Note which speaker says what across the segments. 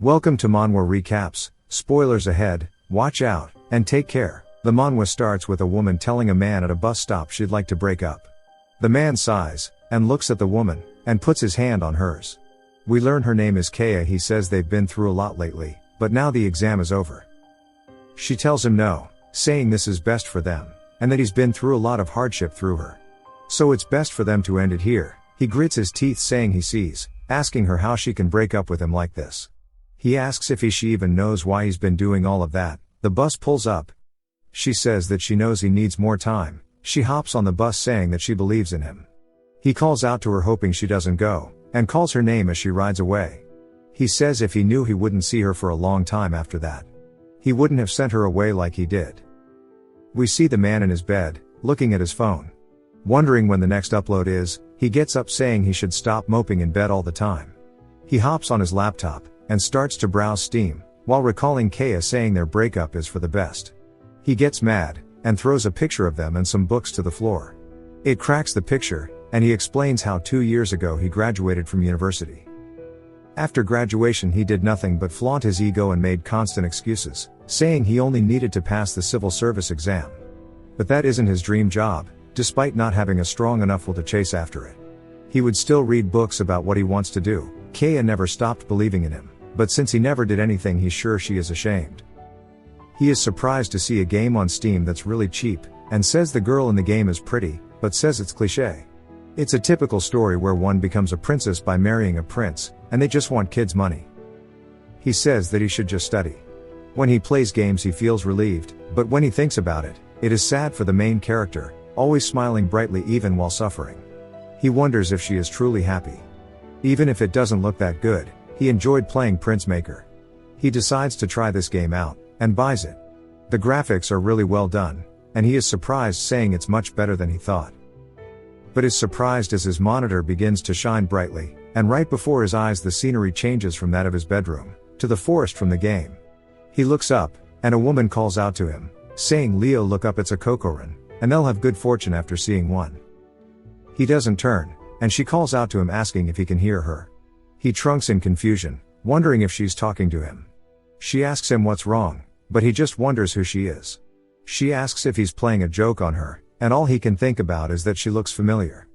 Speaker 1: Welcome to Manhwa Recaps, spoilers ahead, watch out, and take care. The manhwa starts with a woman telling a man at a bus stop she'd like to break up. The man sighs, and looks at the woman, and puts his hand on hers. We learn her name is Kaya. He says they've been through a lot lately, but now the exam is over. She tells him no, saying this is best for them, and that he's been through a lot of hardship through her. So it's best for them to end it here. He grits his teeth saying he sees, asking her how she can break up with him like this. He asks if she even knows why he's been doing all of that. The bus pulls up. She says that she knows he needs more time. She hops on the bus saying that she believes in him. He calls out to her hoping she doesn't go, and calls her name as she rides away. He says if he knew he wouldn't see her for a long time after that, he wouldn't have sent her away like he did. We see the man in his bed, looking at his phone. Wondering when the next upload is, he gets up saying he should stop moping in bed all the time. He hops on his laptop, and starts to browse Steam, while recalling Kaya saying their breakup is for the best. He gets mad, and throws a picture of them and some books to the floor. It cracks the picture, and he explains how 2 years ago he graduated from university. After graduation he did nothing but flaunt his ego and made constant excuses, saying he only needed to pass the civil service exam. But that isn't his dream job, despite not having a strong enough will to chase after it. He would still read books about what he wants to do. Kaya never stopped believing in him, but since he never did anything he's sure she is ashamed. He is surprised to see a game on Steam that's really cheap, and says the girl in the game is pretty, but says it's cliché. It's a typical story where one becomes a princess by marrying a prince, and they just want kids' money. He says that he should just study. When he plays games he feels relieved, but when he thinks about it, it is sad for the main character, always smiling brightly even while suffering. He wonders if she is truly happy. Even if it doesn't look that good, he enjoyed playing Prince Maker. He decides to try this game out, and buys it. The graphics are really well done, and he is surprised, saying it's much better than he thought. But is surprised as his monitor begins to shine brightly, and right before his eyes the scenery changes from that of his bedroom, to the forest from the game. He looks up, and a woman calls out to him, saying Leo look up, it's a kokorin, and they'll have good fortune after seeing one. He doesn't turn, and she calls out to him asking if he can hear her. He trunks in confusion, wondering if she's talking to him. She asks him what's wrong, but he just wonders who she is. She asks if he's playing a joke on her, and all he can think about is that she looks familiar.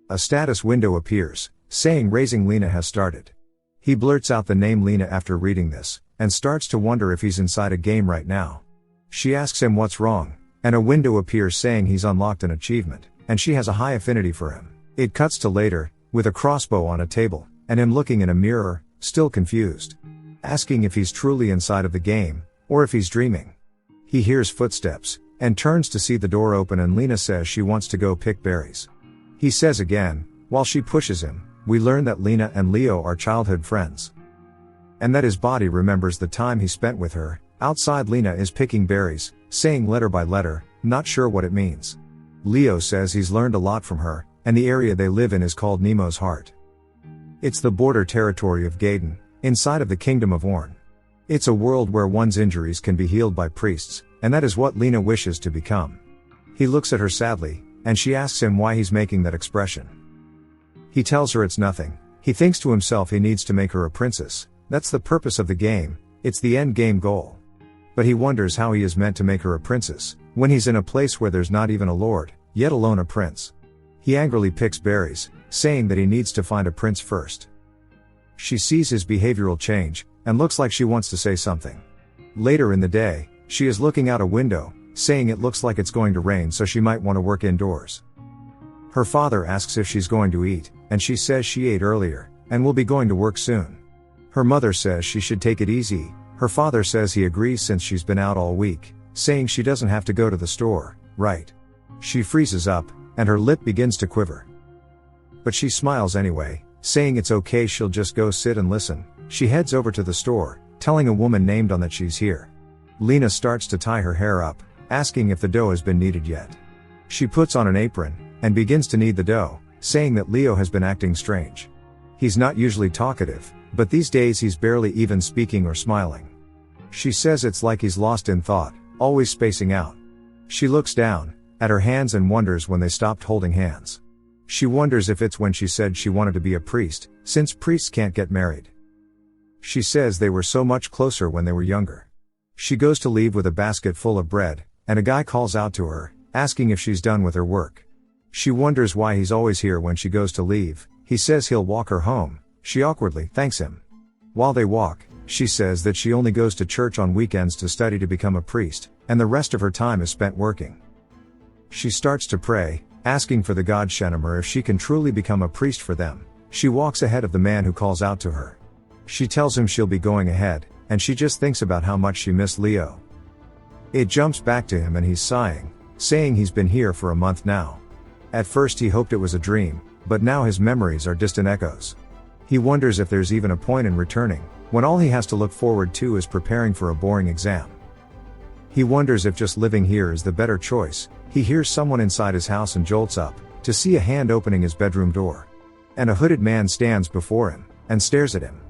Speaker 1: A status window appears, saying Raising Lena has started. He blurts out the name Lena after reading this, and starts to wonder if he's inside a game right now. She asks him what's wrong, and a window appears saying he's unlocked an achievement, and she has a high affinity for him. It cuts to later, with a crossbow on a table, and him looking in a mirror, still confused. Asking if he's truly inside of the game, or if he's dreaming. He hears footsteps, and turns to see the door open, and Lena says she wants to go pick berries. He says again, while she pushes him. We learn that Lena and Leo are childhood friends. And that his body remembers the time he spent with her. Outside Lena is picking berries, saying letter by letter, not sure what it means. Leo says he's learned a lot from her, and the area they live in is called Nemo's Heart. It's the border territory of Gaiden, inside of the Kingdom of Orn. It's a world where one's injuries can be healed by priests, and that is what Lena wishes to become. He looks at her sadly, and she asks him why he's making that expression. He tells her it's nothing. He thinks to himself he needs to make her a princess. That's the purpose of the game, it's the end game goal. But he wonders how he is meant to make her a princess, when he's in a place where there's not even a lord, yet alone a prince. He angrily picks berries, saying that he needs to find a prince first. She sees his behavioral change, and looks like she wants to say something. Later in the day, she is looking out a window, saying it looks like it's going to rain, so she might want to work indoors. Her father asks if she's going to eat, and she says she ate earlier, and will be going to work soon. Her mother says she should take it easy. Her father says he agrees since she's been out all week, saying she doesn't have to go to the store, right? She freezes up, and her lip begins to quiver. But she smiles anyway, saying it's okay, she'll just go sit and listen. She heads over to the store, telling a woman named on that she's here. Lena starts to tie her hair up, asking if the dough has been kneaded yet. She puts on an apron, and begins to knead the dough, saying that Leo has been acting strange. He's not usually talkative, but these days he's barely even speaking or smiling. She says it's like he's lost in thought, always spacing out. She looks down at her hands and wonders when they stopped holding hands. She wonders if it's when she said she wanted to be a priest, since priests can't get married. She says they were so much closer when they were younger. She goes to leave with a basket full of bread, and a guy calls out to her, asking if she's done with her work. She wonders why he's always here when she goes to leave. He says he'll walk her home. She awkwardly thanks him. While they walk, she says that she only goes to church on weekends to study to become a priest, and the rest of her time is spent working. She starts to pray, asking for the god Shenamur if she can truly become a priest for them. She walks ahead of the man who calls out to her. She tells him she'll be going ahead, and she just thinks about how much she missed Leo. It jumps back to him and he's sighing, saying he's been here for a month now. At first he hoped it was a dream, but now his memories are distant echoes. He wonders if there's even a point in returning, when all he has to look forward to is preparing for a boring exam. He wonders if just living here is the better choice. He hears someone inside his house and jolts up, to see a hand opening his bedroom door. And a hooded man stands before him, and stares at him.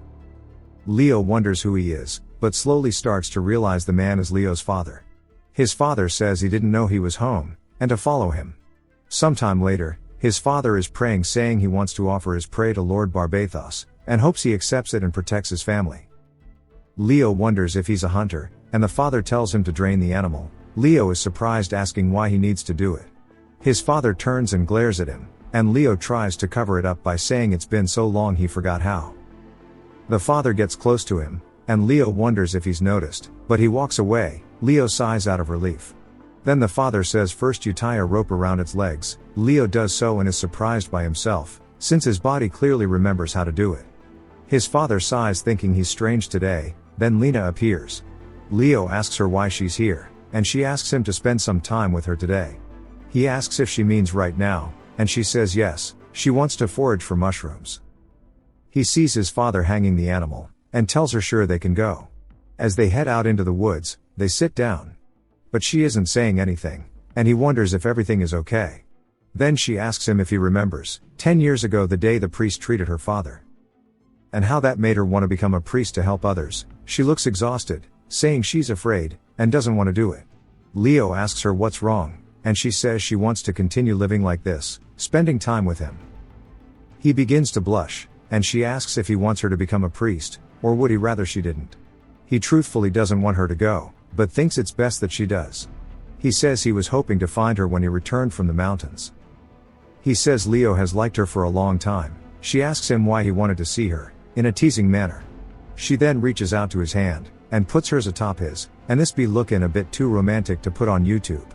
Speaker 1: Leo wonders who he is, but slowly starts to realize the man is Leo's father. His father says he didn't know he was home, and to follow him. Sometime later, his father is praying, saying he wants to offer his prey to Lord Barbathos, and hopes he accepts it and protects his family. Leo wonders if he's a hunter, and the father tells him to drain the animal. Leo is surprised, asking why he needs to do it. His father turns and glares at him, and Leo tries to cover it up by saying it's been so long he forgot how. The father gets close to him, and Leo wonders if he's noticed, but he walks away. Leo sighs out of relief. Then the father says first you tie a rope around its legs. Leo does so and is surprised by himself, since his body clearly remembers how to do it. His father sighs, thinking he's strange today. Then Lena appears. Leo asks her why she's here, and she asks him to spend some time with her today. He asks if she means right now, and she says yes, she wants to forage for mushrooms. He sees his father hanging the animal, and tells her sure they can go. As they head out into the woods, they sit down. But she isn't saying anything, and he wonders if everything is okay. Then she asks him if he remembers, 10 years ago, the day the priest treated her father. And how that made her want to become a priest to help others. She looks exhausted, saying she's afraid, and doesn't want to do it. Leo asks her what's wrong, and she says she wants to continue living like this, spending time with him. He begins to blush, and she asks if he wants her to become a priest, or would he rather she didn't. He truthfully doesn't want her to go, but thinks it's best that she does. He says he was hoping to find her when he returned from the mountains. He says Leo has liked her for a long time. She asks him why he wanted to see her, in a teasing manner. She then reaches out to his hand, and puts hers atop his, and this be looking a bit too romantic to put on YouTube.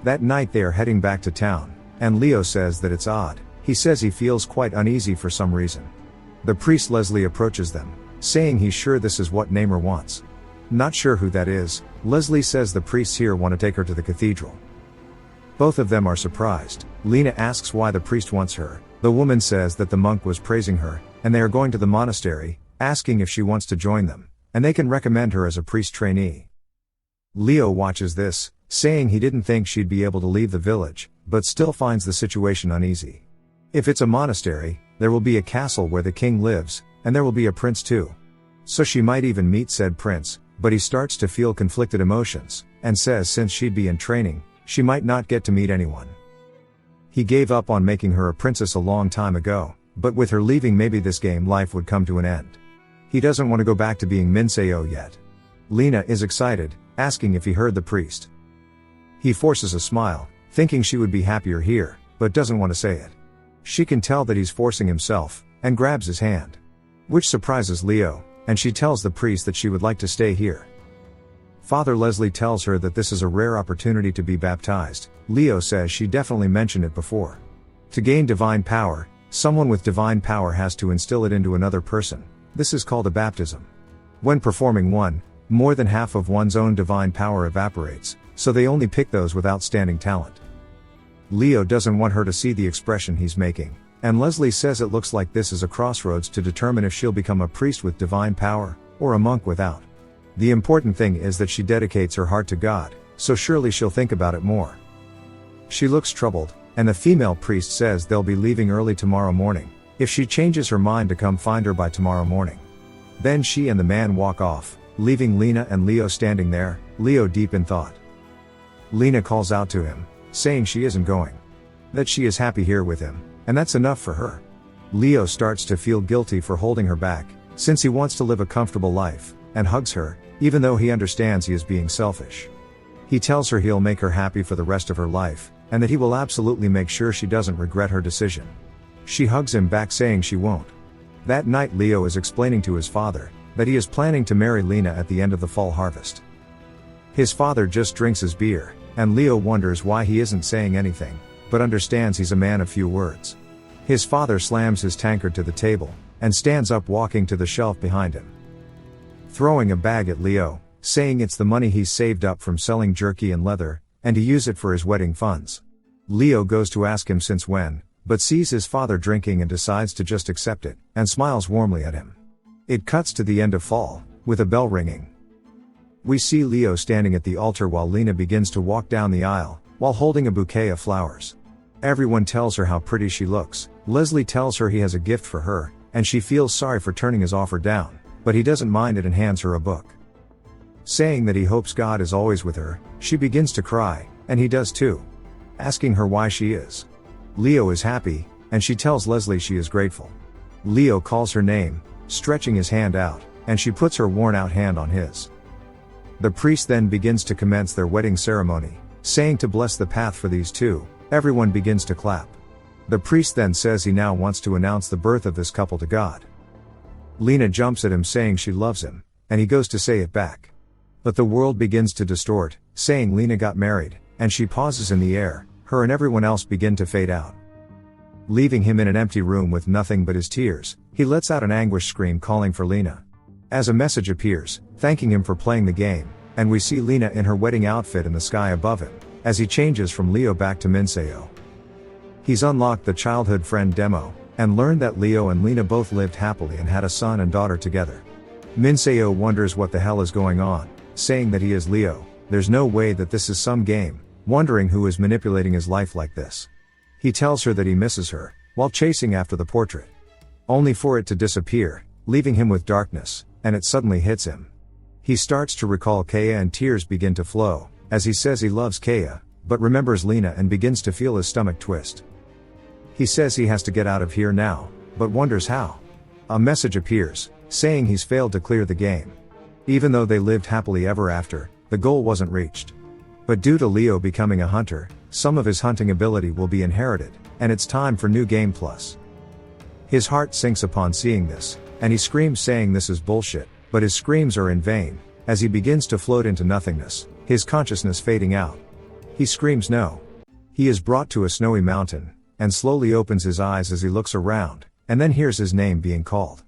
Speaker 1: That night they are heading back to town, and Leo says that it's odd. He says he feels quite uneasy for some reason. The priest Leslie approaches them, saying he's sure this is what Namer wants. Not sure who that is, Leslie says the priests here want to take her to the cathedral. Both of them are surprised. Lena asks why the priest wants her. The woman says that the monk was praising her, and they are going to the monastery, asking if she wants to join them, and they can recommend her as a priest trainee. Leo watches this, saying he didn't think she'd be able to leave the village, but still finds the situation uneasy. If it's a monastery, there will be a castle where the king lives, and there will be a prince too. So she might even meet said prince, but he starts to feel conflicted emotions, and says since she'd be in training, she might not get to meet anyone. He gave up on making her a princess a long time ago, but with her leaving maybe this game life would come to an end. He doesn't want to go back to being Minseo yet. Lena is excited, asking if he heard the priest. He forces a smile, thinking she would be happier here, but doesn't want to say it. She can tell that he's forcing himself, and grabs his hand. Which surprises Leo, and she tells the priest that she would like to stay here. Father Leslie tells her that this is a rare opportunity to be baptized. Leo says she definitely mentioned it before. To gain divine power, someone with divine power has to instill it into another person. This is called a baptism. When performing one, more than half of one's own divine power evaporates, so they only pick those with outstanding talent. Leo doesn't want her to see the expression he's making, and Leslie says it looks like this is a crossroads to determine if she'll become a priest with divine power, or a monk without. The important thing is that she dedicates her heart to God, so surely she'll think about it more. She looks troubled, and the female priest says they'll be leaving early tomorrow morning, if she changes her mind to come find her by tomorrow morning. Then she and the man walk off, leaving Lena and Leo standing there, Leo deep in thought. Lena calls out to him, saying she isn't going. That she is happy here with him, and that's enough for her. Leo starts to feel guilty for holding her back, since he wants to live a comfortable life, and hugs her, even though he understands he is being selfish. He tells her he'll make her happy for the rest of her life, and that he will absolutely make sure she doesn't regret her decision. She hugs him back saying she won't. That night Leo is explaining to his father that he is planning to marry Lena at the end of the fall harvest. His father just drinks his beer, and Leo wonders why he isn't saying anything, but understands he's a man of few words. His father slams his tankard to the table, and stands up walking to the shelf behind him, throwing a bag at Leo, saying it's the money he's saved up from selling jerky and leather, and to use it for his wedding funds. Leo goes to ask him since when, but sees his father drinking and decides to just accept it, and smiles warmly at him. It cuts to the end of fall, with a bell ringing. We see Leo standing at the altar while Lena begins to walk down the aisle, while holding a bouquet of flowers. Everyone tells her how pretty she looks. Leslie tells her he has a gift for her, and she feels sorry for turning his offer down, but he doesn't mind it and hands her a book. Saying that he hopes God is always with her, she begins to cry, and he does too. Asking her why she is. Leo is happy, and she tells Leslie she is grateful. Leo calls her name, stretching his hand out, and she puts her worn-out hand on his. The priest then begins to commence their wedding ceremony, saying to bless the path for these two. Everyone begins to clap. The priest then says he now wants to announce the birth of this couple to God. Lena jumps at him saying she loves him, and he goes to say it back. But the world begins to distort, saying Lena got married, and she pauses in the air. Her and everyone else begin to fade out. Leaving him in an empty room with nothing but his tears, he lets out an anguished scream calling for Lena. As a message appears, thanking him for playing the game, and we see Lena in her wedding outfit in the sky above him, as he changes from Leo back to Minseo. He's unlocked the childhood friend demo, and learned that Leo and Lena both lived happily and had a son and daughter together. Minseo wonders what the hell is going on, saying that he is Leo. There's no way that this is some game, wondering who is manipulating his life like this. He tells her that he misses her, while chasing after the portrait. Only for it to disappear, leaving him with darkness, and it suddenly hits him. He starts to recall Kaya and tears begin to flow, as he says he loves Kaya, but remembers Lena and begins to feel his stomach twist. He says he has to get out of here now, but wonders how. A message appears, saying he's failed to clear the game. Even though they lived happily ever after, the goal wasn't reached. But due to Leo becoming a hunter, some of his hunting ability will be inherited, and it's time for new game plus. His heart sinks upon seeing this, and he screams saying this is bullshit, but his screams are in vain, as he begins to float into nothingness, his consciousness fading out. He screams no. He is brought to a snowy mountain, and slowly opens his eyes as he looks around, and then hears his name being called.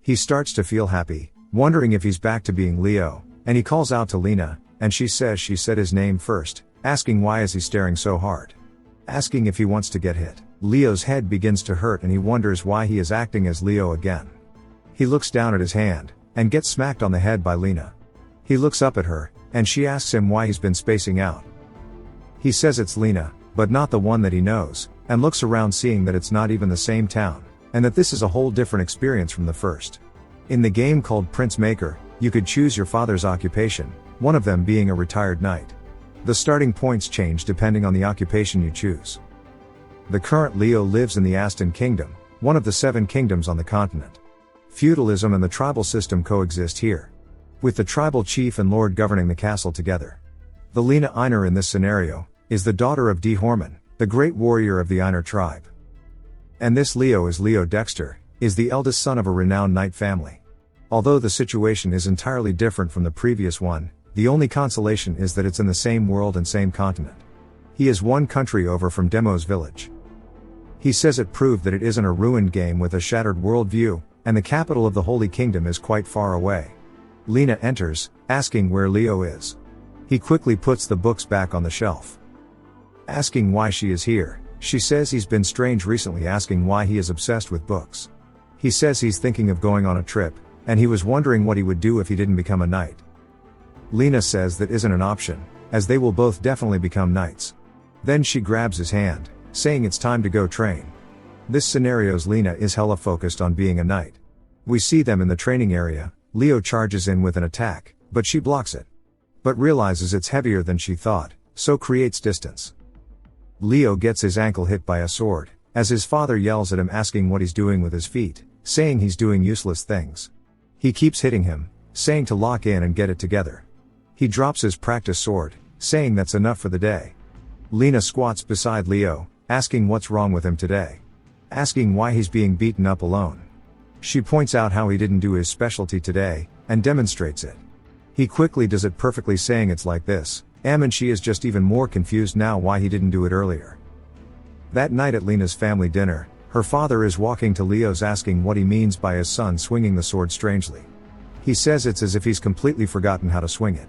Speaker 1: He starts to feel happy, wondering if he's back to being Leo, and he calls out to Lena, and she says she said his name first, asking why is he staring so hard. Asking if he wants to get hit. Leo's head begins to hurt and he wonders why he is acting as Leo again. He looks down at his hand, and gets smacked on the head by Lena. He looks up at her, and she asks him why he's been spacing out. He says it's Lena, but not the one that he knows, and looks around seeing that it's not even the same town, and that this is a whole different experience from the first. In the game called Prince Maker, you could choose your father's occupation, one of them being a retired knight. The starting points change depending on the occupation you choose. The current Leo lives in the Aston Kingdom, one of the 7 kingdoms on the continent. Feudalism and the tribal system coexist here, with the tribal chief and lord governing the castle together. The Lena Einar in this scenario is the daughter of D. Horman, the great warrior of the Einar tribe. And this Leo is Leo Dexter, is the eldest son of a renowned knight family. Although the situation is entirely different from the previous one, the only consolation is that it's in the same world and same continent. He is one country over from Demo's village. He says it proved that it isn't a ruined game with a shattered worldview, and the capital of the Holy Kingdom is quite far away. Lena enters, asking where Leo is. He quickly puts the books back on the shelf. Asking why she is here, she says he's been strange recently, asking why he is obsessed with books. He says he's thinking of going on a trip, and he was wondering what he would do if he didn't become a knight. Lena says that isn't an option, as they will both definitely become knights. Then she grabs his hand, saying it's time to go train. This scenario's Lena is hella focused on being a knight. We see them in the training area. Leo charges in with an attack, but she blocks it. But realizes it's heavier than she thought, so creates distance. Leo gets his ankle hit by a sword, as his father yells at him asking what he's doing with his feet, saying he's doing useless things. He keeps hitting him, saying to lock in and get it together. He drops his practice sword, saying that's enough for the day. Lena squats beside Leo, asking what's wrong with him today. Asking why he's being beaten up alone. She points out how he didn't do his specialty today, and demonstrates it. He quickly does it perfectly, saying it's like this, and she is just even more confused now why he didn't do it earlier. That night at Lena's family dinner, her father is walking to Leo's asking what he means by his son swinging the sword strangely. He says it's as if he's completely forgotten how to swing it.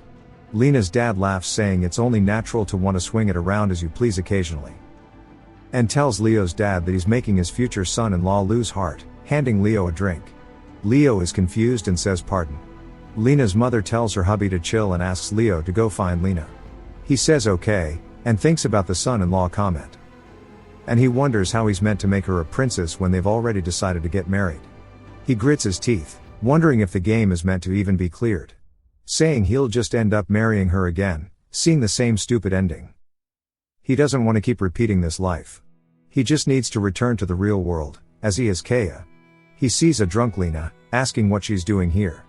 Speaker 1: Lena's dad laughs, saying it's only natural to want to swing it around as you please occasionally. And tells Leo's dad that he's making his future son-in-law lose heart, handing Leo a drink. Leo is confused and says pardon. Lena's mother tells her hubby to chill and asks Leo to go find Lena. He says okay, and thinks about the son-in-law comment. And he wonders how he's meant to make her a princess when they've already decided to get married. He grits his teeth, wondering if the game is meant to even be cleared. Saying he'll just end up marrying her again, seeing the same stupid ending. He doesn't want to keep repeating this life. He just needs to return to the real world, as he is Kaya. He sees a drunk Lena, asking what she's doing here.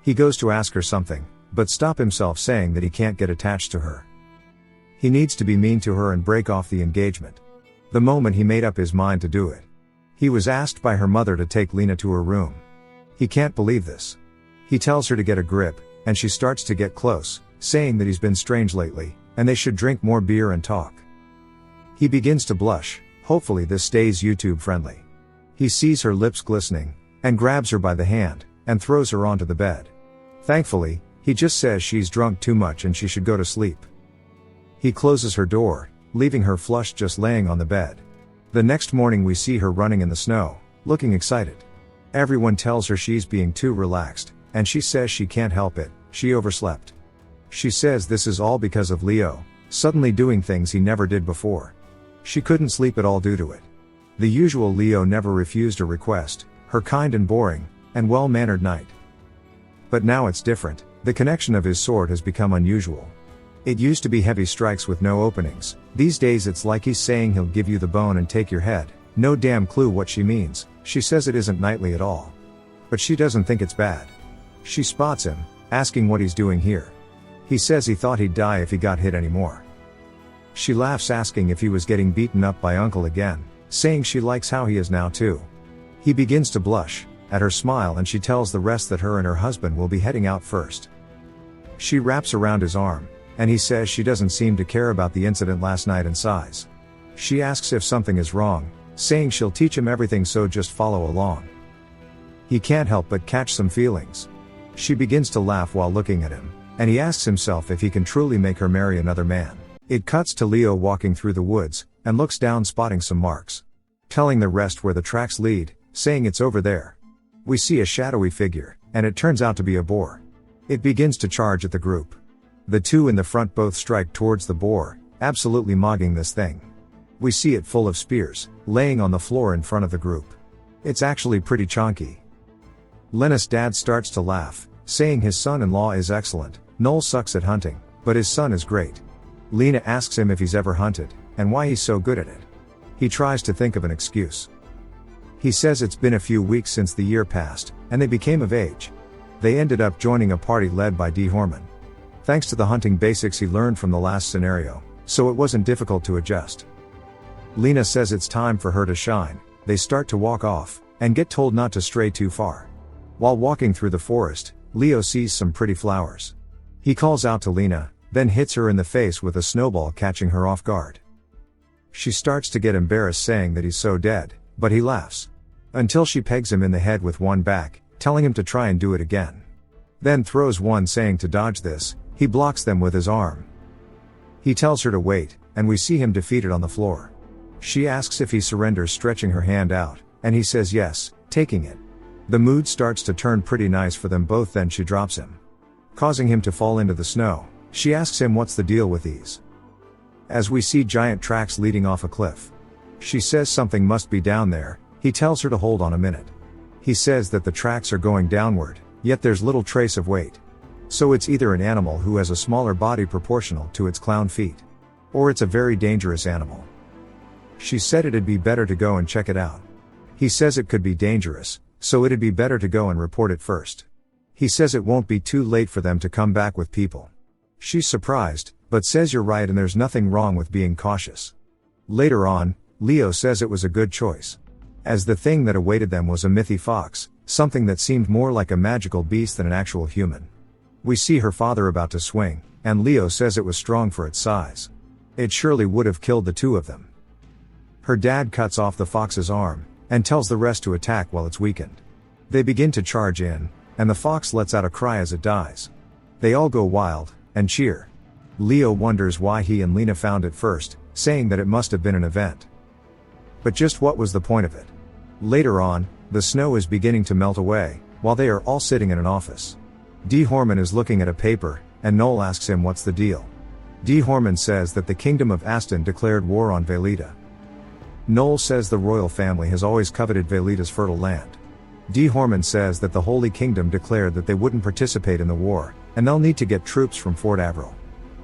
Speaker 1: He goes to ask her something, but stop himself, saying that he can't get attached to her. He needs to be mean to her and break off the engagement. The moment he made up his mind to do it. He was asked by her mother to take Lena to her room. He can't believe this. He tells her to get a grip, and she starts to get close, saying that he's been strange lately, and they should drink more beer and talk. He begins to blush, hopefully this stays YouTube friendly. He sees her lips glistening, and grabs her by the hand, and throws her onto the bed. Thankfully, he just says she's drunk too much and she should go to sleep. He closes her door, leaving her flushed just laying on the bed. The next morning we see her running in the snow, looking excited. Everyone tells her she's being too relaxed, and she says she can't help it, she overslept. She says this is all because of Leo, suddenly doing things he never did before. She couldn't sleep at all due to it. The usual Leo never refused a request, her kind and boring, and well-mannered night. But now it's different, the connection of his sword has become unusual. It used to be heavy strikes with no openings, these days it's like he's saying he'll give you the bone and take your head, no damn clue what she means. She says it isn't knightly at all. But she doesn't think it's bad. She spots him, asking what he's doing here. He says he thought he'd die if he got hit anymore. She laughs, asking if he was getting beaten up by uncle again, saying she likes how he is now too. He begins to blush at her smile, and she tells the rest that her and her husband will be heading out first. She wraps around his arm, and he says she doesn't seem to care about the incident last night and sighs. She asks if something is wrong, saying she'll teach him everything, so just follow along. He can't help but catch some feelings. She begins to laugh while looking at him, and he asks himself if he can truly make her marry another man. It cuts to Leo walking through the woods, and looks down, spotting some marks. Telling the rest where the tracks lead, saying it's over there. We see a shadowy figure, and it turns out to be a boar. It begins to charge at the group. The two in the front both strike towards the boar, absolutely mogging this thing. We see it full of spears, laying on the floor in front of the group. It's actually pretty chonky. Lena's dad starts to laugh, saying his son-in-law is excellent. Noel sucks at hunting, but his son is great. Lena asks him if he's ever hunted, and why he's so good at it. He tries to think of an excuse. He says it's been a few weeks since the year passed, and they became of age. They ended up joining a party led by D. Horman. Thanks to the hunting basics he learned from the last scenario, so it wasn't difficult to adjust. Lena says it's time for her to shine. They start to walk off, and get told not to stray too far. While walking through the forest, Leo sees some pretty flowers. He calls out to Lena, then hits her in the face with a snowball, catching her off guard. She starts to get embarrassed, saying that he's so dead, but he laughs. Until she pegs him in the head with one back, telling him to try and do it again. Then throws one, saying to dodge this. He blocks them with his arm. He tells her to wait, and we see him defeated on the floor. She asks if he surrenders, stretching her hand out, and he says yes, taking it. The mood starts to turn pretty nice for them both, then she drops him, causing him to fall into the snow. She asks him what's the deal with these. As we see giant tracks leading off a cliff. She says something must be down there. He tells her to hold on a minute. He says that the tracks are going downward, yet there's little trace of weight. So it's either an animal who has a smaller body proportional to its clown feet, or it's a very dangerous animal. She said it'd be better to go and check it out. He says it could be dangerous, so it'd be better to go and report it first. He says it won't be too late for them to come back with people. She's surprised, but says you're right and there's nothing wrong with being cautious. Later on, Leo says it was a good choice, as the thing that awaited them was a mythy fox, something that seemed more like a magical beast than an actual human. We see her father about to swing, and Leo says it was strong for its size. It surely would have killed the two of them. Her dad cuts off the fox's arm, and tells the rest to attack while it's weakened. They begin to charge in, and the fox lets out a cry as it dies. They all go wild, and cheer. Leo wonders why he and Lena found it first, saying that it must have been an event. But just what was the point of it? Later on, the snow is beginning to melt away, while they are all sitting in an office. D. Horman is looking at a paper, and Noel asks him what's the deal. D. Horman says that the kingdom of Aston declared war on Velita. Noel says the royal family has always coveted Velita's fertile land. D. Horman says that the Holy Kingdom declared that they wouldn't participate in the war, and they'll need to get troops from Fort Avril.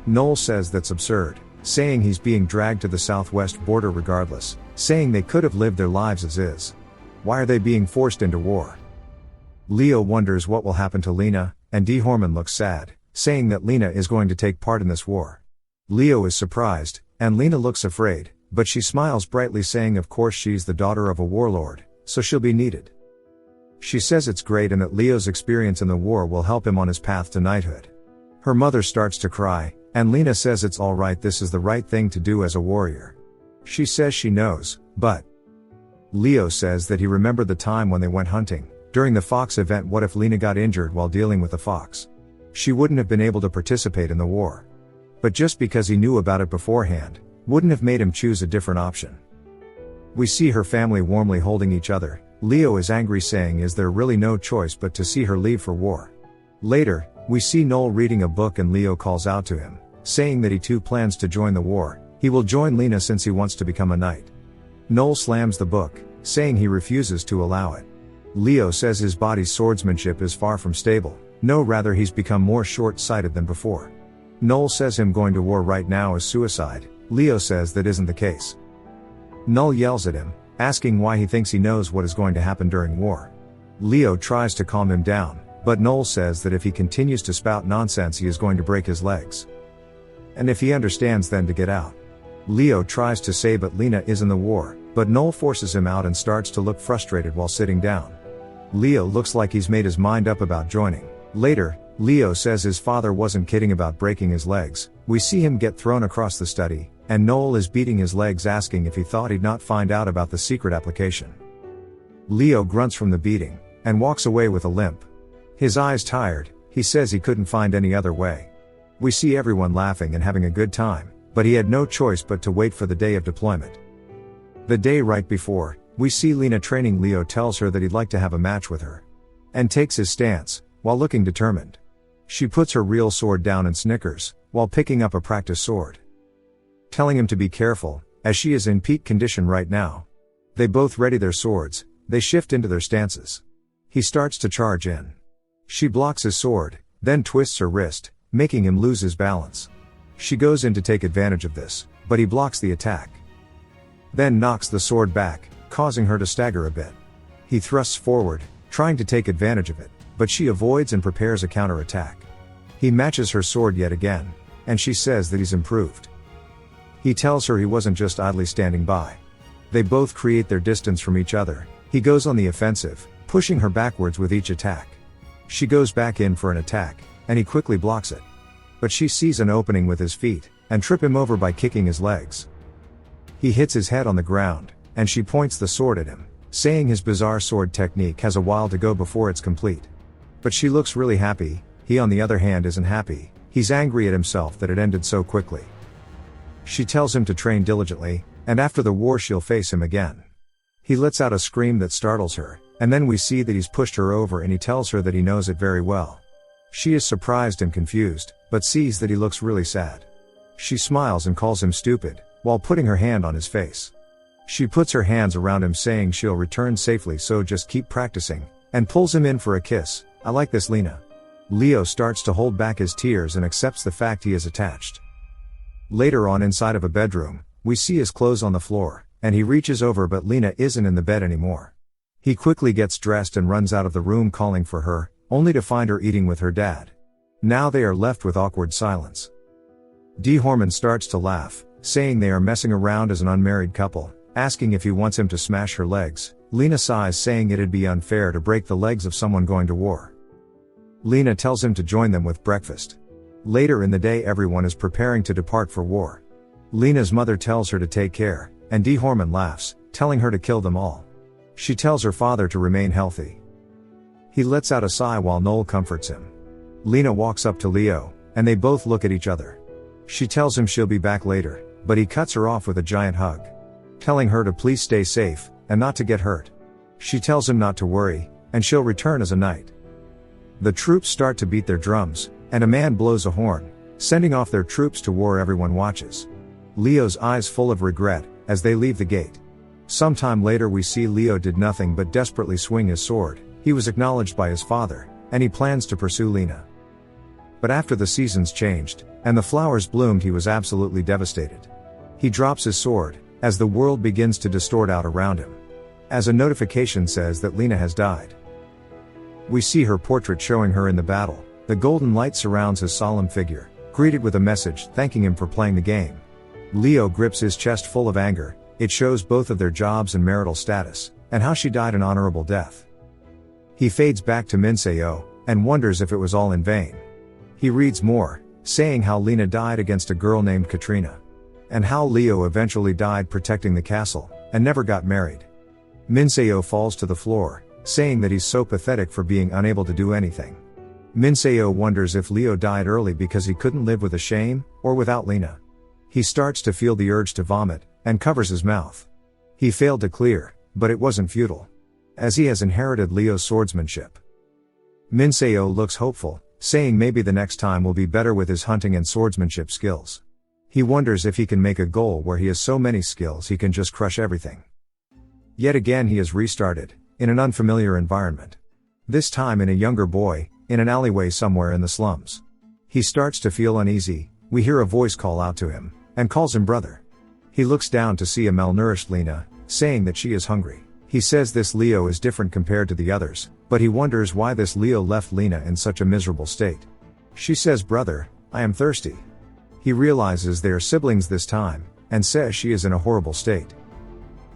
Speaker 1: Noel says that's absurd, saying he's being dragged to the southwest border regardless, saying they could have lived their lives as is. Why are they being forced into war? Leo wonders what will happen to Lena, and D. Horman looks sad, saying that Lena is going to take part in this war. Leo is surprised, and Lena looks afraid, but she smiles brightly saying of course she's the daughter of a warlord, so she'll be needed. She says it's great and that Leo's experience in the war will help him on his path to knighthood. Her mother starts to cry, and Lena says it's alright, this is the right thing to do as a warrior. She says she knows, but Leo says that he remembered the time when they went hunting. During the fox event, what if Lena got injured while dealing with the fox? She wouldn't have been able to participate in the war. But just because he knew about it beforehand, wouldn't have made him choose a different option. We see her family warmly holding each other. Leo is angry saying is there really no choice but to see her leave for war. Later, we see Noel reading a book and Leo calls out to him, saying that he too plans to join the war. He will join Lena since he wants to become a knight. Noel slams the book, saying he refuses to allow it. Leo says his body's swordsmanship is far from stable. No, rather he's become more short-sighted than before. Noel says him going to war right now is suicide. Leo says that isn't the case. Noel yells at him, asking why he thinks he knows what is going to happen during war. Leo tries to calm him down, but Noel says that if he continues to spout nonsense he is going to break his legs. And if he understands then to get out. Leo tries to say but Lena is in the war, but Noel forces him out and starts to look frustrated while sitting down. Leo looks like he's made his mind up about joining. Later, Leo says his father wasn't kidding about breaking his legs. We see him get thrown across the study, and Noel is beating his legs asking if he thought he'd not find out about the secret application. Leo grunts from the beating, and walks away with a limp. His eyes tired, he says he couldn't find any other way. We see everyone laughing and having a good time, but he had no choice but to wait for the day of deployment. The day right before, we see Lena training. Leo tells her that he'd like to have a match with her, and takes his stance, while looking determined. She puts her real sword down and snickers, while picking up a practice sword, telling him to be careful, as she is in peak condition right now. They both ready their swords, they shift into their stances. He starts to charge in. She blocks his sword, then twists her wrist, making him lose his balance. She goes in to take advantage of this, but he blocks the attack. Then knocks the sword back, causing her to stagger a bit. He thrusts forward, trying to take advantage of it, but she avoids and prepares a counterattack. He matches her sword yet again, and she says that he's improved. He tells her he wasn't just idly standing by. They both create their distance from each other. He goes on the offensive, pushing her backwards with each attack. She goes back in for an attack, and he quickly blocks it. But she sees an opening with his feet, and trip him over by kicking his legs. He hits his head on the ground, and she points the sword at him, saying his bizarre sword technique has a while to go before it's complete. But she looks really happy. He on the other hand isn't happy. He's angry at himself that it ended so quickly. She tells him to train diligently, and after the war she'll face him again. He lets out a scream that startles her, and then we see that he's pushed her over and he tells her that he knows it very well. She is surprised and confused, but sees that he looks really sad. She smiles and calls him stupid, while putting her hand on his face. She puts her hands around him saying she'll return safely, so just keep practicing, and pulls him in for a kiss. I like this, Lena. Leo starts to hold back his tears and accepts the fact he is attached. Later on, inside of a bedroom, we see his clothes on the floor, and he reaches over but Lena isn't in the bed anymore. He quickly gets dressed and runs out of the room calling for her, only to find her eating with her dad. Now they are left with awkward silence. D-Horman starts to laugh, saying they are messing around as an unmarried couple, asking if he wants him to smash her legs. Lena sighs, saying it'd be unfair to break the legs of someone going to war. Lena tells him to join them with breakfast. Later in the day, everyone is preparing to depart for war. Lena's mother tells her to take care, and D-Horman laughs, telling her to kill them all. She tells her father to remain healthy. He lets out a sigh while Noel comforts him. Lena walks up to Leo, and they both look at each other. She tells him she'll be back later, but he cuts her off with a giant hug, telling her to please stay safe, and not to get hurt. She tells him not to worry, and she'll return as a knight. The troops start to beat their drums, and a man blows a horn, sending off their troops to war. Everyone watches. Leo's eyes full of regret, as they leave the gate. Sometime later we see Leo did nothing but desperately swing his sword. He was acknowledged by his father, and he plans to pursue Lena. But after the seasons changed, and the flowers bloomed, he was absolutely devastated. He drops his sword, as the world begins to distort out around him. As a notification says that Lena has died. We see her portrait showing her in the battle. The golden light surrounds his solemn figure, greeted with a message thanking him for playing the game. Leo grips his chest full of anger. It shows both of their jobs and marital status, and how she died an honorable death. He fades back to Minseo, and wonders if it was all in vain. He reads more, saying how Lena died against a girl named Katrina. And how Leo eventually died protecting the castle, and never got married. Minseo falls to the floor, saying that he's so pathetic for being unable to do anything. Minseo wonders if Leo died early because he couldn't live with a shame, or without Lena. He starts to feel the urge to vomit, and covers his mouth. He failed to clear, but it wasn't futile, as he has inherited Leo's swordsmanship. Minseo looks hopeful, saying maybe the next time will be better with his hunting and swordsmanship skills. He wonders if he can make a goal where he has so many skills he can just crush everything. Yet again he is restarted, in an unfamiliar environment. This time in a younger boy, in an alleyway somewhere in the slums. He starts to feel uneasy. We hear a voice call out to him, and calls him brother. He looks down to see a malnourished Lena, saying that she is hungry. He says this Leo is different compared to the others, but he wonders why this Leo left Lena in such a miserable state. She says, brother, I am thirsty. He realizes they are siblings this time, and says she is in a horrible state.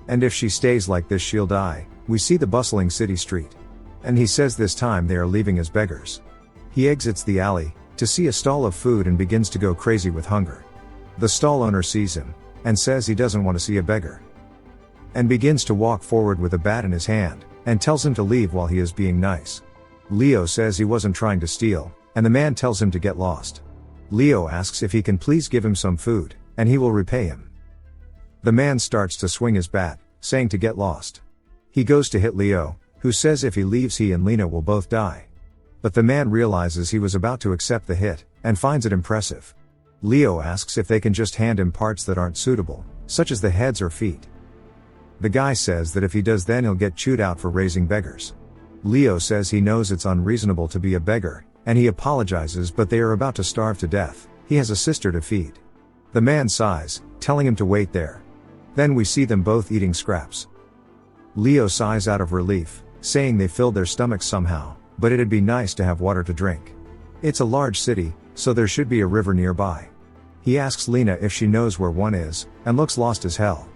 Speaker 1: And if she stays like this she'll die. We see the bustling city street. And he says this time they are leaving as beggars. He exits the alley, to see a stall of food, and begins to go crazy with hunger. The stall owner sees him, and says he doesn't want to see a beggar. And begins to walk forward with a bat in his hand, and tells him to leave while he is being nice. Leo says he wasn't trying to steal, and the man tells him to get lost. Leo asks if he can please give him some food, and he will repay him. The man starts to swing his bat, saying to get lost. He goes to hit Leo, who says if he leaves he and Lena will both die. But the man realizes he was about to accept the hit, and finds it impressive. Leo asks if they can just hand him parts that aren't suitable, such as the heads or feet. The guy says that if he does then he'll get chewed out for raising beggars. Leo says he knows it's unreasonable to be a beggar, and he apologizes, but they are about to starve to death. He has a sister to feed. The man sighs, telling him to wait there. Then we see them both eating scraps. Leo sighs out of relief, saying they filled their stomachs somehow, but it'd be nice to have water to drink. It's a large city, so there should be a river nearby. He asks Lena if she knows where one is, and looks lost as hell.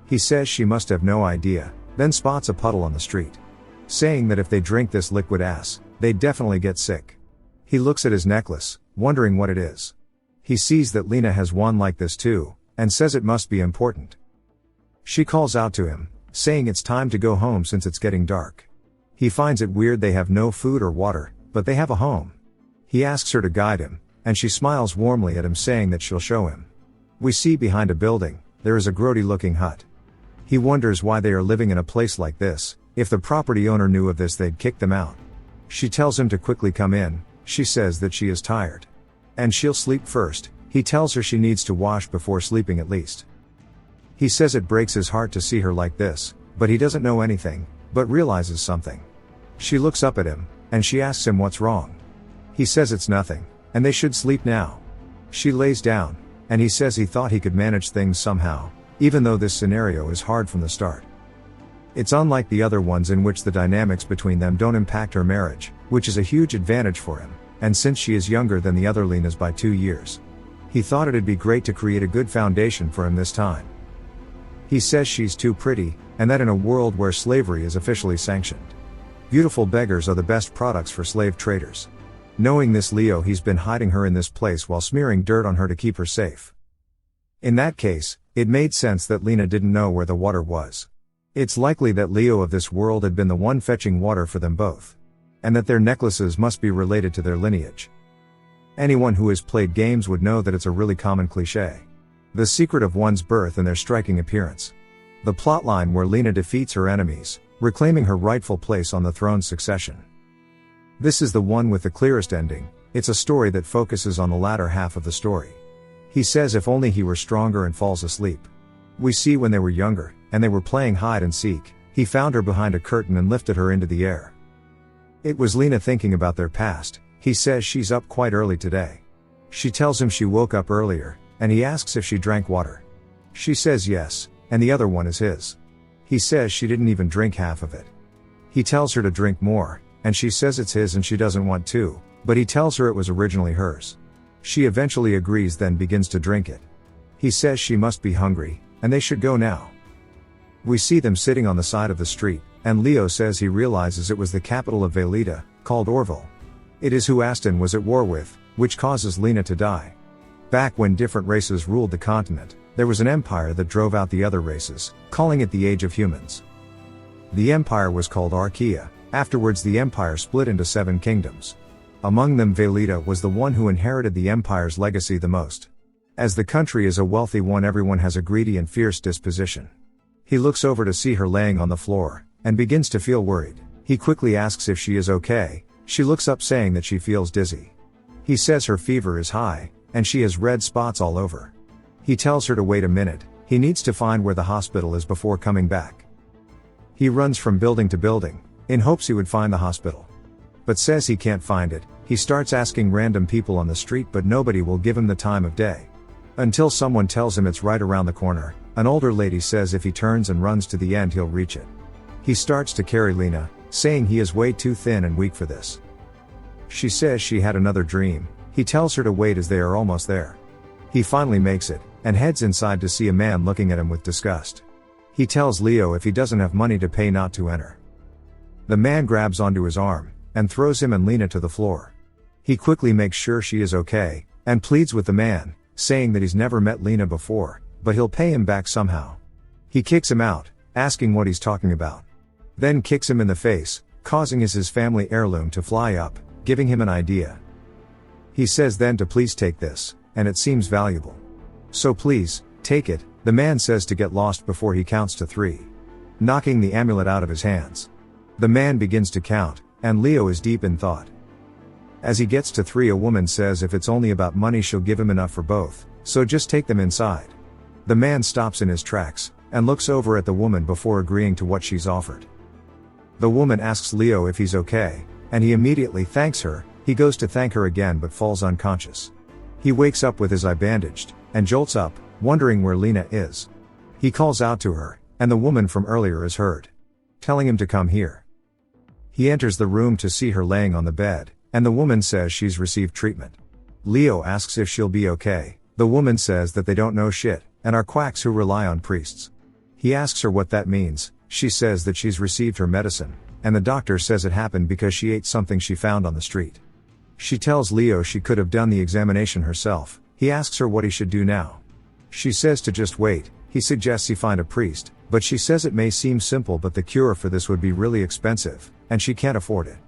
Speaker 1: He says she must have no idea, then spots a puddle on the street, saying that if they drink this liquid ass, they'd definitely get sick. He looks at his necklace, wondering what it is. He sees that Lena has one like this too, and says it must be important. She calls out to him, saying it's time to go home since it's getting dark. He finds it weird they have no food or water, but they have a home. He asks her to guide him, and she smiles warmly at him, saying that she'll show him. We see behind a building, there is a grody looking hut. He wonders why they are living in a place like this. If the property owner knew of this they'd kick them out. She tells him to quickly come in. She says that she is tired. And she'll sleep first. He tells her she needs to wash before sleeping at least. He says it breaks his heart to see her like this, but he doesn't know anything, but realizes something. She looks up at him, and she asks him what's wrong. He says it's nothing, and they should sleep now. She lays down, and he says he thought he could manage things somehow, even though this scenario is hard from the start. It's unlike the other ones in which the dynamics between them don't impact her marriage, which is a huge advantage for him, and since she is younger than the other Lenas by 2 years. He thought it'd be great to create a good foundation for him this time. He says she's too pretty, and that in a world where slavery is officially sanctioned, beautiful beggars are the best products for slave traders. Knowing this he's been hiding her in this place while smearing dirt on her to keep her safe. In that case, it made sense that Lena didn't know where the water was. It's likely that Leo of this world had been the one fetching water for them both. And that their necklaces must be related to their lineage. Anyone who has played games would know that it's a really common cliché. The secret of one's birth and their striking appearance. The plotline where Lena defeats her enemies, reclaiming her rightful place on the throne's succession. This is the one with the clearest ending. It's a story that focuses on the latter half of the story. He says if only he were stronger and falls asleep. We see when they were younger, and they were playing hide and seek, he found her behind a curtain and lifted her into the air. It was Lena thinking about their past. He says she's up quite early today. She tells him she woke up earlier, and he asks if she drank water. She says yes, and the other one is his. He says she didn't even drink half of it. He tells her to drink more, and she says it's his and she doesn't want to, but he tells her it was originally hers. She eventually agrees, then begins to drink it. He says she must be hungry, and they should go now. We see them sitting on the side of the street, and Leo says he realizes it was the capital of Velita, called Orville. It is who Aston was at war with, which causes Lena to die. Back when different races ruled the continent, there was an empire that drove out the other races, calling it the Age of Humans. The empire was called Archaea. Afterwards the empire split into 7 kingdoms. Among them Velita was the one who inherited the empire's legacy the most. As the country is a wealthy one, everyone has a greedy and fierce disposition. He looks over to see her laying on the floor, and begins to feel worried. He quickly asks if she is okay. She looks up saying that she feels dizzy. He says her fever is high, and she has red spots all over. He tells her to wait a minute, he needs to find where the hospital is before coming back. He runs from building to building, in hopes he would find the hospital. But says he can't find it. He starts asking random people on the street, but nobody will give him the time of day. Until someone tells him it's right around the corner. An older lady says if he turns and runs to the end he'll reach it. He starts to carry Lena, saying he is way too thin and weak for this. She says she had another dream. He tells her to wait as they are almost there. He finally makes it, and heads inside to see a man looking at him with disgust. He tells Leo if he doesn't have money to pay not to enter. The man grabs onto his arm, and throws him and Lena to the floor. He quickly makes sure she is okay, and pleads with the man, saying that he's never met Lena before, but he'll pay him back somehow. He kicks him out, asking what he's talking about. Then kicks him in the face, causing his family heirloom to fly up, giving him an idea. He says then to please take this, and it seems valuable. So please, take it, the man says to get lost before he counts to 3. Knocking the amulet out of his hands. The man begins to count, and Leo is deep in thought. As he gets to 3, a woman says if it's only about money she'll give him enough for both, so just take them inside. The man stops in his tracks, and looks over at the woman before agreeing to what she's offered. The woman asks Leo if he's okay, and he immediately thanks her. He goes to thank her again but falls unconscious. He wakes up with his eye bandaged, and jolts up, wondering where Lena is. He calls out to her, and the woman from earlier is heard, telling him to come here. He enters the room to see her laying on the bed, and the woman says she's received treatment. Leo asks if she'll be okay. The woman says that they don't know shit, and are quacks who rely on priests. He asks her what that means. She says that she's received her medicine, and the doctor says it happened because she ate something she found on the street. She tells Leo she could have done the examination herself. He asks her what he should do now. She says to just wait. He suggests he find a priest, but she says it may seem simple but the cure for this would be really expensive, and she can't afford it.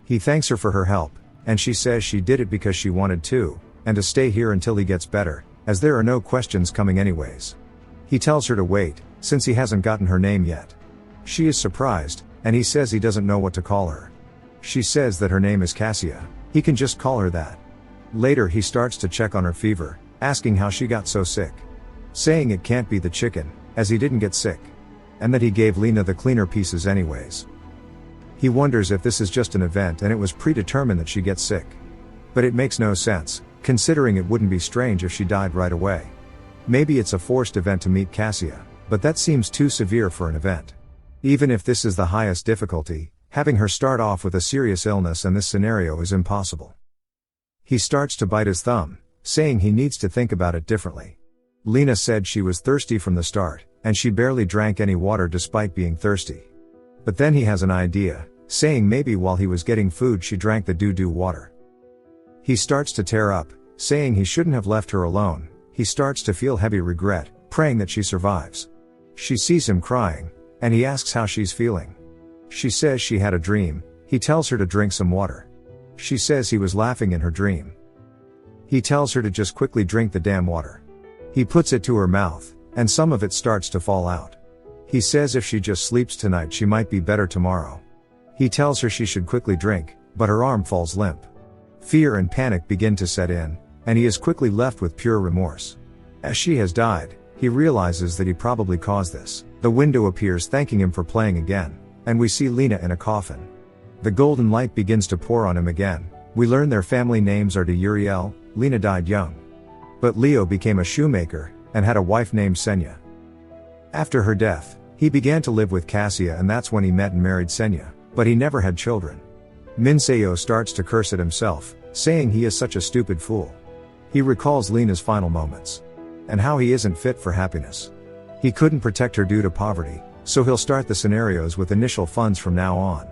Speaker 1: He thanks her for her help, and she says she did it because she wanted to, and to stay here until he gets better, as there are no questions coming anyways. He tells her to wait, since he hasn't gotten her name yet. She is surprised, and he says he doesn't know what to call her. She says that her name is Cassia. He can just call her that. Later he starts to check on her fever, asking how she got so sick. Saying it can't be the chicken, as he didn't get sick. And that he gave Lena the cleaner pieces anyways. He wonders if this is just an event and it was predetermined that she gets sick. But it makes no sense, considering it wouldn't be strange if she died right away. Maybe it's a forced event to meet Cassia, but that seems too severe for an event. Even if this is the highest difficulty, having her start off with a serious illness and this scenario is impossible. He starts to bite his thumb, saying he needs to think about it differently. Lena said she was thirsty from the start, and she barely drank any water despite being thirsty. But then he has an idea, saying maybe while he was getting food she drank the doo-doo water. He starts to tear up, saying he shouldn't have left her alone. He starts to feel heavy regret, praying that she survives. She sees him crying, and he asks how she's feeling. She says she had a dream. He tells her to drink some water. She says he was laughing in her dream. He tells her to just quickly drink the damn water. He puts it to her mouth, and some of it starts to fall out. He says if she just sleeps tonight she might be better tomorrow. He tells her she should quickly drink, but her arm falls limp. Fear and panic begin to set in, and he is quickly left with pure remorse. As she has died, he realizes that he probably caused this. The window appears thanking him for playing again, and we see Lena in a coffin. The golden light begins to pour on him again. We learn their family names are de Uriel. Lena died young. But Leo became a shoemaker, and had a wife named Senya. After her death, he began to live with Cassia, and that's when he met and married Senya, but he never had children. Minseo starts to curse at himself, saying he is such a stupid fool. He recalls Lena's final moments. And how he isn't fit for happiness. He couldn't protect her due to poverty, so he'll start the scenarios with initial funds from now on.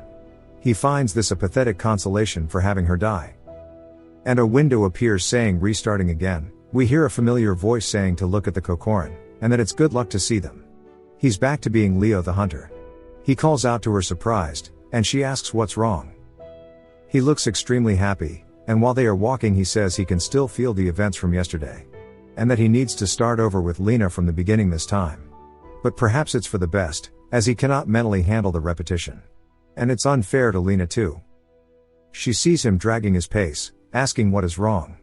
Speaker 1: He finds this a pathetic consolation for having her die. And a window appears saying restarting again. We hear a familiar voice saying to look at the Kokorin, and that it's good luck to see them. He's back to being Leo the hunter. He calls out to her surprised, and she asks what's wrong. He looks extremely happy, and while they are walking he says he can still feel the events from yesterday. And that he needs to start over with Lena from the beginning this time. But perhaps it's for the best, as he cannot mentally handle the repetition. And it's unfair to Lena too. She sees him dragging his pace, asking what is wrong.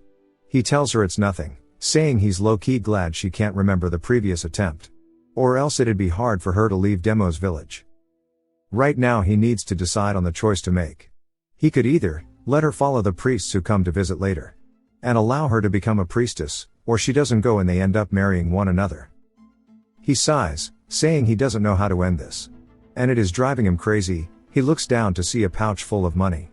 Speaker 1: He tells her it's nothing, saying he's low-key glad she can't remember the previous attempt. Or else it'd be hard for her to leave Demo's village. Right now he needs to decide on the choice to make. He could either let her follow the priests who come to visit later, and allow her to become a priestess, or she doesn't go and they end up marrying one another. He sighs, saying he doesn't know how to end this. And it is driving him crazy. He looks down to see a pouch full of money.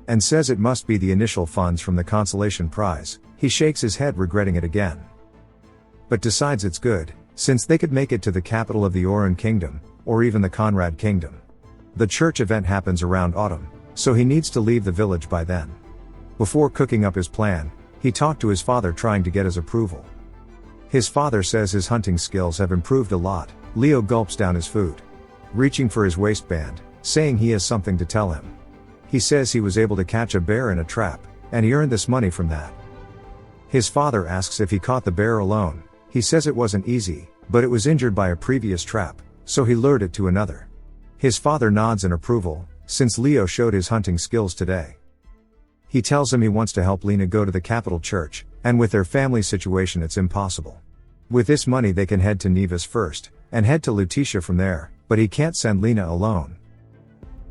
Speaker 1: And says it must be the initial funds from the consolation prize. He shakes his head regretting it again. But decides it's good, since they could make it to the capital of the Orun Kingdom, or even the Conrad Kingdom. The church event happens around autumn, so he needs to leave the village by then. Before cooking up his plan, he talked to his father trying to get his approval. His father says his hunting skills have improved a lot. Leo gulps down his food, reaching for his waistband, saying he has something to tell him. He says he was able to catch a bear in a trap, and he earned this money from that. His father asks if he caught the bear alone. He says it wasn't easy, but it was injured by a previous trap, so he lured it to another. His father nods in approval, since Leo showed his hunting skills today. He tells him he wants to help Lena go to the capital church, and with their family situation it's impossible. With this money they can head to Nevis first, and head to Lutetia from there, but he can't send Lena alone.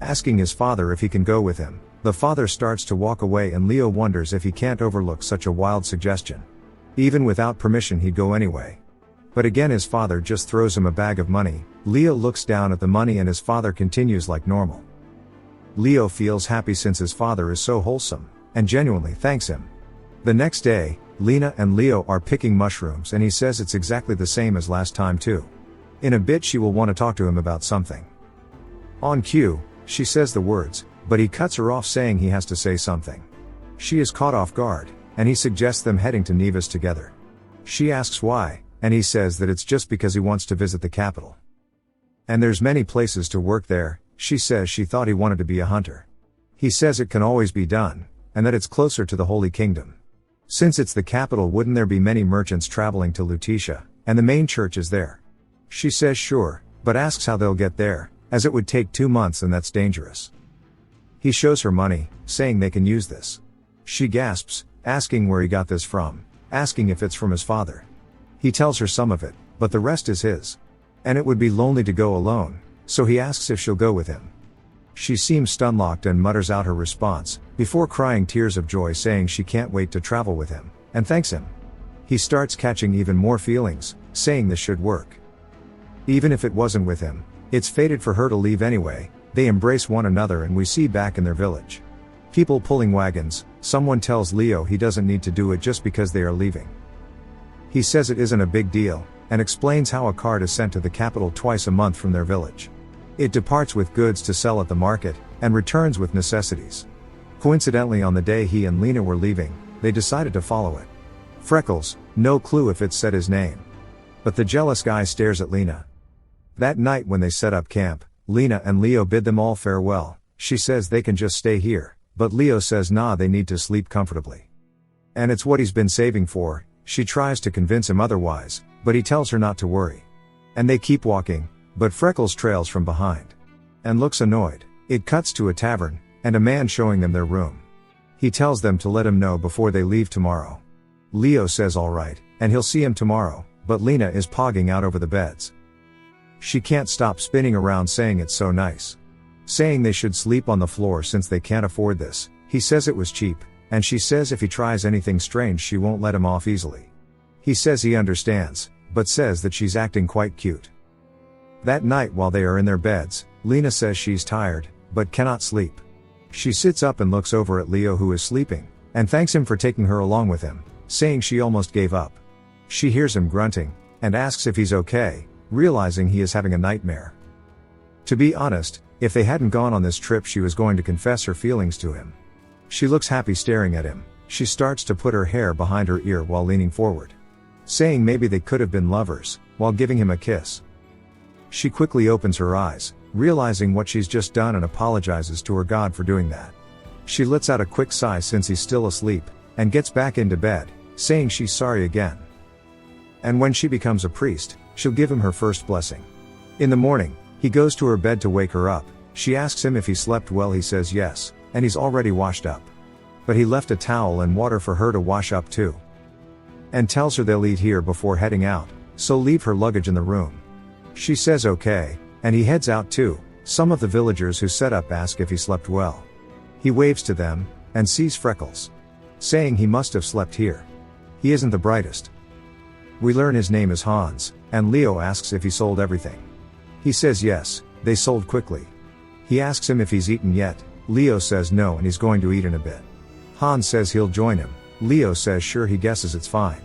Speaker 1: Asking his father if he can go with him, the father starts to walk away and Leo wonders if he can't overlook such a wild suggestion. Even without permission he'd go anyway. But again his father just throws him a bag of money. Leo looks down at the money and his father continues like normal. Leo feels happy since his father is so wholesome, and genuinely thanks him. The next day, Lena and Leo are picking mushrooms and he says it's exactly the same as last time too. In a bit she will want to talk to him about something. On cue, she says the words, but he cuts her off saying he has to say something. She is caught off guard, and he suggests them heading to Nevis together. She asks why, and he says that it's just because he wants to visit the capital. And there's many places to work there. She says she thought he wanted to be a hunter. He says it can always be done, and that it's closer to the Holy Kingdom. Since it's the capital, wouldn't there be many merchants traveling to Lutetia, and the main church is there? She says sure, but asks how they'll get there, as it would take 2 months and that's dangerous. He shows her money, saying they can use this. She gasps, asking where he got this from, asking if it's from his father. He tells her some of it, but the rest is his. And it would be lonely to go alone, so he asks if she'll go with him. She seems stunlocked and mutters out her response, before crying tears of joy saying she can't wait to travel with him, and thanks him. He starts catching even more feelings, saying this should work. Even if it wasn't with him, It's fated for her to leave anyway. They embrace one another and we see back in their village. People pulling wagons. Someone tells Leo he doesn't need to do it just because they are leaving. He says it isn't a big deal, and explains how a cart is sent to the capital twice a month from their village. It departs with goods to sell at the market, and returns with necessities. Coincidentally, on the day he and Lena were leaving, they decided to follow it. Freckles, no clue if it said his name. But the jealous guy stares at Lena. That night when they set up camp, Lena and Leo bid them all farewell. She says they can just stay here, but Leo says nah, they need to sleep comfortably. And it's what he's been saving for. She tries to convince him otherwise, but he tells her not to worry. And they keep walking, but Freckles trails from behind. And looks annoyed. It cuts to a tavern, and a man showing them their room. He tells them to let him know before they leave tomorrow. Leo says alright, and he'll see him tomorrow, but Lena is pogging out over the beds. She can't stop spinning around saying it's so nice. Saying they should sleep on the floor since they can't afford this. He says it was cheap, and she says if he tries anything strange she won't let him off easily. He says he understands, but says that she's acting quite cute. That night while they are in their beds, Lena says she's tired, but cannot sleep. She sits up and looks over at Leo who is sleeping, and thanks him for taking her along with him, saying she almost gave up. She hears him grunting, and asks if he's okay, realizing he is having a nightmare. To be honest, if they hadn't gone on this trip she was going to confess her feelings to him. She looks happy staring at him. She starts to put her hair behind her ear while leaning forward. Saying maybe they could have been lovers, while giving him a kiss. She quickly opens her eyes, realizing what she's just done and apologizes to her God for doing that. She lets out a quick sigh since he's still asleep, and gets back into bed, saying she's sorry again. And when she becomes a priest, she'll give him her first blessing. In the morning, he goes to her bed to wake her up. She asks him if he slept well. He says yes, and he's already washed up. But he left a towel and water for her to wash up too. And tells her they'll eat here before heading out, so leave her luggage in the room. She says okay, and he heads out too. Some of the villagers who set up ask if he slept well. He waves to them, and sees Freckles. Saying he must have slept here. He isn't the brightest. We learn his name is Hans, and Leo asks if he sold everything. He says yes, they sold quickly. He asks him if he's eaten yet. Leo says no and he's going to eat in a bit. Hans says he'll join him. Leo says sure, he guesses it's fine.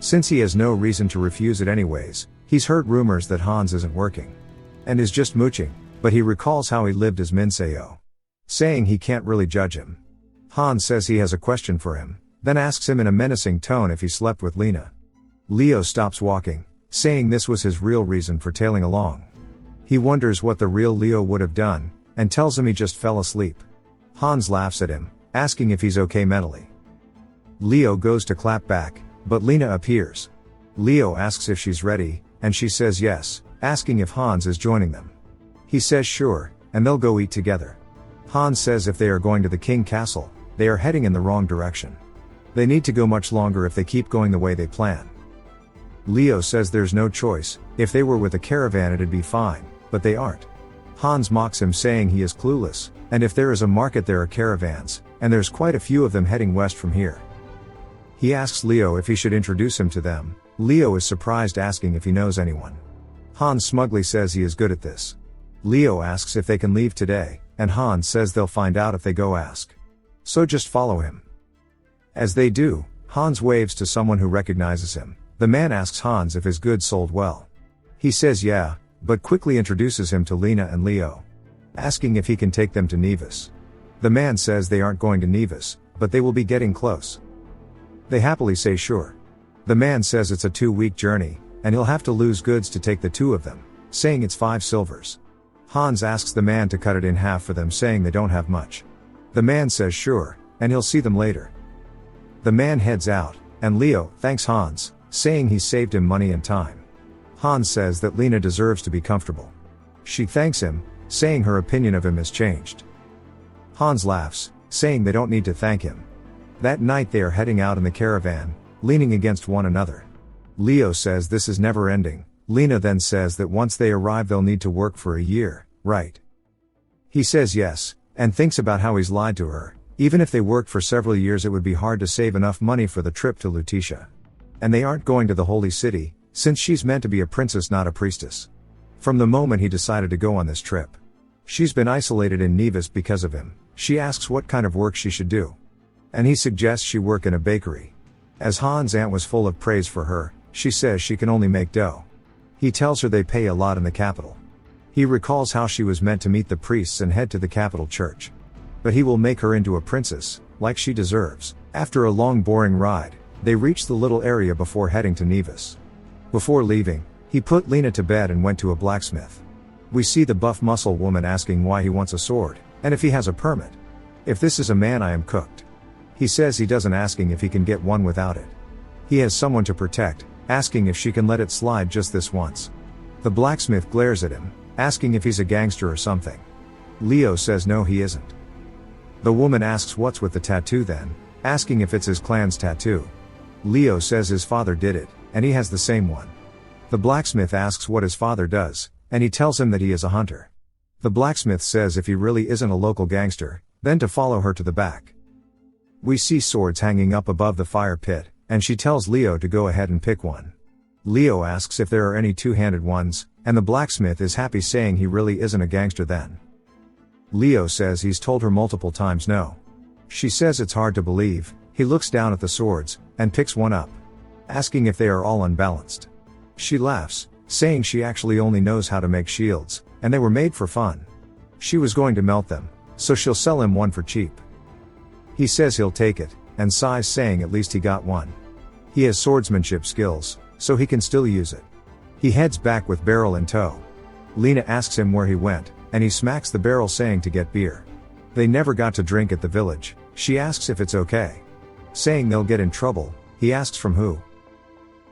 Speaker 1: Since he has no reason to refuse it anyways, he's heard rumors that Hans isn't working. And is just mooching, but he recalls how he lived as Minseo. Saying he can't really judge him. Hans says he has a question for him, then asks him in a menacing tone if he slept with Lena. Leo stops walking, saying this was his real reason for tailing along. He wonders what the real Leo would have done, and tells him he just fell asleep. Hans laughs at him, asking if he's okay mentally. Leo goes to clap back, but Lena appears. Leo asks if she's ready, and she says yes, asking if Hans is joining them. He says sure, and they'll go eat together. Hans says if they are going to the King Castle, they are heading in the wrong direction. They need to go much longer if they keep going the way they plan. Leo says there's no choice. If they were with a caravan it'd be fine, but they aren't. Hans mocks him saying he is clueless, and if there is a market there are caravans, and there's quite a few of them heading west from here. He asks Leo if he should introduce him to them. Leo is surprised, asking if he knows anyone. Hans smugly says he is good at this. Leo asks if they can leave today, and Hans says they'll find out if they go ask. So just follow him. As they do, Hans waves to someone who recognizes him. The man asks Hans if his goods sold well. He says yeah, but quickly introduces him to Lena and Leo. Asking if he can take them to Nevis. The man says they aren't going to Nevis, but they will be getting close. They happily say sure. The man says it's a 2-week journey, and he'll have to lose goods to take the two of them, saying it's 5 silvers. Hans asks the man to cut it in half for them, saying they don't have much. The man says sure, and he'll see them later. The man heads out, and Leo thanks Hans, saying he's saved him money and time. Hans says that Lena deserves to be comfortable. She thanks him, saying her opinion of him has changed. Hans laughs, saying they don't need to thank him. That night they are heading out in the caravan, leaning against one another. Leo says this is never ending. Lena then says that once they arrive they'll need to work for a year, right? He says yes, and thinks about how he's lied to her. Even if they worked for several years it would be hard to save enough money for the trip to Lutetia. And they aren't going to the holy city, since she's meant to be a princess not a priestess. from the moment he decided to go on this trip. She's been isolated in Nevis because of him. She asks what kind of work she should do. And he suggests she work in a bakery. As Han's aunt was full of praise for her, she says she can only make dough. He tells her they pay a lot in the capital. He recalls how she was meant to meet the priests and head to the capital church. But he will make her into a princess, like she deserves. After a long boring ride, they reach the little area before heading to Nevis. Before leaving, he put Lena to bed and went to a blacksmith. We see the buff muscle woman asking why he wants a sword, and if he has a permit. If this is a man, I am cooked. He says he doesn't, asking if he can get one without it. He has someone to protect, asking if she can let it slide just this once. The blacksmith glares at him, asking if he's a gangster or something. Leo says no, he isn't. The woman asks what's with the tattoo then, asking if it's his clan's tattoo. Leo says his father did it, and he has the same one. The blacksmith asks what his father does, and he tells him that he is a hunter. The blacksmith says if he really isn't a local gangster, then to follow her to the back. We see swords hanging up above the fire pit, and she tells Leo to go ahead and pick one. Leo asks if there are any two-handed ones, and the blacksmith is happy, saying he really isn't a gangster then. Leo says he's told her multiple times no. She says it's hard to believe. He looks down at the swords, and picks one up, asking if they are all unbalanced. She laughs, saying she actually only knows how to make shields, and they were made for fun. She was going to melt them, so she'll sell him one for cheap. He says he'll take it, and sighs, saying at least he got one. He has swordsmanship skills, so he can still use it. He heads back with barrel in tow. Lena asks him where he went, and he smacks the barrel, saying to get beer. They never got to drink at the village. She asks if it's okay. Saying they'll get in trouble, he asks from who.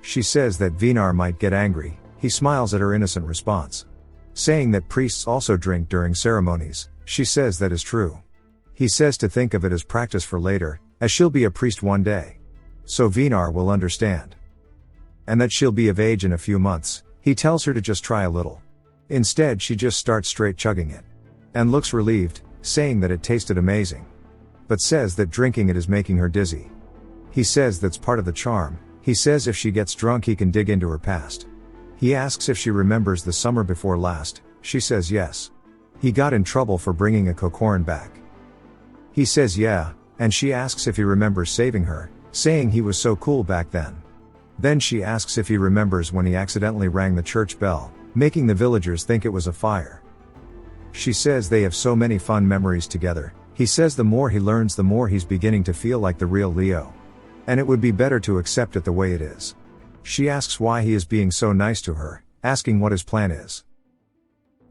Speaker 1: She says that Vinar might get angry. He smiles at her innocent response. Saying that priests also drink during ceremonies, she says that is true. He says to think of it as practice for later, as she'll be a priest one day. So Vinar will understand. And that she'll be of age in a few months. He tells her to just try a little. Instead, she just starts straight chugging it. And looks relieved, saying that it tasted amazing. But says that drinking it is making her dizzy. He says that's part of the charm. He says if she gets drunk, he can dig into her past. He asks if she remembers the summer before last. She says yes. He got in trouble for bringing a cocorn back. He says yeah, and she asks if he remembers saving her, saying he was so cool back then. Then she asks if he remembers when he accidentally rang the church bell, making the villagers think it was a fire. She says they have so many fun memories together. He says the more he learns, the more he's beginning to feel like the real Leo. And it would be better to accept it the way it is. She asks why he is being so nice to her, asking what his plan is.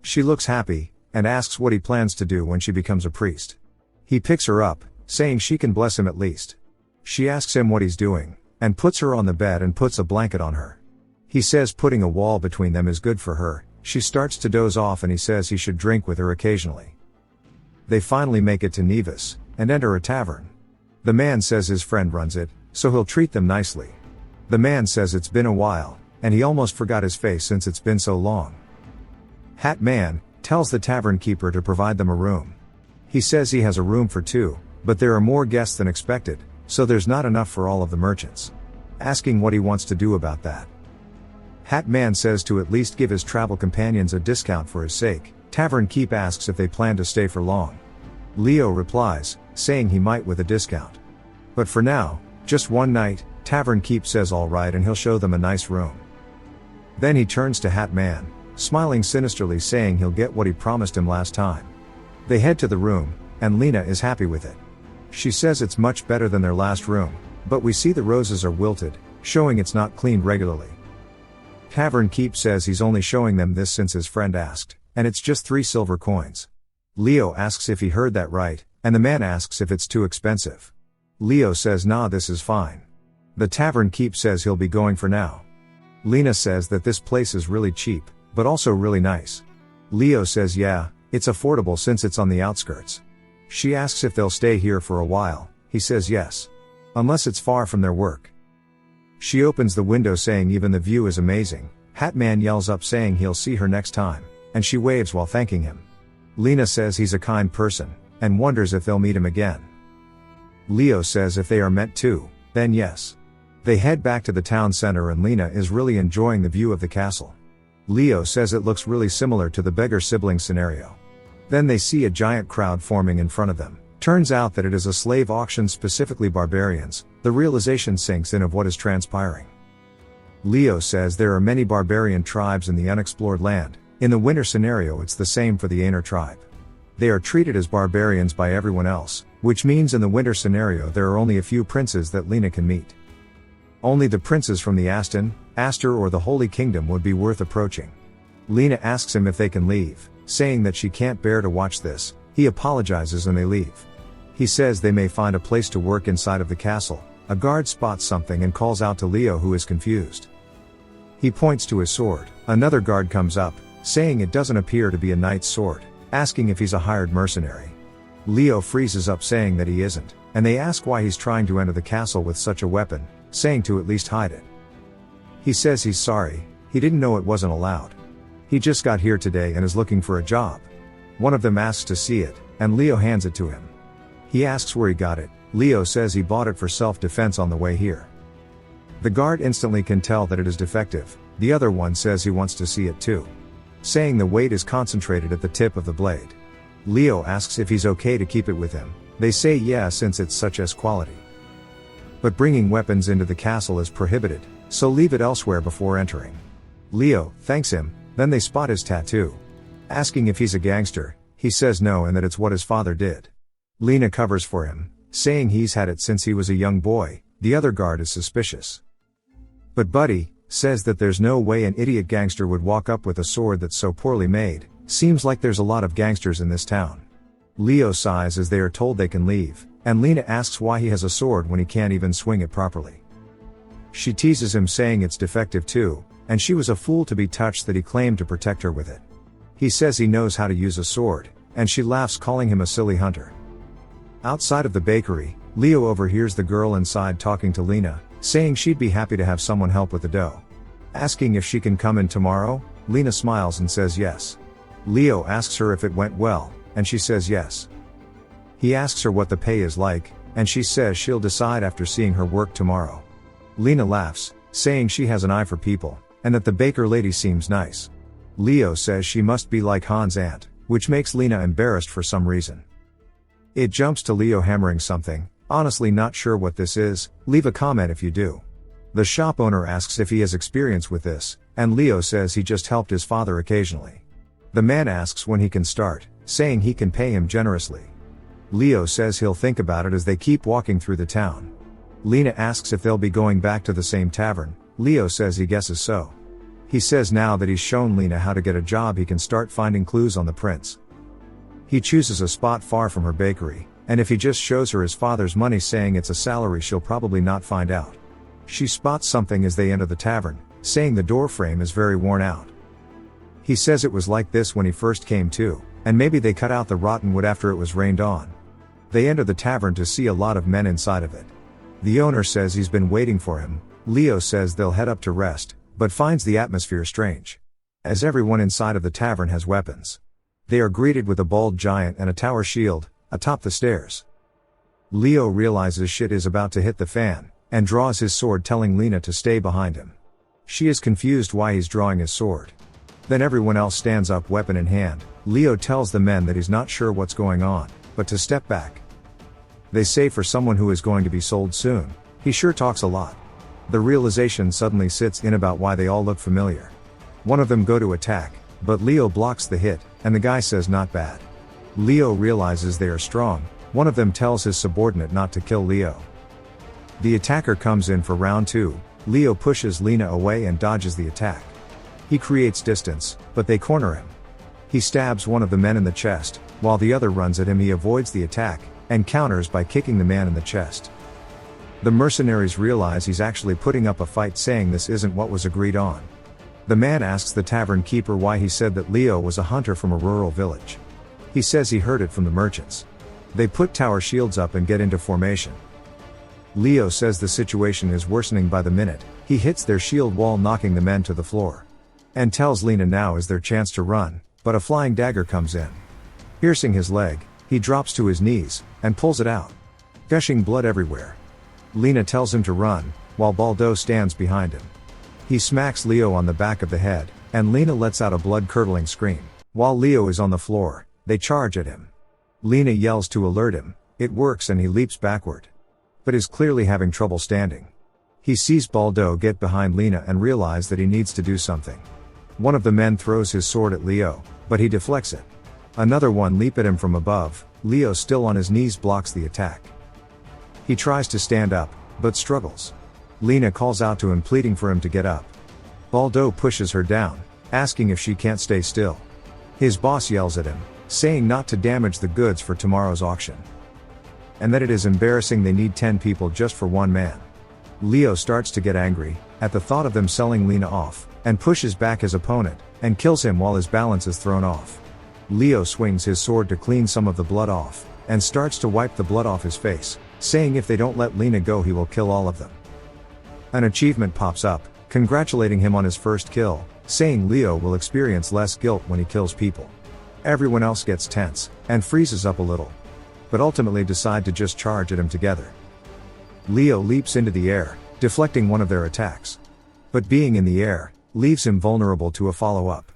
Speaker 1: She looks happy, and asks what he plans to do when she becomes a priest. He picks her up, saying she can bless him at least. She asks him what he's doing, and puts her on the bed and puts a blanket on her. He says putting a wall between them is good for her. She starts to doze off, and he says he should drink with her occasionally. They finally make it to Nevis, and enter a tavern. The man says his friend runs it, so he'll treat them nicely. The man says it's been a while, and he almost forgot his face since it's been so long. Hat Man tells the tavern keeper to provide them a room. He says he has a room for two, but there are more guests than expected, so there's not enough for all of the merchants. Asking what he wants to do about that. Hat Man says to at least give his travel companions a discount for his sake. Tavern Keep asks if they plan to stay for long. Leo replies, saying he might with a discount. But for now, just one night. Tavern Keep says alright, and he'll show them a nice room. Then he turns to Hat Man, smiling sinisterly, saying he'll get what he promised him last time. They head to the room, and Lena is happy with it. She says it's much better than their last room, but we see the roses are wilted, showing it's not cleaned regularly. Tavern Keep says he's only showing them this since his friend asked, and it's just 3 silver coins. Leo asks if he heard that right, and the man asks if it's too expensive. Leo says nah, this is fine. The Tavern Keep says he'll be going for now. Lena says that this place is really cheap, but also really nice. Leo says yeah, it's affordable since it's on the outskirts. She asks if they'll stay here for a while. He says yes. Unless it's far from their work. She opens the window, saying even the view is amazing. Hat Man yells up, saying he'll see her next time, and she waves while thanking him. Lena says he's a kind person, and wonders if they'll meet him again. Leo says if they are meant to, then yes. They head back to the town center, and Lena is really enjoying the view of the castle. Leo says it looks really similar to the beggar sibling scenario. Then they see a giant crowd forming in front of them. Turns out that it is a slave auction, specifically barbarians. The realization sinks in of what is transpiring. Leo says there are many barbarian tribes in the unexplored land. In the winter scenario it's the same for the Ainer tribe. They are treated as barbarians by everyone else, which means in the winter scenario there are only a few princes that Lena can meet. Only the princes from the Aster or the Holy Kingdom would be worth approaching. Lena asks him if they can leave, saying that she can't bear to watch this. He apologizes and they leave. He says they may find a place to work inside of the castle. A guard spots something and calls out to Leo, who is confused. He points to his sword. Another guard comes up, saying it doesn't appear to be a knight's sword, asking if he's a hired mercenary. Leo freezes up, saying that he isn't, and they ask why he's trying to enter the castle with such a weapon, saying to at least hide it. He says he's sorry, he didn't know it wasn't allowed. He just got here today and is looking for a job. One of them asks to see it, and Leo hands it to him. He asks where he got it. Leo says he bought it for self-defense on the way here. The guard instantly can tell that it is defective. The other one says he wants to see it too, saying the weight is concentrated at the tip of the blade. Leo asks if he's okay to keep it with him. They say yeah, since it's such as quality. But bringing weapons into the castle is prohibited, so leave it elsewhere before entering. Leo thanks him, then they spot his tattoo. Asking if he's a gangster, he says no and that it's what his father did. Lena covers for him, saying he's had it since he was a young boy. The other guard is suspicious. But Buddy says that there's no way an idiot gangster would walk up with a sword that's so poorly made. Seems like there's a lot of gangsters in this town. Leo sighs as they are told they can leave, and Lena asks why he has a sword when he can't even swing it properly. She teases him, saying it's defective too, and she was a fool to be touched that he claimed to protect her with it. He says he knows how to use a sword, and she laughs, calling him a silly hunter. Outside of the bakery, Leo overhears the girl inside talking to Lena, saying she'd be happy to have someone help with the dough. Asking if she can come in tomorrow, Lena smiles and says yes. Leo asks her if it went well, and she says yes. He asks her what the pay is like, and she says she'll decide after seeing her work tomorrow. Lena laughs, saying she has an eye for people, and that the baker lady seems nice. Leo says she must be like Han's aunt, which makes Lena embarrassed for some reason. It jumps to Leo hammering something. Honestly not sure what this is, leave a comment if you do. The shop owner asks if he has experience with this, and Leo says he just helped his father occasionally. The man asks when he can start, saying he can pay him generously. Leo says he'll think about it as they keep walking through the town. Lena asks if they'll be going back to the same tavern. Leo says he guesses so. He says now that he's shown Lena how to get a job he can start finding clues on the prince. He chooses a spot far from her bakery, and if he just shows her his father's money, saying it's a salary, she'll probably not find out. She spots something as they enter the tavern, saying the door frame is very worn out. He says it was like this when he first came to, and maybe they cut out the rotten wood after it was rained on. They enter the tavern to see a lot of men inside of it. The owner says he's been waiting for him. Leo says they'll head up to rest, but finds the atmosphere strange, as everyone inside of the tavern has weapons. They are greeted with a bald giant and a tower shield atop the stairs. Leo realizes shit is about to hit the fan, and draws his sword, telling Lena to stay behind him. She is confused why he's drawing his sword. Then everyone else stands up, weapon in hand. Leo tells the men that he's not sure what's going on, but to step back. They say for someone who is going to be sold soon, he sure talks a lot. The realization suddenly sits in about why they all look familiar. One of them go to attack, but Leo blocks the hit, and the guy says not bad. Leo realizes they are strong. One of them tells his subordinate not to kill Leo. The attacker comes in for round 2. Leo pushes Lena away and dodges the attack. He creates distance, but they corner him. He stabs one of the men in the chest, while the other runs at him. He avoids the attack, and counters by kicking the man in the chest. The mercenaries realize he's actually putting up a fight, saying this isn't what was agreed on. The man asks the tavern keeper why he said that Leo was a hunter from a rural village. He says he heard it from the merchants. They put tower shields up and get into formation. Leo says the situation is worsening by the minute. He hits their shield wall, knocking the men to the floor, and tells Lena now is their chance to run, but a flying dagger comes in, piercing his leg. He drops to his knees, and pulls it out, gushing blood everywhere. Lena tells him to run, while Baldo stands behind him. He smacks Leo on the back of the head, and Lena lets out a blood-curdling scream. While Leo is on the floor, they charge at him. Lena yells to alert him, it works and he leaps backward. But is clearly having trouble standing. He sees Baldo get behind Lena and realize that he needs to do something. One of the men throws his sword at Leo, but he deflects it. Another one leap at him from above. Leo, still on his knees, blocks the attack. He tries to stand up, but struggles. Lena calls out to him, pleading for him to get up. Baldo pushes her down, asking if she can't stay still. His boss yells at him, saying not to damage the goods for tomorrow's auction. And that it is embarrassing they need 10 people just for one man. Leo starts to get angry at the thought of them selling Lena off, and pushes back his opponent, and kills him while his balance is thrown off. Leo swings his sword to clean some of the blood off, and starts to wipe the blood off his face, saying if they don't let Lena go he will kill all of them. An achievement pops up, congratulating him on his first kill, saying Leo will experience less guilt when he kills people. Everyone else gets tense, and freezes up a little. But ultimately decide to just charge at him together. Leo leaps into the air, deflecting one of their attacks. But being in the air, leaves him vulnerable to a follow-up.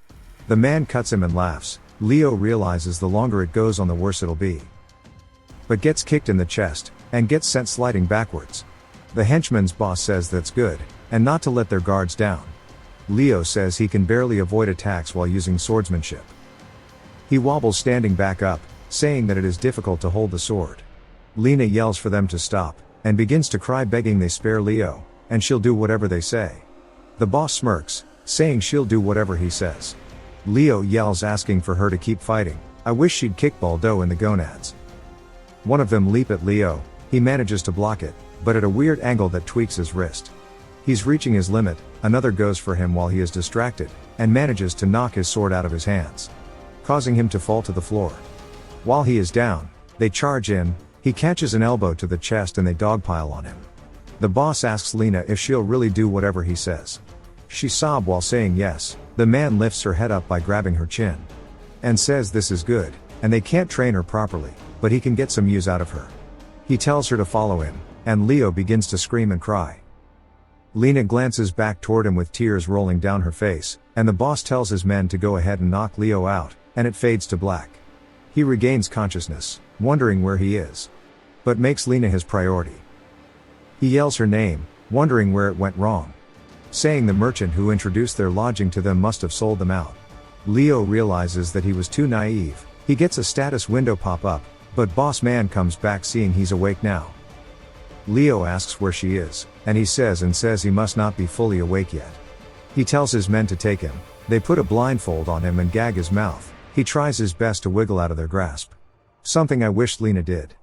Speaker 1: The man cuts him and laughs. Leo realizes the longer it goes on the worse it'll be. But gets kicked in the chest, and gets sent sliding backwards. The henchman's boss says that's good, and not to let their guards down. Leo says he can barely avoid attacks while using swordsmanship. He wobbles standing back up, saying that it is difficult to hold the sword. Lena yells for them to stop, and begins to cry, begging they spare Leo, and she'll do whatever they say. The boss smirks, saying she'll do whatever he says. Leo yells, asking for her to keep fighting. I wish she'd kick Baldo in the gonads. One of them leap at Leo. He manages to block it, but at a weird angle that tweaks his wrist. He's reaching his limit. Another goes for him while he is distracted, and manages to knock his sword out of his hands, causing him to fall to the floor. While he is down, they charge in. He catches an elbow to the chest and they dogpile on him. The boss asks Lena if she'll really do whatever he says. She sobs while saying yes. The man lifts her head up by grabbing her chin, and says this is good, and they can't train her properly, but he can get some use out of her. He tells her to follow him, and Leo begins to scream and cry. Lena glances back toward him with tears rolling down her face, and the boss tells his men to go ahead and knock Leo out, and it fades to black. He regains consciousness, wondering where he is, but makes Lena his priority. He yells her name, wondering where it went wrong, saying the merchant who introduced their lodging to them must have sold them out. Leo realizes that he was too naive. He gets a status window pop up, but boss man comes back, seeing he's awake now. Leo asks where she is, and he says he must not be fully awake yet. He tells his men to take him. They put a blindfold on him and gag his mouth. He tries his best to wiggle out of their grasp. Something I wished Lena did.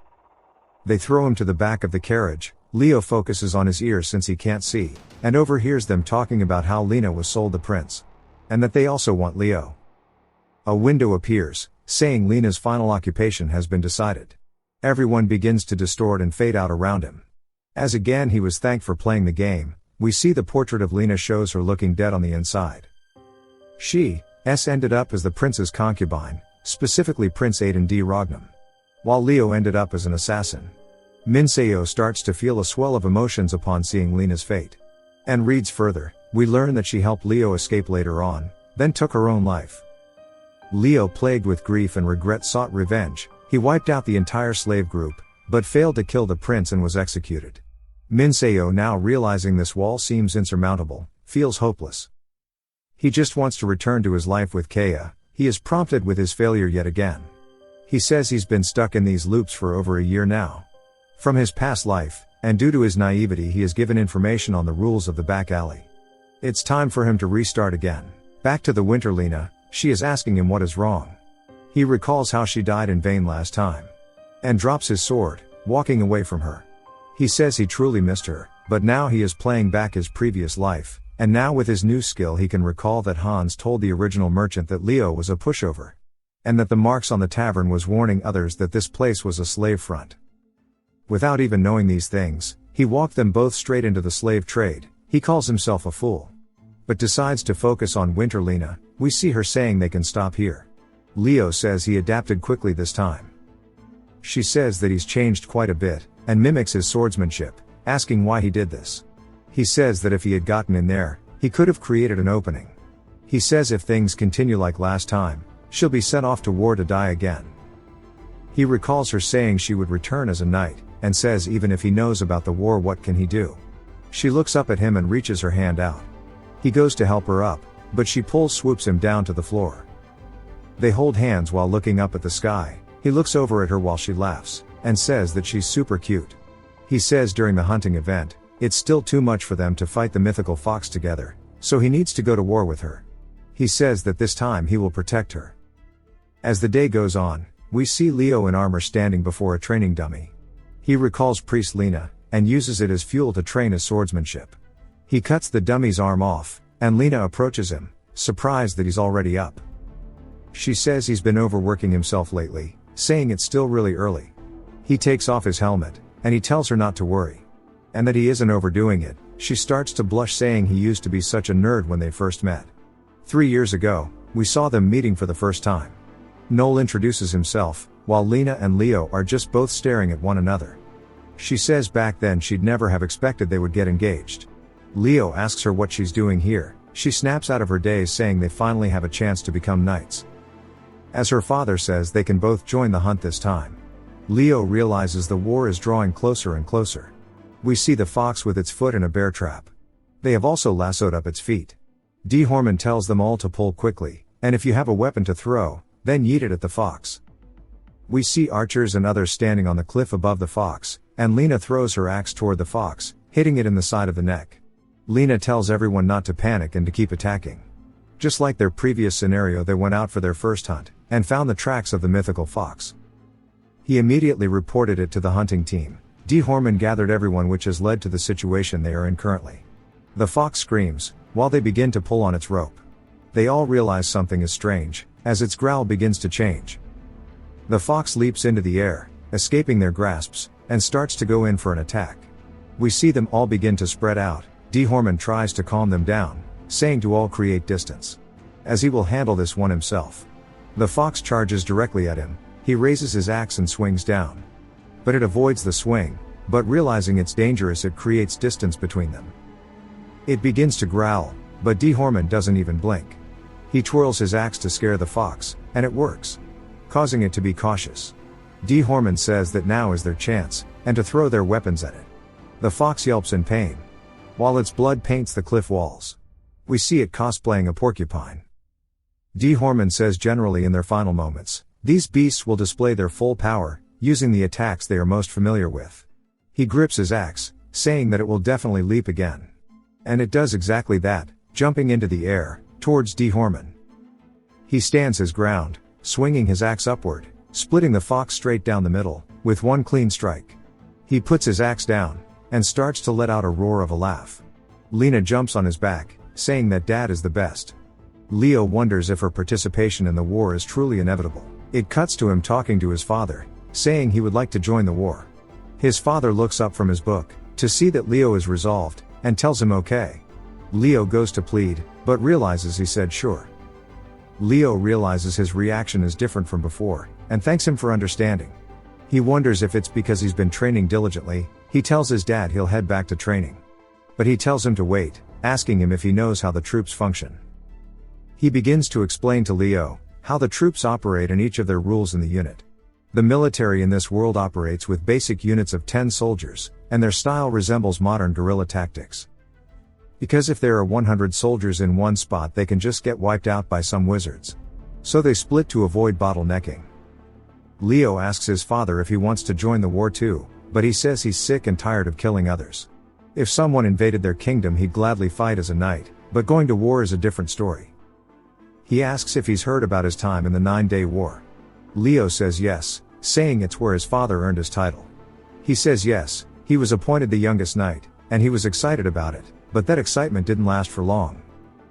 Speaker 1: They throw him to the back of the carriage. Leo focuses on his ears since he can't see, and overhears them talking about how Lena was sold the prince, and that they also want Leo. A window appears, saying Lena's final occupation has been decided. Everyone begins to distort and fade out around him. As again he was thanked for playing the game, we see the portrait of Lena shows her looking dead on the inside. She ended up as the prince's concubine, specifically Prince Aiden D. Rognum, while Leo ended up as an assassin. Minseo starts to feel a swell of emotions upon seeing Lena's fate. And reads further, we learn that she helped Leo escape later on, then took her own life. Leo, plagued with grief and regret, sought revenge. He wiped out the entire slave group, but failed to kill the prince and was executed. Minseo, now realizing this wall seems insurmountable, feels hopeless. He just wants to return to his life with Kaya. He is prompted with his failure yet again. He says he's been stuck in these loops for over a year now. From his past life, and due to his naivety he is given information on the rules of the back alley. It's time for him to restart again. Back to the winter Lena, she is asking him what is wrong. He recalls how she died in vain last time, and drops his sword, walking away from her. He says he truly missed her, but now he is playing back his previous life, and now with his new skill he can recall that Hans told the original merchant that Leo was a pushover, and that the marks on the tavern was warning others that this place was a slave front. Without even knowing these things, he walked them both straight into the slave trade. He calls himself a fool, but decides to focus on Winter Lena. We see her saying they can stop here. Leo says he adapted quickly this time. She says that he's changed quite a bit, and mimics his swordsmanship, asking why he did this. He says that if he had gotten in there, he could have created an opening. He says if things continue like last time, she'll be sent off to war to die again. He recalls her saying she would return as a knight, and says even if he knows about the war, what can he do? She looks up at him and reaches her hand out. He goes to help her up, but she swoops him down to the floor. They hold hands while looking up at the sky. He looks over at her while she laughs, and says that she's super cute. He says during the hunting event, it's still too much for them to fight the mythical fox together, so he needs to go to war with her. He says that this time he will protect her. As the day goes on, we see Leo in armor standing before a training dummy. He recalls priest Lena, and uses it as fuel to train his swordsmanship. He cuts the dummy's arm off, and Lena approaches him, surprised that he's already up. She says he's been overworking himself lately, saying it's still really early. He takes off his helmet, and he tells her not to worry. And that he isn't overdoing it. She starts to blush, saying he used to be such a nerd when they first met. 3 years ago, we saw them meeting for the first time. Noel introduces himself, while Lena and Leo are just both staring at one another. She says back then she'd never have expected they would get engaged. Leo asks her what she's doing here. She snaps out of her daze, saying they finally have a chance to become knights. As her father says they can both join the hunt this time. Leo realizes the war is drawing closer and closer. We see the fox with its foot in a bear trap. They have also lassoed up its feet. D. Horman tells them all to pull quickly, and if you have a weapon to throw, then yeet it at the fox. We see archers and others standing on the cliff above the fox, and Lena throws her axe toward the fox, hitting it in the side of the neck. Lena tells everyone not to panic and to keep attacking. Just like their previous scenario, they went out for their first hunt, and found the tracks of the mythical fox. He immediately reported it to the hunting team. D. Horman gathered everyone, which has led to the situation they are in currently. The fox screams, while they begin to pull on its rope. They all realize something is strange, as its growl begins to change. The fox leaps into the air, escaping their grasps, and starts to go in for an attack. We see them all begin to spread out. D. Horman tries to calm them down, saying to all create distance, as he will handle this one himself. The fox charges directly at him. He raises his axe and swings down. But it avoids the swing, but realizing it's dangerous, it creates distance between them. It begins to growl, but D. Horman doesn't even blink. He twirls his axe to scare the fox, and it works, causing it to be cautious. D. Horman says that now is their chance, and to throw their weapons at it. The fox yelps in pain, while its blood paints the cliff walls. We see it cosplaying a porcupine. D. Horman says generally in their final moments, these beasts will display their full power, using the attacks they are most familiar with. He grips his axe, saying that it will definitely leap again. And it does exactly that, jumping into the air, towards D. Horman. He stands his ground, swinging his axe upward, splitting the fox straight down the middle, with one clean strike. He puts his axe down, and starts to let out a roar of a laugh. Lena jumps on his back, saying that Dad is the best. Leo wonders if her participation in the war is truly inevitable. It cuts to him talking to his father, saying he would like to join the war. His father looks up from his book, to see that Leo is resolved, and tells him okay. Leo goes to plead, but realizes he said sure. Leo realizes his reaction is different from before, and thanks him for understanding. He wonders if it's because he's been training diligently. He tells his dad he'll head back to training. But he tells him to wait, asking him if he knows how the troops function. He begins to explain to Leo how the troops operate and each of their rules in the unit. The military in this world operates with basic units of 10 soldiers, and their style resembles modern guerrilla tactics. Because if there are 100 soldiers in one spot, they can just get wiped out by some wizards. So they split to avoid bottlenecking. Leo asks his father if he wants to join the war too, but he says he's sick and tired of killing others. If someone invaded their kingdom, he'd gladly fight as a knight, but going to war is a different story. He asks if he's heard about his time in the 9-Day War. Leo says yes, saying it's where his father earned his title. He says yes, he was appointed the youngest knight, and he was excited about it, but that excitement didn't last for long.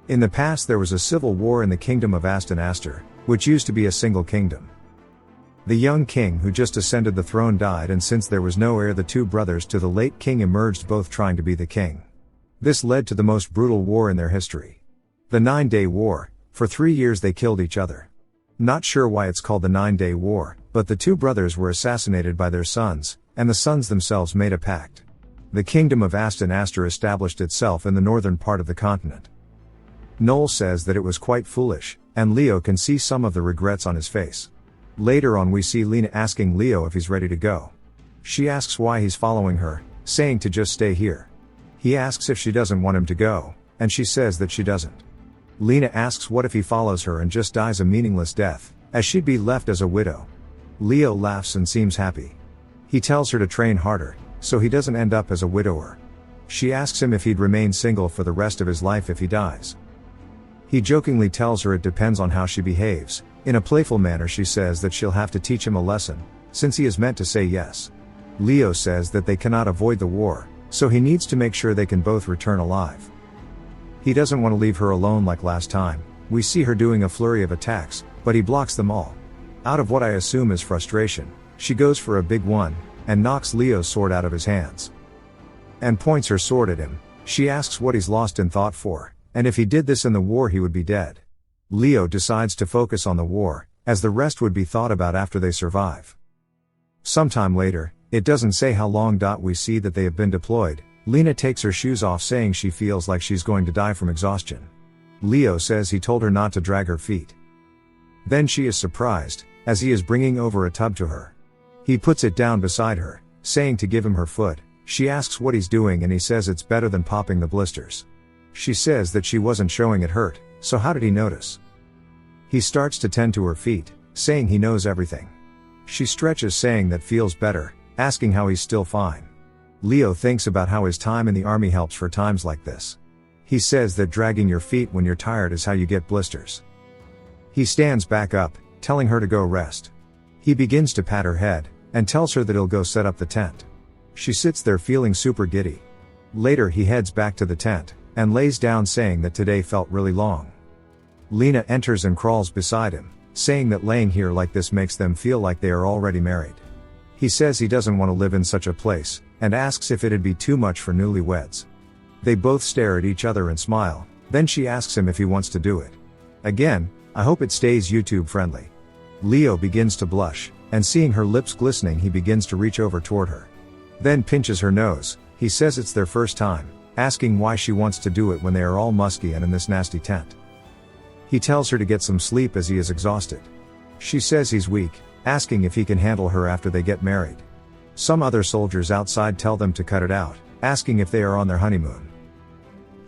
Speaker 1: In the past there was a civil war in the kingdom of Aston Aster, which used to be a single kingdom. The young king who just ascended the throne died, and since there was no heir, the two brothers to the late king emerged, both trying to be the king. This led to the most brutal war in their history. The 9-Day War. For 3 years they killed each other. Not sure why it's called the 9-Day War, but the two brothers were assassinated by their sons, and the sons themselves made a pact. The kingdom of Aston Aster established itself in the northern part of the continent. Noel says that it was quite foolish, and Leo can see some of the regrets on his face. Later on we see Lena asking Leo if he's ready to go. She asks why he's following her, saying to just stay here. He asks if she doesn't want him to go, and she says that she doesn't. Lena asks what if he follows her and just dies a meaningless death, as she'd be left as a widow. Leo laughs and seems happy. He tells her to train harder, so he doesn't end up as a widower. She asks him if he'd remain single for the rest of his life if he dies. He jokingly tells her it depends on how she behaves. In a playful manner she says that she'll have to teach him a lesson, since he is meant to say yes. Leo says that they cannot avoid the war, so he needs to make sure they can both return alive. He doesn't want to leave her alone like last time. We see her doing a flurry of attacks, but he blocks them all. Out of what I assume is frustration, she goes for a big one, and knocks Leo's sword out of his hands. And points her sword at him. She asks what he's lost in thought for, and if he did this in the war he would be dead. Leo decides to focus on the war, as the rest would be thought about after they survive. Sometime later, it doesn't say how long. We see that they have been deployed. Lena takes her shoes off saying she feels like she's going to die from exhaustion. Leo says he told her not to drag her feet. Then she is surprised, as he is bringing over a tub to her. He puts it down beside her, saying to give him her foot. She asks what he's doing and he says it's better than popping the blisters. She says that she wasn't showing it hurt, so how did he notice? He starts to tend to her feet, saying he knows everything. She stretches saying that feels better, asking how he's still fine. Leo thinks about how his time in the army helps for times like this. He says that dragging your feet when you're tired is how you get blisters. He stands back up, telling her to go rest. He begins to pat her head, and tells her that he'll go set up the tent. She sits there feeling super giddy. Later he heads back to the tent, and lays down saying that today felt really long. Lena enters and crawls beside him, saying that laying here like this makes them feel like they are already married. He says he doesn't want to live in such a place, and asks if it'd be too much for newlyweds. They both stare at each other and smile, then she asks him if he wants to do it. Again, I hope it stays YouTube friendly. Leo begins to blush, and seeing her lips glistening he begins to reach over toward her. Then pinches her nose. He says it's their first time, asking why she wants to do it when they are all musky and in this nasty tent. He tells her to get some sleep as he is exhausted. She says he's weak, asking if he can handle her after they get married. Some other soldiers outside tell them to cut it out, asking if they are on their honeymoon.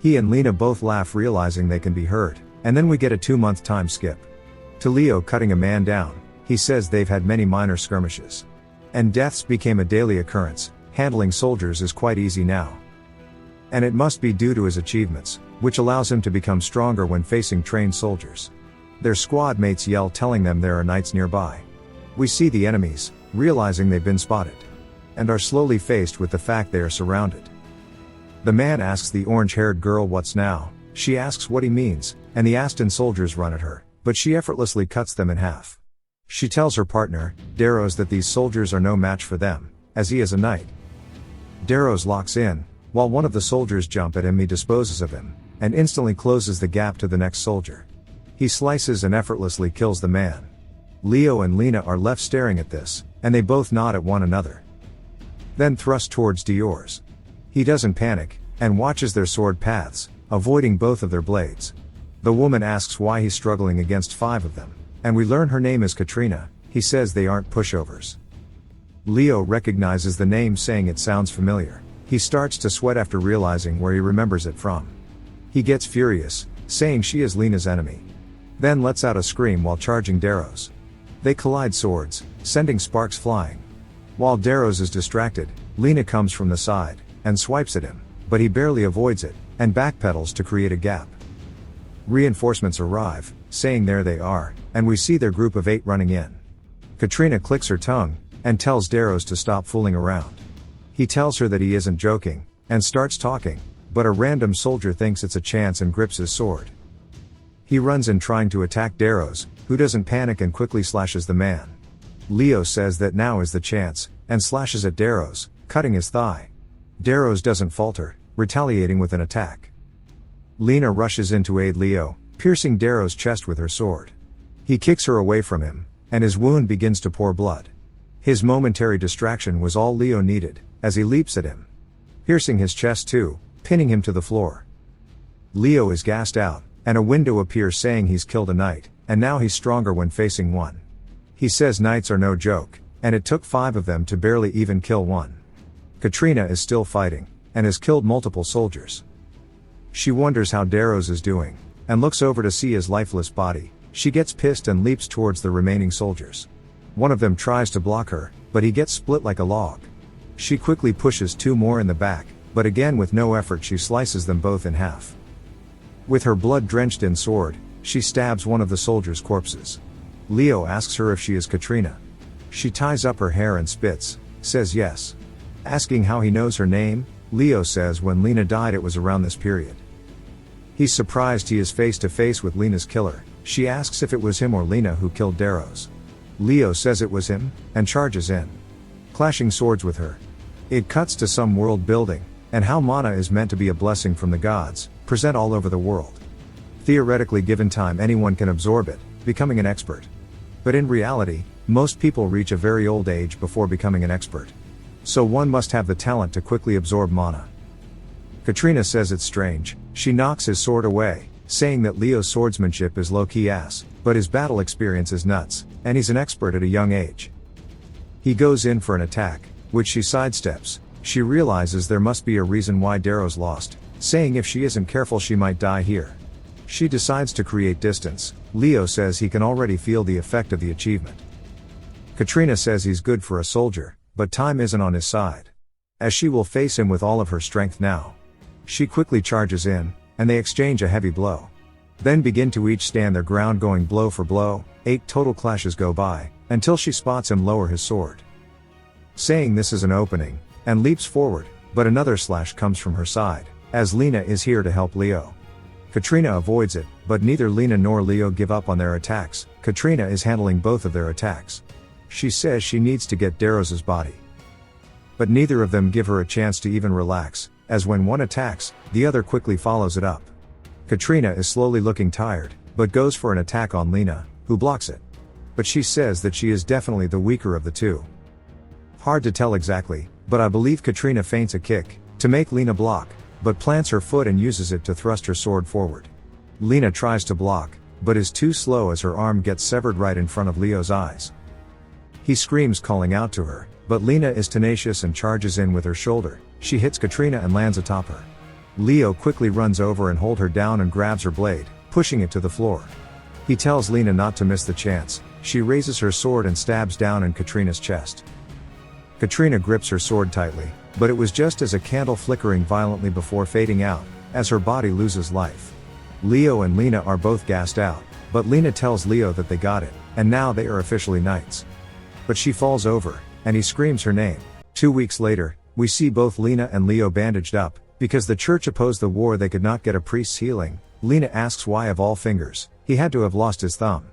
Speaker 1: He and Lena both laugh realizing they can be hurt, and then we get a 2-month time skip. To Leo cutting a man down, he says they've had many minor skirmishes. And deaths became a daily occurrence, handling soldiers is quite easy now. And it must be due to his achievements, which allows him to become stronger when facing trained soldiers. Their squad mates yell telling them there are knights nearby. We see the enemies, realizing they've been spotted. And are slowly faced with the fact they are surrounded. The man asks the orange-haired girl what's now, she asks what he means, and the Aston soldiers run at her, but she effortlessly cuts them in half. She tells her partner, Darrows, that these soldiers are no match for them, as he is a knight. Darrows locks in, while one of the soldiers jump at him. He disposes of him, and instantly closes the gap to the next soldier. He slices and effortlessly kills the man. Leo and Lena are left staring at this, and they both nod at one another. Then thrust towards Dior's. He doesn't panic, and watches their sword paths, avoiding both of their blades. The woman asks why he's struggling against 5 of them, and we learn her name is Katrina. He says they aren't pushovers. Leo recognizes the name, saying it sounds familiar. He starts to sweat after realizing where he remembers it from. He gets furious, saying she is Lena's enemy. Then lets out a scream while charging Darrows. They collide swords, sending sparks flying. While Darrows is distracted, Lena comes from the side, and swipes at him, but he barely avoids it, and backpedals to create a gap. Reinforcements arrive, saying there they are, and we see their group of 8 running in. Katrina clicks her tongue, and tells Darrows to stop fooling around. He tells her that he isn't joking, and starts talking, but a random soldier thinks it's a chance and grips his sword. He runs in trying to attack Darrows, who doesn't panic and quickly slashes the man. Leo says that now is the chance, and slashes at Darrows, cutting his thigh. Darrows doesn't falter, retaliating with an attack. Lena rushes in to aid Leo, piercing Darrows' chest with her sword. He kicks her away from him, and his wound begins to pour blood. His momentary distraction was all Leo needed, as he leaps at him, piercing his chest too, pinning him to the floor. Leo is gassed out, and a window appears saying he's killed a knight, and now he's stronger when facing one. He says knights are no joke, and it took 5 of them to barely even kill one. Katrina is still fighting, and has killed multiple soldiers. She wonders how Darrows is doing, and looks over to see his lifeless body. She gets pissed and leaps towards the remaining soldiers. One of them tries to block her, but he gets split like a log. She quickly pushes 2 more in the back, but again with no effort she slices them both in half. With her blood-drenched in sword, she stabs one of the soldiers' corpses. Leo asks her if she is Katrina. She ties up her hair and spits, says yes. Asking how he knows her name, Leo says when Lena died it was around this period. He's surprised he is face to face with Lena's killer. She asks if it was him or Lena who killed Darrows. Leo says it was him, and charges in, clashing swords with her. It cuts to some world building, and how mana is meant to be a blessing from the gods, present all over the world. Theoretically given time anyone can absorb it, becoming an expert. But in reality, most people reach a very old age before becoming an expert. So one must have the talent to quickly absorb mana. Katrina says it's strange. She knocks his sword away, saying that Leo's swordsmanship is low-key ass, but his battle experience is nuts, and he's an expert at a young age. He goes in for an attack, which she sidesteps. She realizes there must be a reason why Darrows lost, saying if she isn't careful she might die here. She decides to create distance. Leo says he can already feel the effect of the achievement. Katrina says he's good for a soldier, but time isn't on his side, as she will face him with all of her strength now. She quickly charges in, and they exchange a heavy blow. Then begin to each stand their ground going blow for blow. 8 total clashes go by, until she spots him lower his sword, saying this is an opening, and leaps forward, but another slash comes from her side, as Lena is here to help Leo. Katrina avoids it, but neither Lena nor Leo give up on their attacks. Katrina is handling both of their attacks. She says she needs to get Darrows' body. But neither of them give her a chance to even relax, as when one attacks, the other quickly follows it up. Katrina is slowly looking tired, but goes for an attack on Lena, who blocks it. But she says that she is definitely the weaker of the two. Hard to tell exactly, but I believe Katrina feints a kick, to make Lena block, but plants her foot and uses it to thrust her sword forward. Lena tries to block, but is too slow as her arm gets severed right in front of Leo's eyes. He screams calling out to her, but Lena is tenacious and charges in with her shoulder. She hits Katrina and lands atop her. Leo quickly runs over and holds her down and grabs her blade, pushing it to the floor. He tells Lena not to miss the chance. She raises her sword and stabs down in Katrina's chest. Katrina grips her sword tightly, but it was just as a candle flickering violently before fading out, as her body loses life. Leo and Lena are both gassed out, but Lena tells Leo that they got it, and now they are officially knights. But she falls over, and he screams her name. 2 weeks later, we see both Lena and Leo bandaged up. Because the church opposed the war they could not get a priest's healing. Lena asks why of all fingers, he had to have lost his thumb.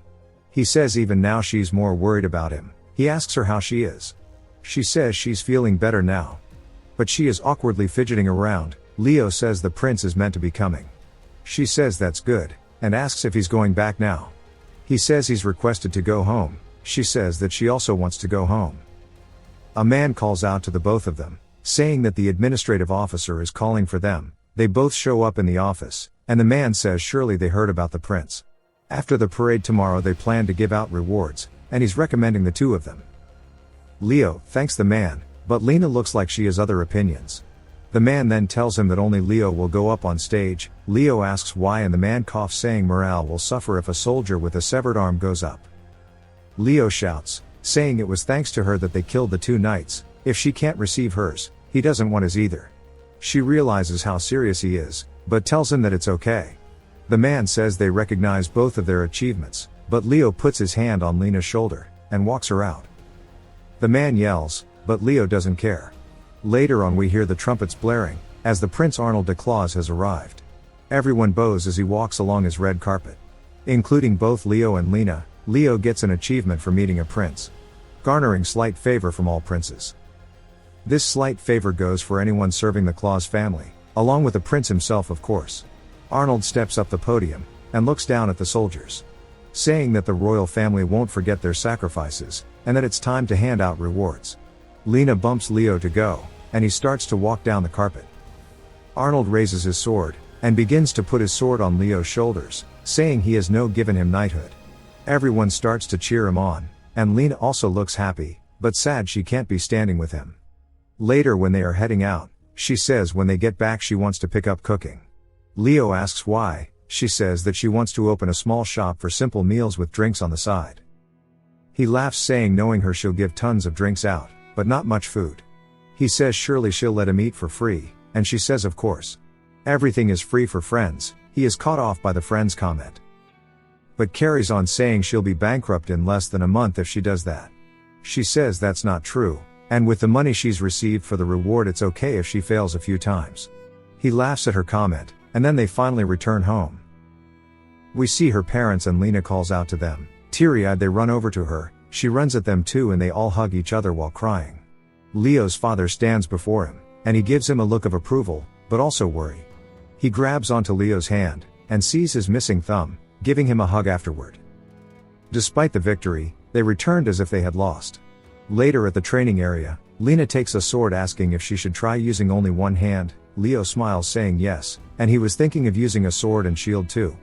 Speaker 1: He says even now she's more worried about him. He asks her how she is. She says she's feeling better now. But she is awkwardly fidgeting around. Leo says the prince is meant to be coming. She says that's good, and asks if he's going back now. He says he's requested to go home. She says that she also wants to go home. A man calls out to the both of them, saying that the administrative officer is calling for them. They both show up in the office, and the man says surely they heard about the prince. After the parade tomorrow they plan to give out rewards, and he's recommending the 2 of them. Leo thanks the man, but Lena looks like she has other opinions. The man then tells him that only Leo will go up on stage. Leo asks why and the man coughs saying morale will suffer if a soldier with a severed arm goes up. Leo shouts, saying it was thanks to her that they killed the 2 knights. If she can't receive hers, he doesn't want his either. She realizes how serious he is, but tells him that it's okay. The man says they recognize both of their achievements, but Leo puts his hand on Lena's shoulder, and walks her out. The man yells, but Leo doesn't care. Later on we hear the trumpets blaring, as the Prince Arnold de Claus has arrived. Everyone bows as he walks along his red carpet. Including both Leo and Lena. Leo gets an achievement for meeting a prince, garnering slight favor from all princes. This slight favor goes for anyone serving the Claus family, along with the prince himself of course. Arnold steps up the podium, and looks down at the soldiers, saying that the royal family won't forget their sacrifices, and that it's time to hand out rewards. Lena bumps Leo to go, and he starts to walk down the carpet. Arnold raises his sword, and begins to put his sword on Leo's shoulders, saying he has no given him knighthood. Everyone starts to cheer him on, and Lena also looks happy, but sad she can't be standing with him. Later when they are heading out, she says when they get back she wants to pick up cooking. Leo asks why. She says that she wants to open a small shop for simple meals with drinks on the side. He laughs, saying knowing her she'll give tons of drinks out, but not much food. He says surely she'll let him eat for free, and she says of course. Everything is free for friends. He is caught off by the friend's comment, but carries on saying she'll be bankrupt in less than a month if she does that. She says that's not true, and with the money she's received for the reward it's okay if she fails a few times. He laughs at her comment, and then they finally return home. We see her parents and Lena calls out to them. Teary-eyed they run over to her, she runs at them too and they all hug each other while crying. Leo's father stands before him, and he gives him a look of approval, but also worry. He grabs onto Leo's hand, and sees his missing thumb, giving him a hug afterward. Despite the victory, they returned as if they had lost. Later at the training area, Lena takes a sword asking if she should try using only one hand. Leo smiles saying yes, and he was thinking of using a sword and shield too.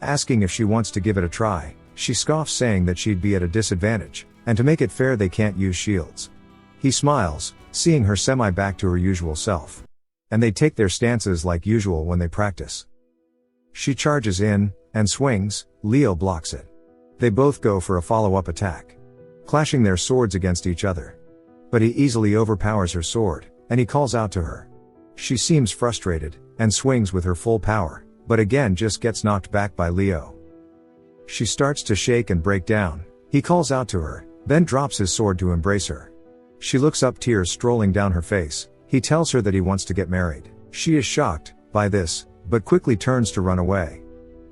Speaker 1: Asking if she wants to give it a try, she scoffs saying that she'd be at a disadvantage, and to make it fair they can't use shields. He smiles, seeing her back to her usual self. And they take their stances like usual when they practice. She charges in, and swings. Leo blocks it. They both go for a follow-up attack, clashing their swords against each other. But he easily overpowers her sword, and he calls out to her. She seems frustrated, and swings with her full power, but again just gets knocked back by Leo. She starts to shake and break down. He calls out to her, then drops his sword to embrace her. She looks up, tears strolling down her face. He tells her that he wants to get married. She is shocked by this, but quickly turns to run away.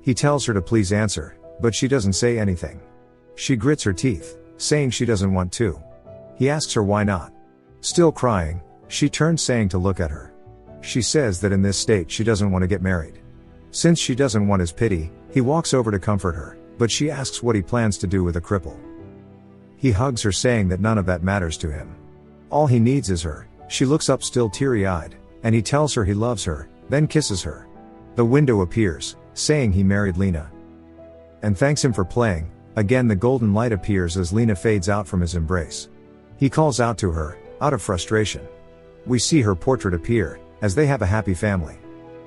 Speaker 1: He tells her to please answer, but she doesn't say anything. She grits her teeth, saying she doesn't want to. He asks her why not. Still crying, she turns saying to look at her. She says that in this state she doesn't want to get married. Since she doesn't want his pity, he walks over to comfort her, but she asks what he plans to do with a cripple. He hugs her saying that none of that matters to him. All he needs is her. She looks up still teary-eyed, and he tells her he loves her, then kisses her. The window appears, saying he married Lena, and thanks him for playing. Again the golden light appears as Lena fades out from his embrace. He calls out to her, out of frustration. We see her portrait appear, as they have a happy family.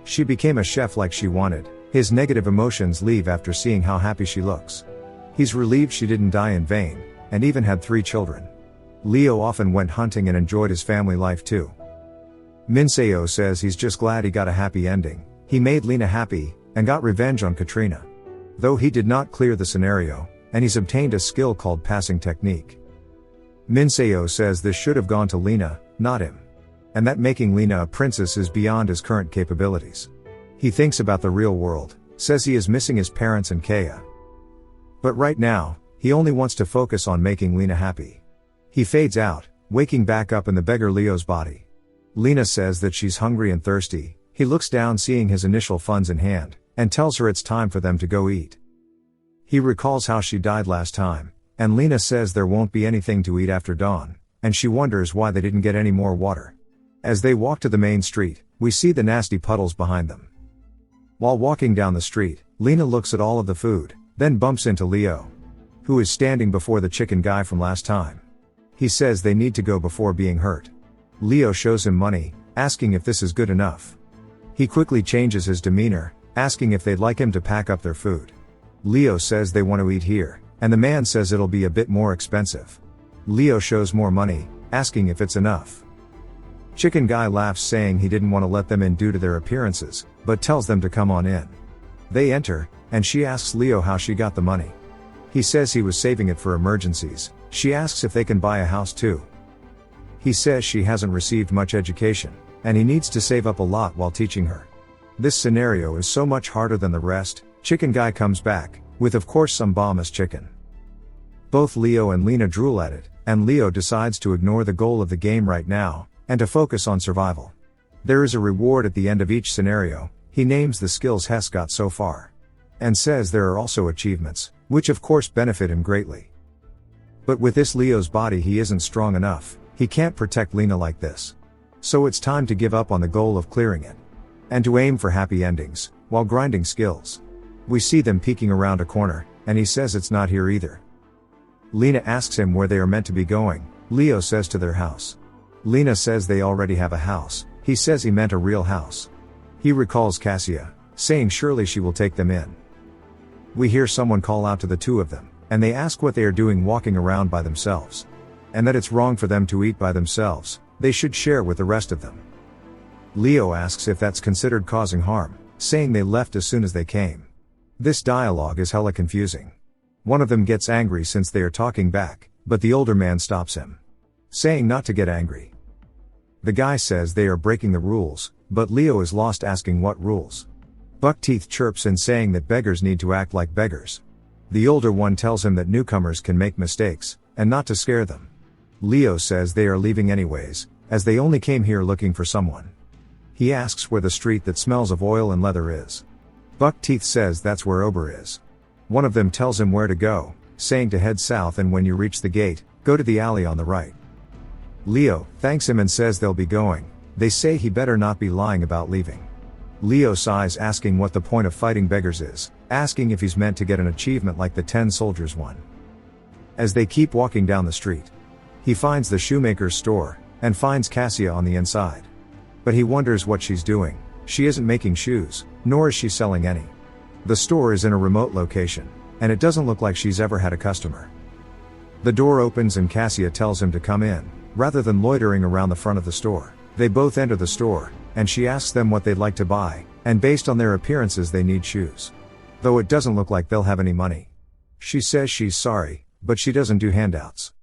Speaker 1: She became a chef like she wanted. His negative emotions leave after seeing how happy she looks. He's relieved she didn't die in vain, and even had 3 children. Leo often went hunting and enjoyed his family life too. Minseo says he's just glad he got a happy ending. He made Lena happy, and got revenge on Katrina. Though he did not clear the scenario, and he's obtained a skill called passing technique. Minseo says this should have gone to Lena, not him. And that making Lena a princess is beyond his current capabilities. He thinks about the real world, says he is missing his parents and Kaya. But right now, he only wants to focus on making Lena happy. He fades out, waking back up in the beggar Leo's body. Lena says that she's hungry and thirsty. He looks down seeing his initial funds in hand, and tells her it's time for them to go eat. He recalls how she died last time, and Lena says there won't be anything to eat after dawn, and she wonders why they didn't get any more water. As they walk to the main street, we see the nasty puddles behind them. While walking down the street, Lena looks at all of the food, then bumps into Leo, who is standing before the chicken guy from last time. He says they need to go before being hurt. Leo shows him money, asking if this is good enough. He quickly changes his demeanor, asking if they'd like him to pack up their food. Leo says they want to eat here, and the man says it'll be a bit more expensive. Leo shows more money, asking if it's enough. Chicken guy laughs saying he didn't want to let them in due to their appearances, but tells them to come on in. They enter, and she asks Leo how she got the money. He says he was saving it for emergencies. She asks if they can buy a house too. He says she hasn't received much education, and he needs to save up a lot while teaching her. This scenario is so much harder than the rest. Chicken guy comes back, with of course some bomb-ass chicken. Both Leo and Lena drool at it, and Leo decides to ignore the goal of the game right now, and to focus on survival. There is a reward at the end of each scenario. He names the skills Hess got so far, and says there are also achievements, which of course benefit him greatly. But with this Leo's body he isn't strong enough. He can't protect Lena like this. So it's time to give up on the goal of clearing it. and to aim for happy endings, while grinding skills. We see them peeking around a corner, and he says it's not here either. Lena asks him where they are meant to be going. Leo says to their house. Lena says they already have a house. He says he meant a real house. He recalls Cassia, saying surely she will take them in. We hear someone call out to the two of them, and they ask what they are doing walking around by themselves. And that it's wrong for them to eat by themselves, they should share with the rest of them. Leo asks if that's considered causing harm, saying they left as soon as they came. This dialogue is hella confusing. One of them gets angry since they are talking back, but the older man stops him, saying not to get angry. The guy says they are breaking the rules, but Leo is lost asking what rules. Buckteeth chirps in saying that beggars need to act like beggars. The older one tells him that newcomers can make mistakes, and not to scare them. Leo says they are leaving anyways, as they only came here looking for someone. He asks where the street that smells of oil and leather is. Buckteeth says that's where Ober is. One of them tells him where to go, saying to head south, and when you reach the gate, go to the alley on the right. Leo thanks him and says they'll be going. They say he better not be lying about leaving. Leo sighs, asking what the point of fighting beggars is, asking if he's meant to get an achievement like the 10 soldiers one. As they keep walking down the street, he finds the shoemaker's store, and finds Cassia on the inside. But he wonders what she's doing. She isn't making shoes, nor is she selling any. The store is in a remote location, and it doesn't look like she's ever had a customer. The door opens and Cassia tells him to come in, rather than loitering around the front of the store. They both enter the store, and she asks them what they'd like to buy, and based on their appearances they need shoes. Though it doesn't look like they'll have any money. She says she's sorry, but she doesn't do handouts.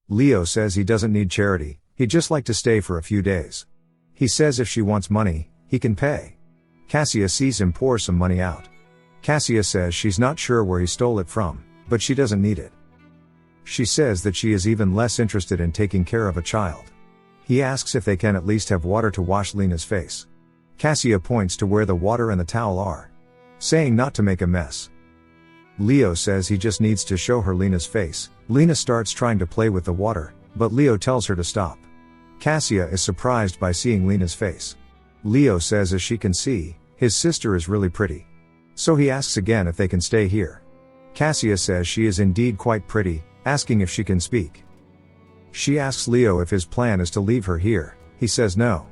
Speaker 1: Leo says he doesn't need charity, he'd just like to stay for a few days. He says if she wants money, he can pay. Cassia sees him pour some money out. Cassia says she's not sure where he stole it from, but she doesn't need it. She says that she is even less interested in taking care of a child. He asks if they can at least have water to wash Lena's face. Cassia points to where the water and the towel are, saying not to make a mess. Leo says he just needs to show her Lena's face. Lena starts trying to play with the water, but Leo tells her to stop. Cassia is surprised by seeing Lena's face. Leo says as she can see, his sister is really pretty. So he asks again if they can stay here. Cassia says she is indeed quite pretty, asking if she can speak. She asks Leo if his plan is to leave her here. He says no.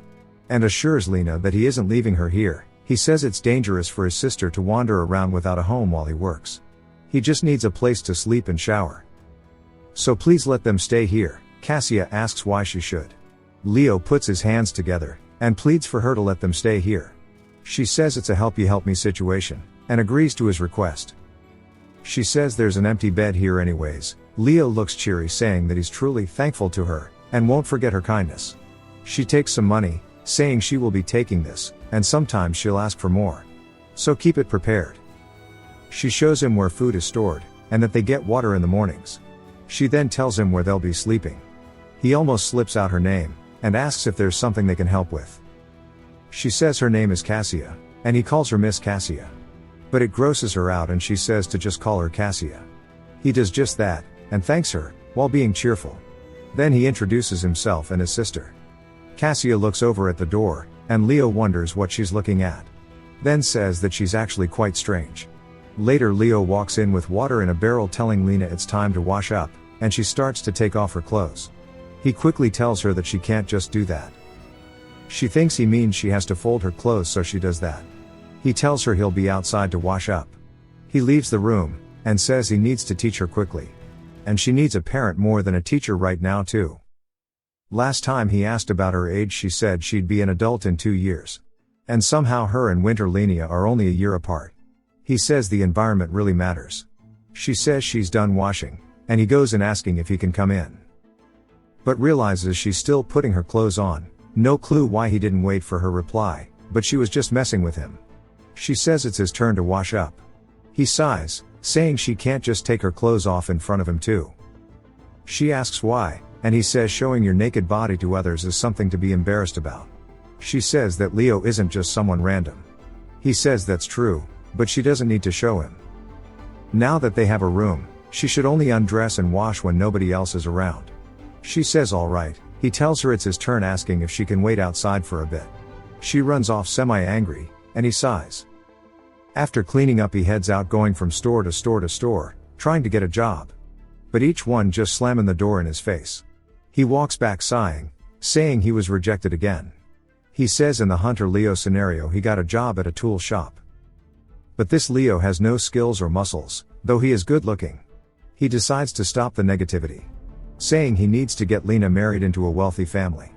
Speaker 1: And assures Lena that he isn't leaving her here. He says it's dangerous for his sister to wander around without a home while he works. He just needs a place to sleep and shower. So please let them stay here. Cassia asks why she should. Leo puts his hands together, and pleads for her to let them stay here. She says it's a help you help me situation, and agrees to his request. She says there's an empty bed here anyways. Leo looks cheery, saying that he's truly thankful to her, and won't forget her kindness. She takes some money, saying she will be taking this, and sometimes she'll ask for more. So keep it prepared. She shows him where food is stored, and that they get water in the mornings. She then tells him where they'll be sleeping. He almost slips out her name, and asks if there's something they can help with. She says her name is Cassia, and he calls her Miss Cassia. But it grosses her out and she says to just call her Cassia. He does just that, and thanks her, while being cheerful. Then he introduces himself and his sister. Cassia looks over at the door, and Leo wonders what she's looking at. Then says that she's actually quite strange. Later Leo walks in with water in a barrel, telling Lena it's time to wash up, and she starts to take off her clothes. He quickly tells her that she can't just do that. She thinks he means she has to fold her clothes, so she does that. He tells her he'll be outside to wash up. He leaves the room, and says he needs to teach her quickly. And she needs a parent more than a teacher right now too. Last time he asked about her age, she said she'd be an adult in 2 years. And somehow her and Winter Lenia are only a year apart. He says the environment really matters. She says she's done washing, and he goes in asking if he can come in. But realizes she's still putting her clothes on. No clue why he didn't wait for her reply, but she was just messing with him. She says it's his turn to wash up. He sighs, saying she can't just take her clothes off in front of him too. She asks why, and he says showing your naked body to others is something to be embarrassed about. She says that Leo isn't just someone random. He says that's true, but she doesn't need to show him. Now that they have a room, she should only undress and wash when nobody else is around. She says alright. He tells her it's his turn, asking if she can wait outside for a bit. She runs off semi-angry, and he sighs. After cleaning up he heads out, going from store to store to store, trying to get a job. But each one just slamming the door in his face. He walks back sighing, saying he was rejected again. He says in the Hunter Leo scenario he got a job at a tool shop. But this Leo has no skills or muscles, though he is good looking. He decides to stop the negativity, saying he needs to get Lena married into a wealthy family.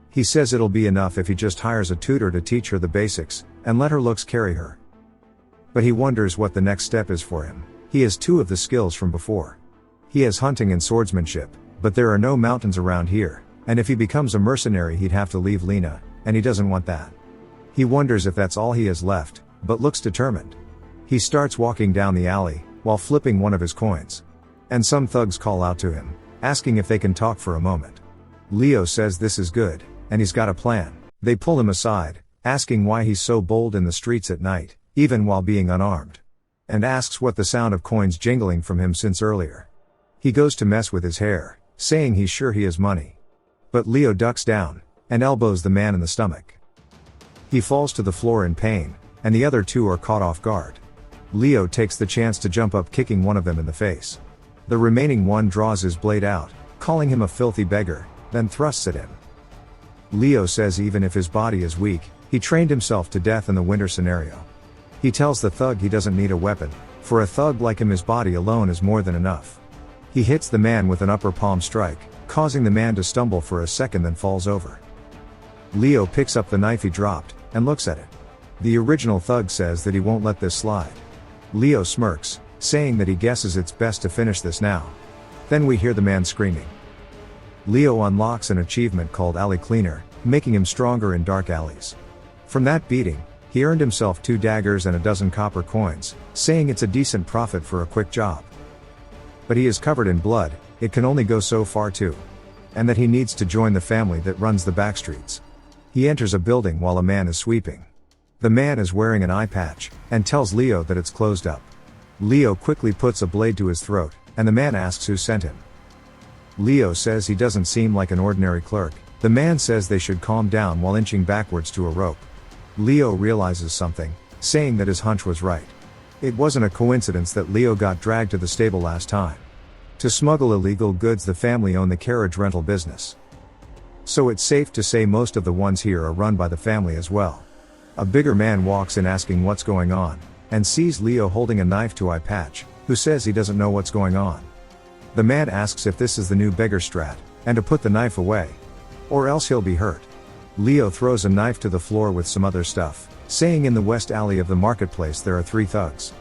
Speaker 1: He says it'll be enough if he just hires a tutor to teach her the basics, and let her looks carry her. But he wonders what the next step is for him. He has 2 of the skills from before. He has hunting and swordsmanship, but there are no mountains around here, and if he becomes a mercenary he'd have to leave Lena, and he doesn't want that. He wonders if that's all he has left, but looks determined. He starts walking down the alley, while flipping one of his coins. And some thugs call out to him, asking if they can talk for a moment. Leo says this is good, and he's got a plan. They pull him aside, asking why he's so bold in the streets at night, even while being unarmed. And asks what the sound of coins jingling from him since earlier. He goes to mess with his hair, saying he's sure he has money. But Leo ducks down, and elbows the man in the stomach. He falls to the floor in pain, and the other 2 are caught off guard. Leo takes the chance to jump up, kicking one of them in the face. The remaining one draws his blade out, calling him a filthy beggar, then thrusts at him. Leo says even if his body is weak, he trained himself to death in the winter scenario. He tells the thug he doesn't need a weapon. For a thug like him his body alone is more than enough. He hits the man with an upper palm strike, causing the man to stumble for a second, then falls over. Leo picks up the knife he dropped, and looks at it. The original thug says that he won't let this slide. Leo smirks, saying that he guesses it's best to finish this now. Then we hear the man screaming. Leo unlocks an achievement called Alley Cleaner, making him stronger in dark alleys. From that beating, he earned himself 2 daggers and a dozen copper coins, saying it's a decent profit for a quick job. But he is covered in blood, it can only go so far too. And that he needs to join the family that runs the back streets. He enters a building while a man is sweeping. The man is wearing an eye patch, and tells Leo that it's closed up. Leo quickly puts a blade to his throat, and the man asks who sent him. Leo says he doesn't seem like an ordinary clerk. The man says they should calm down while inching backwards to a rope. Leo realizes something, saying that his hunch was right. It wasn't a coincidence that Leo got dragged to the stable last time. To smuggle illegal goods, the family own the carriage rental business. So it's safe to say most of the ones here are run by the family as well. A bigger man walks in asking what's going on, and sees Leo holding a knife to Eye Patch, who says he doesn't know what's going on. The man asks if this is the new beggar strat, and to put the knife away. Or else he'll be hurt. Leo throws a knife to the floor with some other stuff, saying in the west alley of the marketplace there are 3 thugs.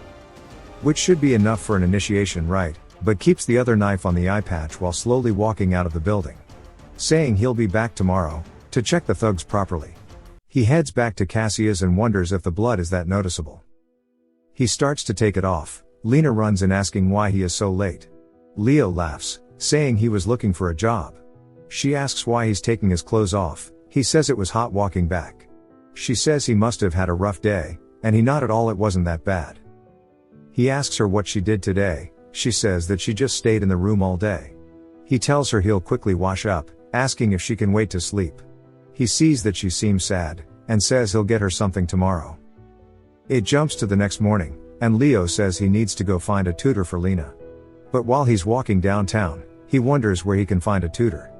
Speaker 1: Which should be enough for an initiation rite, but keeps the other knife on the eye patch while slowly walking out of the building. Saying he'll be back tomorrow, to check the thugs properly. He heads back to Cassia's and wonders if the blood is that noticeable. He starts to take it off. Lena runs in asking why he is so late. Leo laughs, saying he was looking for a job. She asks why he's taking his clothes off. He says it was hot walking back. She says he must have had a rough day, and he not at all, it wasn't that bad. He asks her what she did today. She says that she just stayed in the room all day. He tells her he'll quickly wash up, asking if she can wait to sleep. He sees that she seems sad, and says he'll get her something tomorrow. It jumps to the next morning, and Leo says he needs to go find a tutor for Lena. But while he's walking downtown, he wonders where he can find a tutor.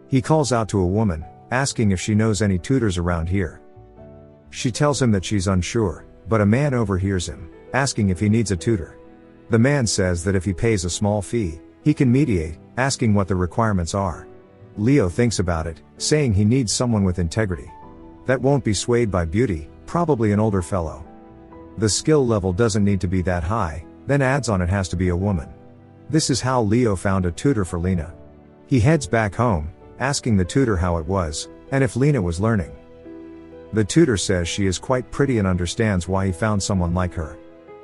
Speaker 1: He calls out to a woman, asking if she knows any tutors around here. She tells him that she's unsure, but a man overhears him, asking if he needs a tutor. The man says that if he pays a small fee, he can mediate, asking what the requirements are. Leo thinks about it, saying he needs someone with integrity. That won't be swayed by beauty, probably an older fellow. The skill level doesn't need to be that high, then adds on it has to be a woman. This is how Leo found a tutor for Lena. He heads back home, asking the tutor how it was, and if Lena was learning. The tutor says she is quite pretty and understands why he found someone like her.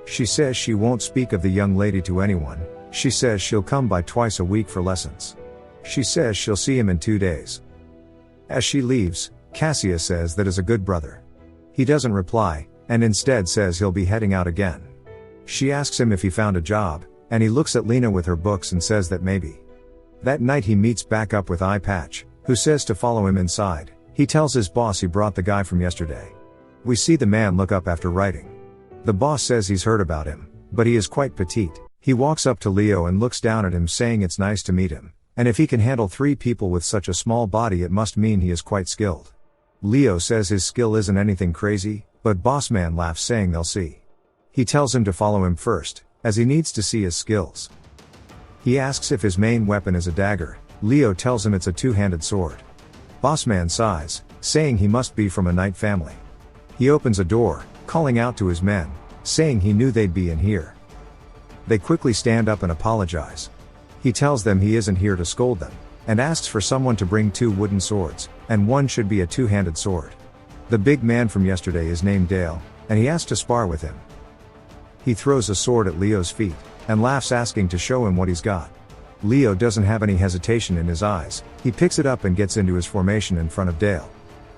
Speaker 1: She says she won't speak of the young lady to anyone. She says she'll come by twice a week for lessons. She says she'll see him in 2 days. As she leaves, Cassia says that is a good brother. He doesn't reply, and instead says he'll be heading out again. She asks him if he found a job, and he looks at Lena with her books and says that maybe. That night he meets back up with Eye Patch, who says to follow him inside, He tells his boss he brought the guy from yesterday. We see the man look up after writing. The boss says he's heard about him, but he is quite petite. He walks up to Leo and looks down at him, saying it's nice to meet him, and if he can handle 3 people with such a small body, it must mean he is quite skilled. Leo says his skill isn't anything crazy, but boss man laughs, saying they'll see. He tells him to follow him first, as he needs to see his skills. He asks if his main weapon is a dagger. Leo tells him it's a 2-handed sword. Boss man sighs, saying he must be from a knight family. He opens a door, calling out to his men, saying he knew they'd be in here. They quickly stand up and apologize. He tells them he isn't here to scold them, and asks for someone to bring 2 wooden swords, and one should be a 2-handed sword. The big man from yesterday is named Dale, and he asks to spar with him. He throws a sword at Leo's feet, and laughs, asking to show him what he's got. Leo doesn't have any hesitation in his eyes. He picks it up and gets into his formation in front of Dale.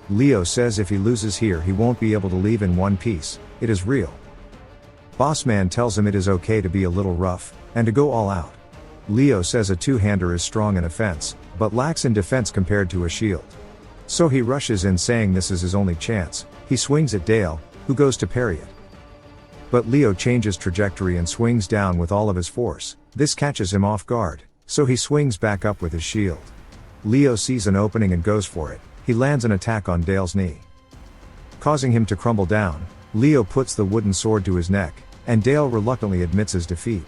Speaker 1: Leo says if he loses here he won't be able to leave in one piece. It is real. Boss man tells him it is okay to be a little rough, and to go all out. Leo says a 2-hander is strong in offense, but lacks in defense compared to a shield. So he rushes in, saying this is his only chance. He swings at Dale, who goes to parry it. But Leo changes trajectory and swings down with all of his force. This catches him off guard, so he swings back up with his shield. Leo sees an opening and goes for it. He lands an attack on Dale's knee, causing him to crumble down. Leo puts the wooden sword to his neck, and Dale reluctantly admits his defeat.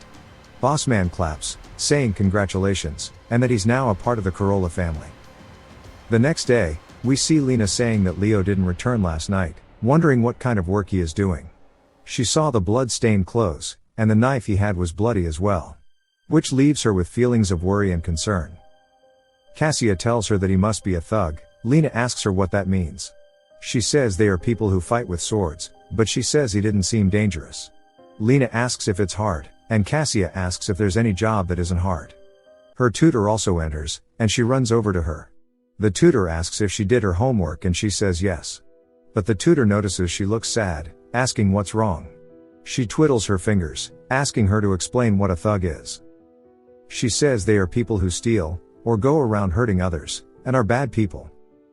Speaker 1: Boss man claps, saying congratulations, and that he's now a part of the Corolla family. The next day, we see Lena saying that Leo didn't return last night, wondering what kind of work he is doing. She saw the blood-stained clothes, and the knife he had was bloody as well, which leaves her with feelings of worry and concern. Cassia tells her that he must be a thug. Lena asks her what that means. She says they are people who fight with swords, but she says he didn't seem dangerous. Lena asks if it's hard, and Cassia asks if there's any job that isn't hard. Her tutor also enters, and she runs over to her. The tutor asks if she did her homework, and she says yes. But the tutor notices she looks sad, asking what's wrong. She twiddles her fingers, asking her to explain what a thug is. She says they are people who steal, or go around hurting others, and are bad people.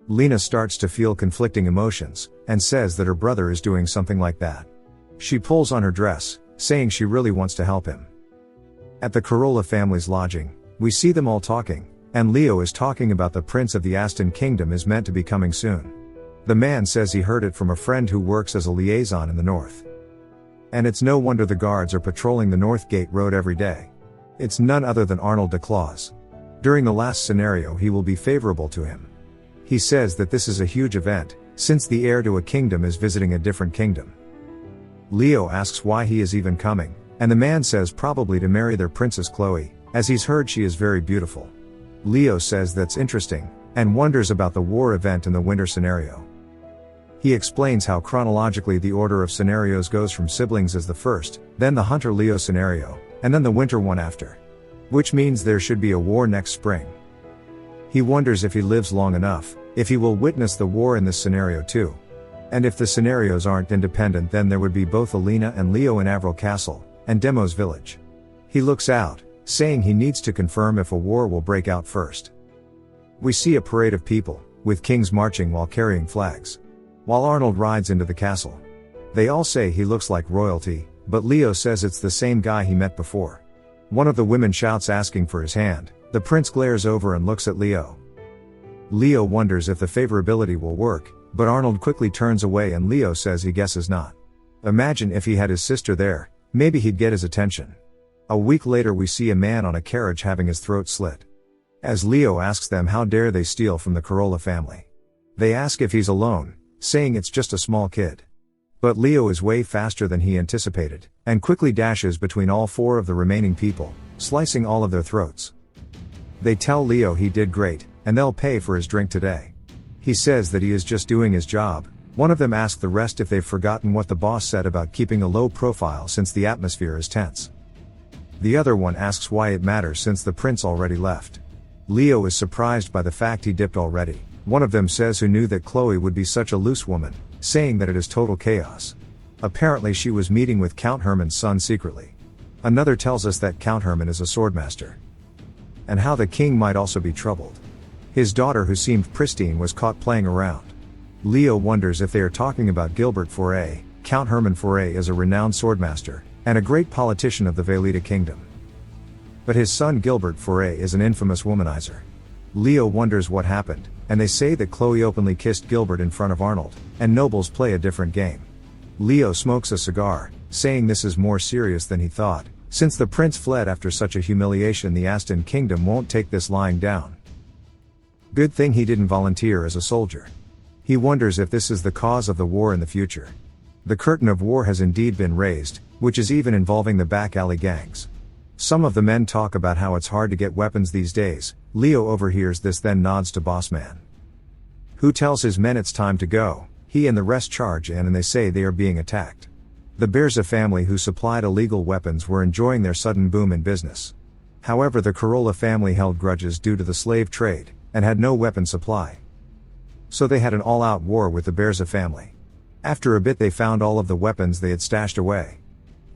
Speaker 1: Lena starts to feel conflicting emotions, and says that her brother is doing something like that. She pulls on her dress, saying she really wants to help him. At the Corolla family's lodging, we see them all talking, and Leo is talking about the Prince of the Aston Kingdom is meant to be coming soon. The man says he heard it from a friend who works as a liaison in the north. And it's no wonder the guards are patrolling the North Gate Road every day. It's none other than Arnold de Claus. During the last scenario he will be favorable to him. He says that this is a huge event, since the heir to a kingdom is visiting a different kingdom. Leo asks why he is even coming, and the man says probably to marry their Princess Chloe, as he's heard she is very beautiful. Leo says that's interesting, and wonders about the war event in the winter scenario. He explains how chronologically the order of scenarios goes from siblings as the first, then the Hunter Leo scenario, and then the winter one after. Which means there should be a war next spring. He wonders if he lives long enough, if he will witness the war in this scenario too. And if the scenarios aren't independent, then there would be both Alina and Leo in Avril Castle, and Demo's village. He looks out, saying he needs to confirm if a war will break out first. We see a parade of people, with kings marching while carrying flags. While Arnold rides into the castle. They all say he looks like royalty, but Leo says it's the same guy he met before. One of the women shouts asking for his hand. The prince glares over and looks at Leo. Leo wonders if the favorability will work, but Arnold quickly turns away and Leo says he guesses not. Imagine if he had his sister there, maybe he'd get his attention. A week later we see a man on a carriage having his throat slit. As Leo asks them how dare they steal from the Corolla family. They ask if he's alone, saying it's just a small kid. But Leo is way faster than he anticipated, and quickly dashes between all 4 of the remaining people, slicing all of their throats. They tell Leo he did great, and they'll pay for his drink today. He says that he is just doing his job. One of them asks the rest if they've forgotten what the boss said about keeping a low profile since the atmosphere is tense. The other one asks why it matters since the prince already left. Leo is surprised by the fact he dipped already. One of them says who knew that Chloe would be such a loose woman, saying that it is total chaos. Apparently she was meeting with Count Herman's son secretly. Another tells us that Count Herman is a swordmaster. And how the king might also be troubled. His daughter, who seemed pristine, was caught playing around. Leo wonders if they are talking about Gilbert Foray. Count Hermann Foray is a renowned swordmaster, and a great politician of the Veleta kingdom. But his son Gilbert Foray is an infamous womanizer. Leo wonders what happened, and they say that Chloe openly kissed Gilbert in front of Arnold, and nobles play a different game. Leo smokes a cigar, saying this is more serious than he thought. Since the prince fled after such a humiliation, the Aston kingdom won't take this lying down. Good thing he didn't volunteer as a soldier. He wonders if this is the cause of the war in the future. The curtain of war has indeed been raised, which is even involving the back alley gangs. Some of the men talk about how it's hard to get weapons these days. Leo overhears this, then nods to Bossman, who tells his men it's time to go. He and the rest charge in, and they say they are being attacked. The Beerza family, who supplied illegal weapons, were enjoying their sudden boom in business. However, the Corolla family held grudges due to the slave trade, and had no weapon supply. So they had an all-out war with the Beerza family. After a bit, they found all of the weapons they had stashed away.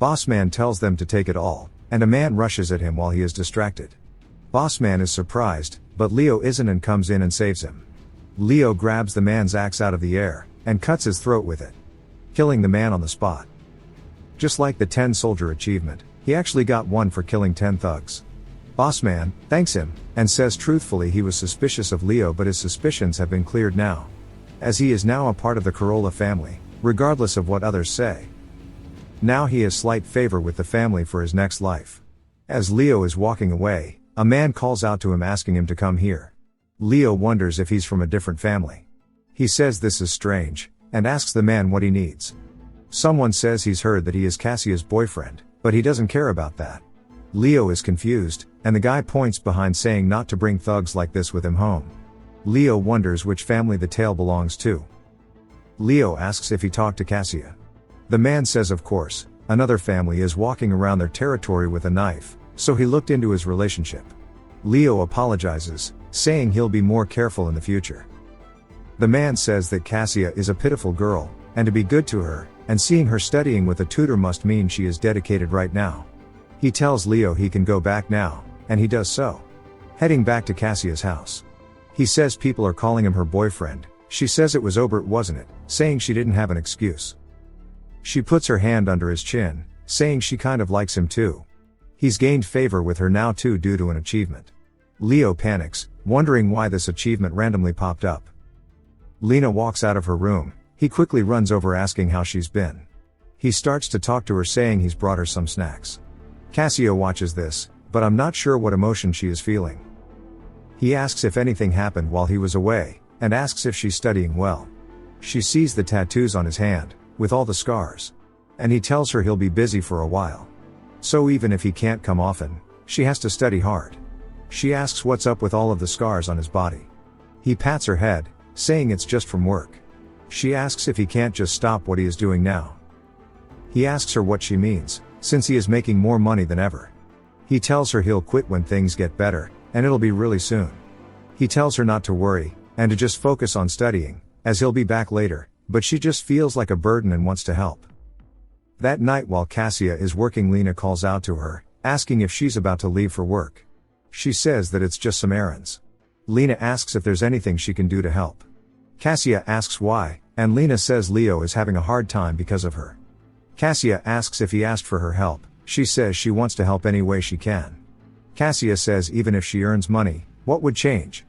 Speaker 1: Bossman tells them to take it all, and a man rushes at him while he is distracted. Bossman is surprised, but Leo isn't, and comes in and saves him. Leo grabs the man's axe out of the air, and cuts his throat with it, killing the man on the spot. Just like the 10-soldier achievement, he actually got one for killing 10 thugs. Bossman thanks him, and says truthfully he was suspicious of Leo, but his suspicions have been cleared now, as he is now a part of the Corolla family, regardless of what others say. Now he has slight favor with the family for his next life. As Leo is walking away, a man calls out to him asking him to come here. Leo wonders if he's from a different family. He says this is strange, and asks the man what he needs. Someone says he's heard that he is Cassia's boyfriend, but he doesn't care about that. Leo is confused, and the guy points behind, saying not to bring thugs like this with him home. Leo wonders which family the tale belongs to. Leo asks if he talked to Cassia. The man says of course. Another family is walking around their territory with a knife, so he looked into his relationship. Leo apologizes, saying he'll be more careful in the future. The man says that Cassia is a pitiful girl, and to be good to her, and seeing her studying with a tutor must mean she is dedicated right now. He tells Leo he can go back now, and he does so. Heading back to Cassia's house. He says people are calling him her boyfriend. She says it was Obert, wasn't it, saying she didn't have an excuse. She puts her hand under his chin, saying she kind of likes him too. He's gained favor with her now too due to an achievement. Leo panics, wondering why this achievement randomly popped up. Lena walks out of her room. He quickly runs over asking how she's been. He starts to talk to her, saying he's brought her some snacks. Cassia watches this, but I'm not sure what emotion she is feeling. He asks if anything happened while he was away, and asks if she's studying well. She sees the tattoos on his hand, with all the scars. And he tells her he'll be busy for a while. So even if he can't come often, she has to study hard. She asks what's up with all of the scars on his body. He pats her head, saying it's just from work. She asks if he can't just stop what he is doing now. He asks her what she means, since he is making more money than ever. He tells her he'll quit when things get better, and it'll be really soon. He tells her not to worry, and to just focus on studying, as he'll be back later, but she just feels like a burden and wants to help. That night while Cassia is working, Lena calls out to her, asking if she's about to leave for work. She says that it's just some errands. Lena asks if there's anything she can do to help. Cassia asks why, and Lena says Leo is having a hard time because of her. Cassia asks if he asked for her help. She says she wants to help any way she can. Cassia says even if she earns money, what would change?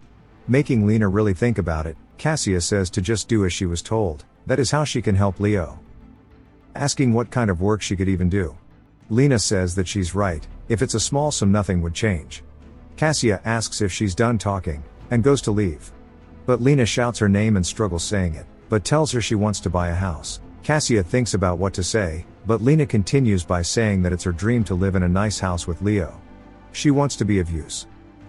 Speaker 1: Making Lena really think about it, Cassia says to just do as she was told. That is how she can help Leo. Asking what kind of work she could even do. Lena says that she's right, if it's a small sum nothing would change. Cassia asks if she's done talking, and goes to leave. But Lena shouts her name and struggles saying it, but tells her she wants to buy a house. Cassia thinks about what to say, but Lena continues by saying that it's her dream to live in a nice house with Leo. She wants to be of use.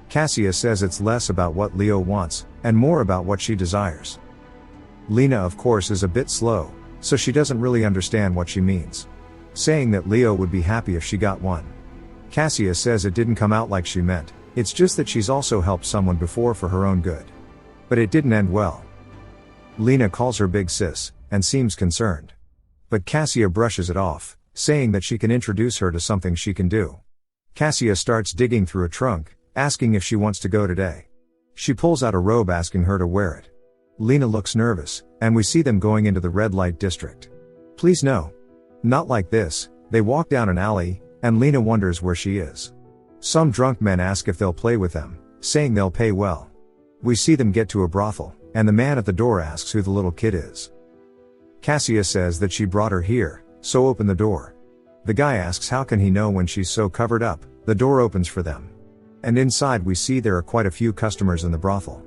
Speaker 1: Cassia says it's less about what Leo wants, and more about what she desires. Lena of course is a bit slow, so she doesn't really understand what she means. Saying that Leo would be happy if she got one. Cassia says it didn't come out like she meant, it's just that she's also helped someone before for her own good. But it didn't end well. Lena calls her big sis, and seems concerned. But Cassia brushes it off, saying that she can introduce her to something she can do. Cassia starts digging through a trunk, asking if she wants to go today. She pulls out a robe asking her to wear it. Lena looks nervous, and we see them going into the red light district. Please no. Not like this. They walk down an alley, and Lena wonders where she is. Some drunk men ask if they'll play with them, saying they'll pay well. We see them get to a brothel, and the man at the door asks who the little kid is. Cassia says that she brought her here, so open the door. The guy asks how can he know when she's so covered up. The door opens for them. And inside we see there are quite a few customers in the brothel.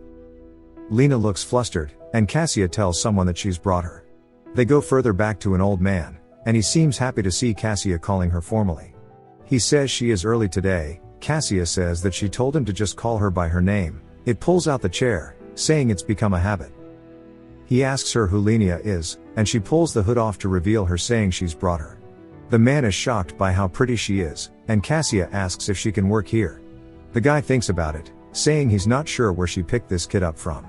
Speaker 1: Lena looks flustered, and Cassia tells someone that she's brought her. They go further back to an old man, and he seems happy to see Cassia calling her formally. He says she is early today. Cassia says that she told him to just call her by her name. It pulls out the chair, saying it's become a habit. He asks her who Lena is, and she pulls the hood off to reveal her, saying she's brought her. The man is shocked by how pretty she is, and Cassia asks if she can work here. The guy thinks about it, saying he's not sure where she picked this kid up from.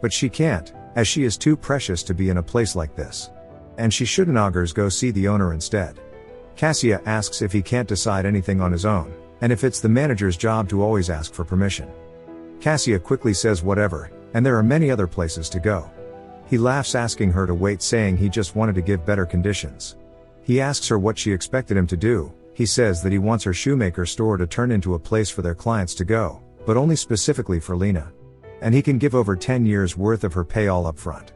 Speaker 1: But she can't, as she is too precious to be in a place like this. And she shouldn't. Augurs go see the owner instead. Cassia asks if he can't decide anything on his own, and if it's the manager's job to always ask for permission. Cassia quickly says whatever, and there are many other places to go. He laughs, asking her to wait, saying he just wanted to give better conditions. He asks her what she expected him to do. He says that he wants her shoemaker store to turn into a place for their clients to go, but only specifically for Lena. And he can give over 10 years worth of her pay all up front.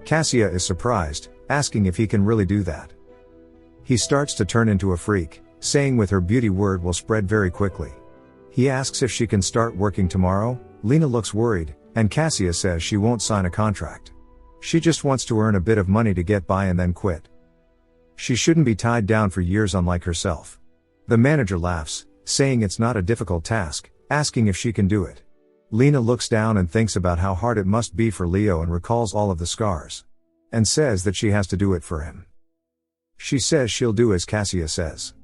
Speaker 1: Cassia is surprised, asking if he can really do that. He starts to turn into a freak, saying with her beauty word will spread very quickly. He asks if she can start working tomorrow. Lena looks worried, and Cassia says she won't sign a contract. She just wants to earn a bit of money to get by and then quit. She shouldn't be tied down for years unlike herself. The manager laughs, saying it's not a difficult task, asking if she can do it. Lena looks down and thinks about how hard it must be for Leo and recalls all of the scars. And says that she has to do it for him. She says she'll do as Cassia says.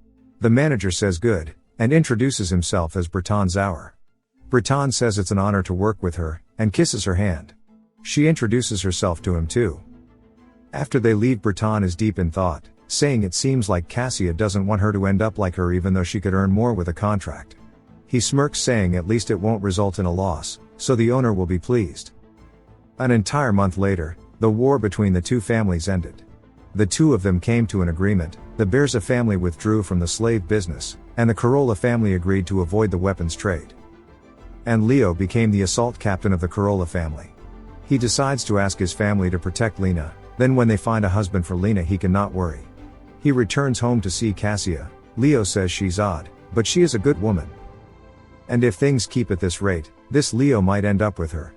Speaker 1: The manager says good, and introduces himself as Breton Zauer. Breton says it's an honor to work with her, and kisses her hand. She introduces herself to him too. After they leave, Breton is deep in thought, saying it seems like Cassia doesn't want her to end up like her, even though she could earn more with a contract. He smirks, saying at least it won't result in a loss, so the owner will be pleased. An entire month later, the war between the two families ended. The two of them came to an agreement. The Bearza family withdrew from the slave business, and the Corolla family agreed to avoid the weapons trade. And Leo became the assault captain of the Corolla family. He decides to ask his family to protect Lena, then when they find a husband for Lena he can not worry. He returns home to see Cassia. Leo says she's odd, but she is a good woman. And if things keep at this rate, this Leo might end up with her.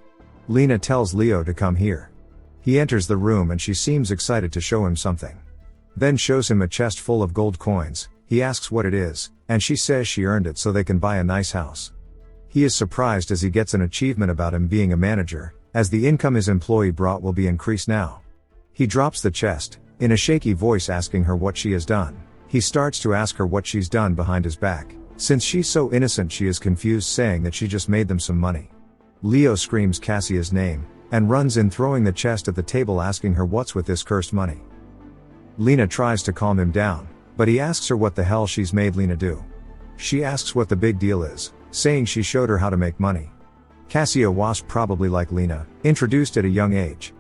Speaker 1: Lena tells Leo to come here. He enters the room and she seems excited to show him something. Then shows him a chest full of gold coins. He asks what it is, and she says she earned it so they can buy a nice house. He is surprised as he gets an achievement about him being a manager, as the income his employee brought will be increased now. He drops the chest, in a shaky voice asking her what she has done. He starts to ask her what she's done behind his back. Since she's so innocent she is confused, saying that she just made them some money. Leo screams Cassia's name, and runs in, throwing the chest at the table asking her what's with this cursed money. Lena tries to calm him down, but he asks her what the hell she's made Lena do. She asks what the big deal is, saying she showed her how to make money. Cassia was probably like Lena, introduced at a young age.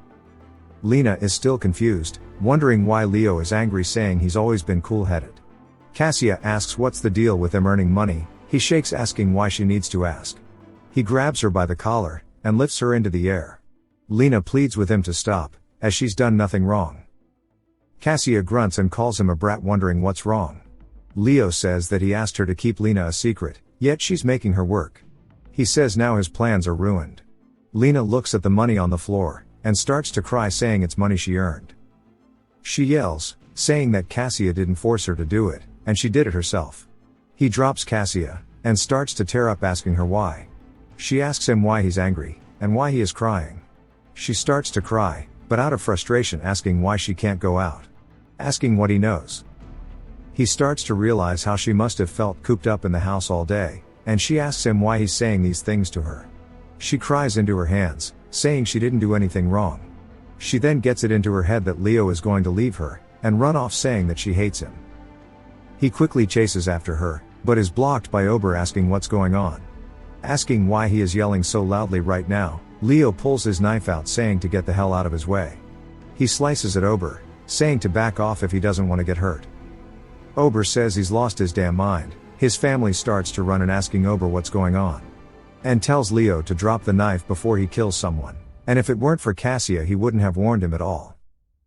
Speaker 1: Lena is still confused, wondering why Leo is angry, saying he's always been cool-headed. Cassia asks what's the deal with them earning money. He shakes, asking why she needs to ask. He grabs her by the collar, and lifts her into the air. Lena pleads with him to stop, as she's done nothing wrong. Cassia grunts and calls him a brat, wondering what's wrong. Leo says that he asked her to keep Lena a secret, yet she's making her work. He says now his plans are ruined. Lena looks at the money on the floor, and starts to cry, saying it's money she earned. She yells, saying that Cassia didn't force her to do it, and she did it herself. He drops Cassia, and starts to tear up, asking her why. She asks him why he's angry, and why he is crying. She starts to cry, but out of frustration asking why she can't go out. Asking what he knows. He starts to realize how she must have felt cooped up in the house all day, and she asks him why he's saying these things to her. She cries into her hands, saying she didn't do anything wrong. She then gets it into her head that Leo is going to leave her, and run off, saying that she hates him. He quickly chases after her, but is blocked by Ober asking what's going on. Asking why he is yelling so loudly right now, Leo pulls his knife out saying to get the hell out of his way. He slices at Ober, saying to back off if he doesn't want to get hurt. Ober says he's lost his damn mind. His family starts to run and asking Ober what's going on. And tells Leo to drop the knife before he kills someone, and if it weren't for Cassia he wouldn't have warned him at all.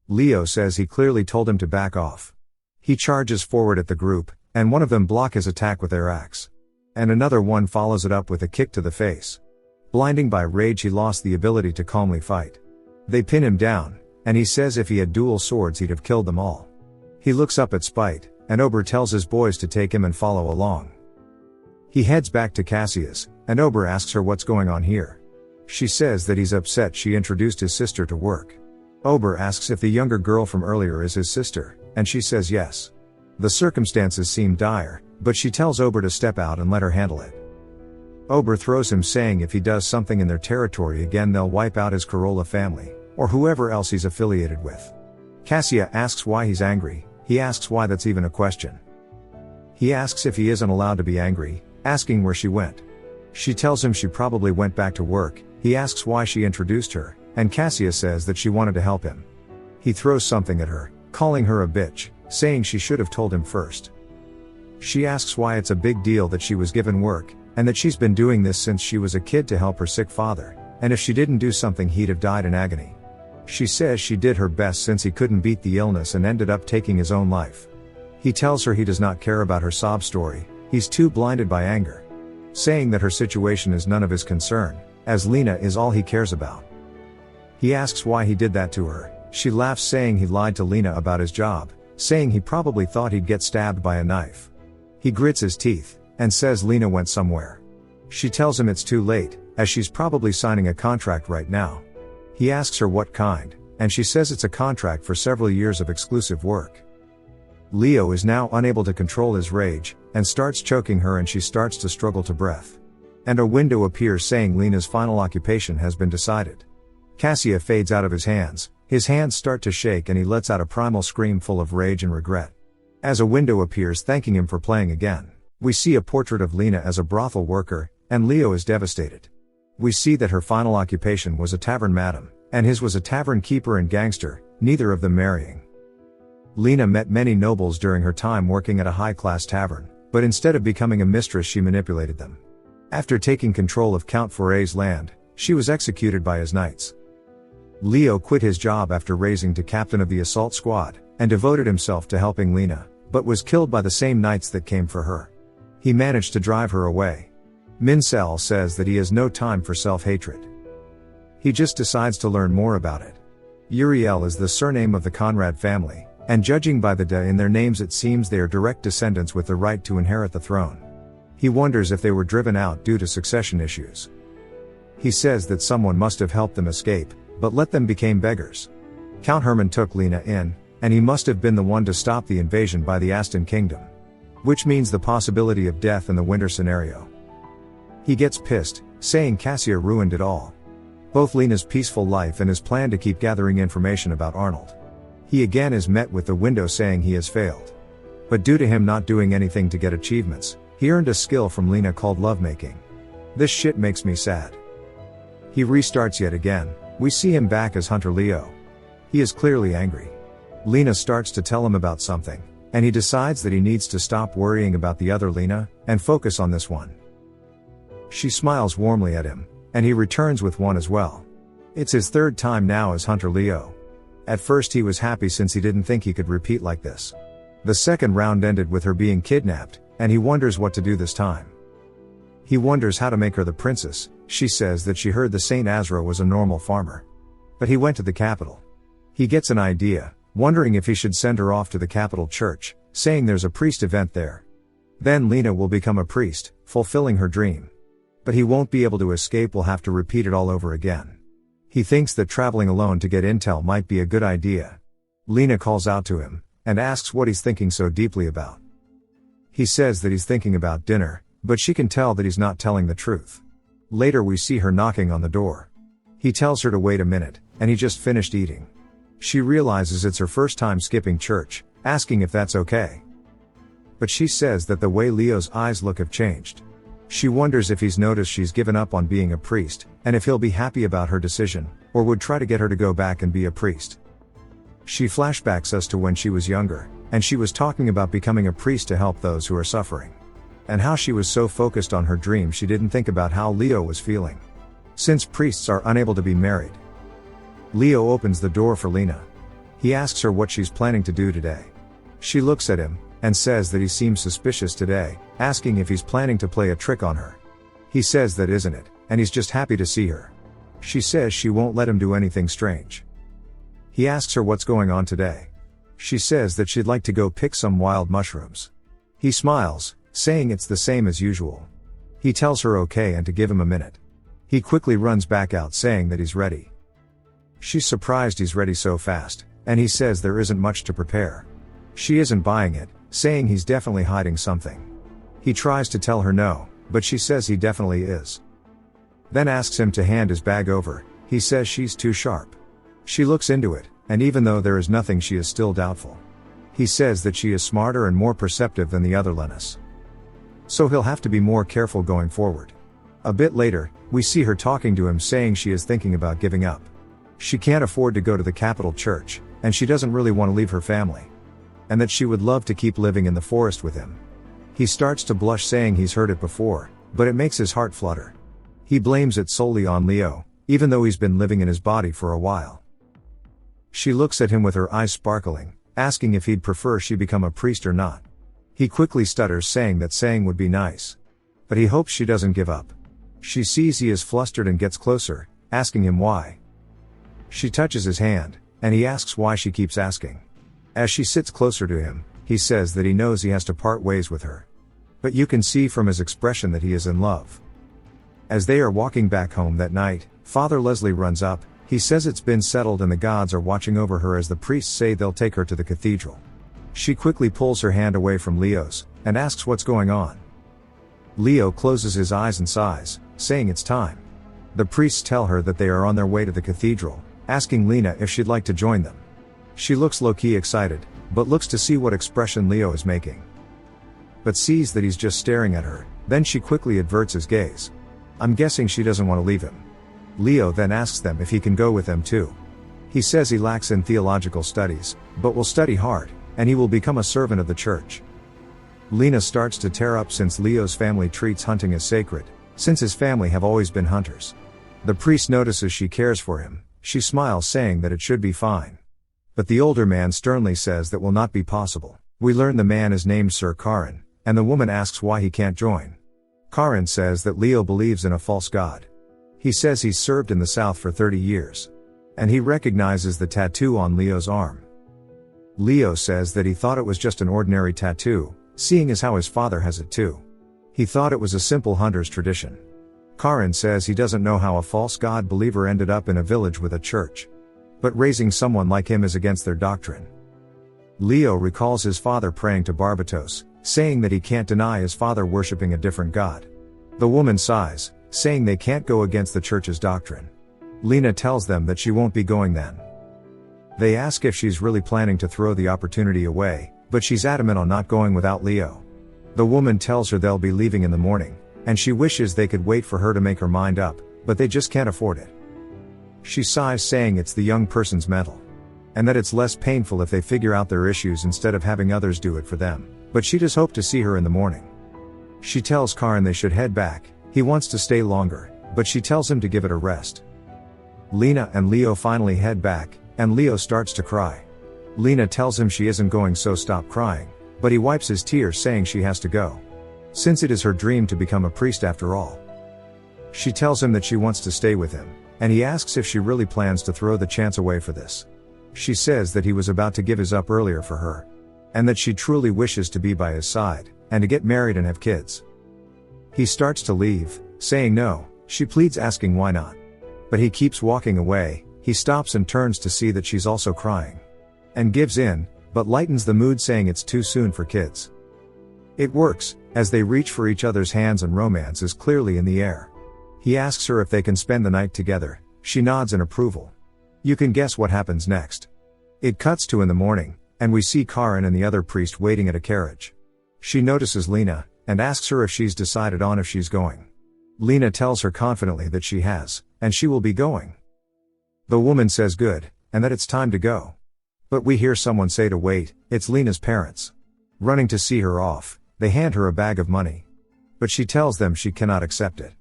Speaker 1: Leo says he clearly told him to back off. He charges forward at the group, and one of them block his attack with their axe. And another one follows it up with a kick to the face. Blinding by rage, he lost the ability to calmly fight. They pin him down, and he says if he had dual swords he'd have killed them all. He looks up at Spite, and Ober tells his boys to take him and follow along. He heads back to Cassia's, and Ober asks her what's going on here. She says that he's upset she introduced his sister to work. Ober asks if the younger girl from earlier is his sister, and she says yes. The circumstances seem dire, but she tells Ober to step out and let her handle it. Ober throws him saying if he does something in their territory again they'll wipe out his Corolla family, or whoever else he's affiliated with. Cassia asks why he's angry. He asks why that's even a question. He asks if he isn't allowed to be angry, asking where she went. She tells him she probably went back to work. He asks why she introduced her, and Cassia says that she wanted to help him. He throws something at her, calling her a bitch, saying she should have told him first. She asks why it's a big deal that she was given work, and that she's been doing this since she was a kid to help her sick father, and if she didn't do something he'd have died in agony. She says she did her best since he couldn't beat the illness and ended up taking his own life. He tells her he does not care about her sob story, he's too blinded by anger. Saying that her situation is none of his concern, as Lena is all he cares about. He asks why he did that to her. She laughs saying he lied to Lena about his job, saying he probably thought he'd get stabbed by a knife. He grits his teeth, and says Lena went somewhere. She tells him it's too late, as she's probably signing a contract right now. He asks her what kind, and she says it's a contract for several years of exclusive work. Leo is now unable to control his rage, and starts choking her and she starts to struggle to breath. And a window appears saying Lena's final occupation has been decided. Cassia fades out of his hands start to shake and he lets out a primal scream full of rage and regret. As a window appears thanking him for playing again, we see a portrait of Lena as a brothel worker, and Leo is devastated. We see that her final occupation was a tavern madam, and his was a tavern keeper and gangster, neither of them marrying. Lena met many nobles during her time working at a high-class tavern, but instead of becoming a mistress she manipulated them. After taking control of Count Foray's land, she was executed by his knights. Leo quit his job after raising to captain of the assault squad, and devoted himself to helping Lena, but was killed by the same knights that came for her. He managed to drive her away. Minsel says that he has no time for self-hatred. He just decides to learn more about it. Uriel is the surname of the Conrad family, and judging by the "da" in their names it seems they are direct descendants with the right to inherit the throne. He wonders if they were driven out due to succession issues. He says that someone must have helped them escape, but let them become beggars. Count Hermann took Lena in, and he must have been the one to stop the invasion by the Aston Kingdom. Which means the possibility of death in the winter scenario. He gets pissed, saying Cassia ruined it all. Both Lena's peaceful life and his plan to keep gathering information about Arnold. He again is met with the window saying he has failed. But due to him not doing anything to get achievements, he earned a skill from Lena called lovemaking. This shit makes me sad. He restarts yet again. We see him back as Hunter Leo. He is clearly angry. Lena starts to tell him about something, and he decides that he needs to stop worrying about the other Lena, and focus on this one. She smiles warmly at him, and he returns with one as well. It's his third time now as Hunter Leo. At first he was happy since he didn't think he could repeat like this. The second round ended with her being kidnapped, and he wonders what to do this time. He wonders how to make her the princess. She says that she heard the Saint Azra was a normal farmer. But he went to the capital. He gets an idea, wondering if he should send her off to the capital church, saying there's a priest event there. Then Lena will become a priest, fulfilling her dream. But he won't be able to escape, will have to repeat it all over again. He thinks that traveling alone to get intel might be a good idea. Lena calls out to him, and asks what he's thinking so deeply about. He says that he's thinking about dinner, but she can tell that he's not telling the truth. Later we see her knocking on the door. He tells her to wait a minute, and he just finished eating. She realizes it's her first time skipping church, asking if that's okay. But she says that the way Leo's eyes look have changed. She wonders if he's noticed she's given up on being a priest, and if he'll be happy about her decision, or would try to get her to go back and be a priest. She flashbacks us to when she was younger, and she was talking about becoming a priest to help those who are suffering. And how she was so focused on her dream she didn't think about how Leo was feeling. Since priests are unable to be married. Leo opens the door for Lena. He asks her what she's planning to do today. She looks at him, and says that he seems suspicious today, asking if he's planning to play a trick on her. He says that isn't it, and he's just happy to see her. She says she won't let him do anything strange. He asks her what's going on today. She says that she'd like to go pick some wild mushrooms. He smiles, saying it's the same as usual. He tells her okay and to give him a minute. He quickly runs back out saying that he's ready. She's surprised he's ready so fast, and he says there isn't much to prepare. She isn't buying it, saying he's definitely hiding something. He tries to tell her no, but she says he definitely is. Then asks him to hand his bag over. He says she's too sharp. She looks into it, and even though there is nothing she is still doubtful. He says that she is smarter and more perceptive than the other Lennis. So he'll have to be more careful going forward. A bit later, we see her talking to him saying she is thinking about giving up. She can't afford to go to the capital church, and she doesn't really want to leave her family. And that she would love to keep living in the forest with him. He starts to blush saying he's heard it before, but it makes his heart flutter. He blames it solely on Leo, even though he's been living in his body for a while. She looks at him with her eyes sparkling, asking if he'd prefer she become a priest or not. He quickly stutters saying that saying would be nice. But he hopes she doesn't give up. She sees he is flustered and gets closer, asking him why. She touches his hand, and he asks why she keeps asking. As she sits closer to him, he says that he knows he has to part ways with her. But you can see from his expression that he is in love. As they are walking back home that night, Father Leslie runs up. He says it's been settled and the gods are watching over her as the priests say they'll take her to the cathedral. She quickly pulls her hand away from Leo's, and asks what's going on. Leo closes his eyes and sighs, saying it's time. The priests tell her that they are on their way to the cathedral, asking Lena if she'd like to join them. She looks low-key excited, but looks to see what expression Leo is making. But sees that he's just staring at her, then she quickly averts his gaze. I'm guessing she doesn't want to leave him. Leo then asks them if he can go with them too. He says he lacks in theological studies, but will study hard, and he will become a servant of the church. Lena starts to tear up since Leo's family treats hunting as sacred, since his family have always been hunters. The priest notices she cares for him. She smiles saying that it should be fine. But the older man sternly says that will not be possible. We learn the man is named Sir Karan, and the woman asks why he can't join. Karan says that Leo believes in a false god. He says he's served in the south for 30 years. And he recognizes the tattoo on Leo's arm. Leo says that he thought it was just an ordinary tattoo, seeing as how his father has it too. He thought it was a simple hunter's tradition. Karan says he doesn't know how a false god believer ended up in a village with a church. But raising someone like him is against their doctrine. Leo recalls his father praying to Barbatos, saying that he can't deny his father worshipping a different god. The woman sighs, saying they can't go against the church's doctrine. Lena tells them that she won't be going then. They ask if she's really planning to throw the opportunity away, but she's adamant on not going without Leo. The woman tells her they'll be leaving in the morning, and she wishes they could wait for her to make her mind up, but they just can't afford it. She sighs saying it's the young person's mental. And that it's less painful if they figure out their issues instead of having others do it for them, but she does hope to see her in the morning. She tells Karan they should head back. He wants to stay longer, but she tells him to give it a rest. Lena and Leo finally head back, and Leo starts to cry. Lena tells him she isn't going, so stop crying, but he wipes his tears saying she has to go. Since it is her dream to become a priest after all. She tells him that she wants to stay with him, and he asks if she really plans to throw the chance away for this. She says that he was about to give his up earlier for her. And that she truly wishes to be by his side, and to get married and have kids. He starts to leave, saying no. She pleads asking why not. But he keeps walking away. He stops and turns to see that she's also crying. And gives in, but lightens the mood saying it's too soon for kids. It works, as they reach for each other's hands and romance is clearly in the air. He asks her if they can spend the night together. She nods in approval. You can guess what happens next. It cuts to in the morning, and we see Karan and the other priest waiting at a carriage. She notices Lena, and asks her if she's decided on if she's going. Lena tells her confidently that she has, and she will be going. The woman says good, and that it's time to go. But we hear someone say to wait. It's Lena's parents. Running to see her off, they hand her a bag of money. But she tells them she cannot accept it.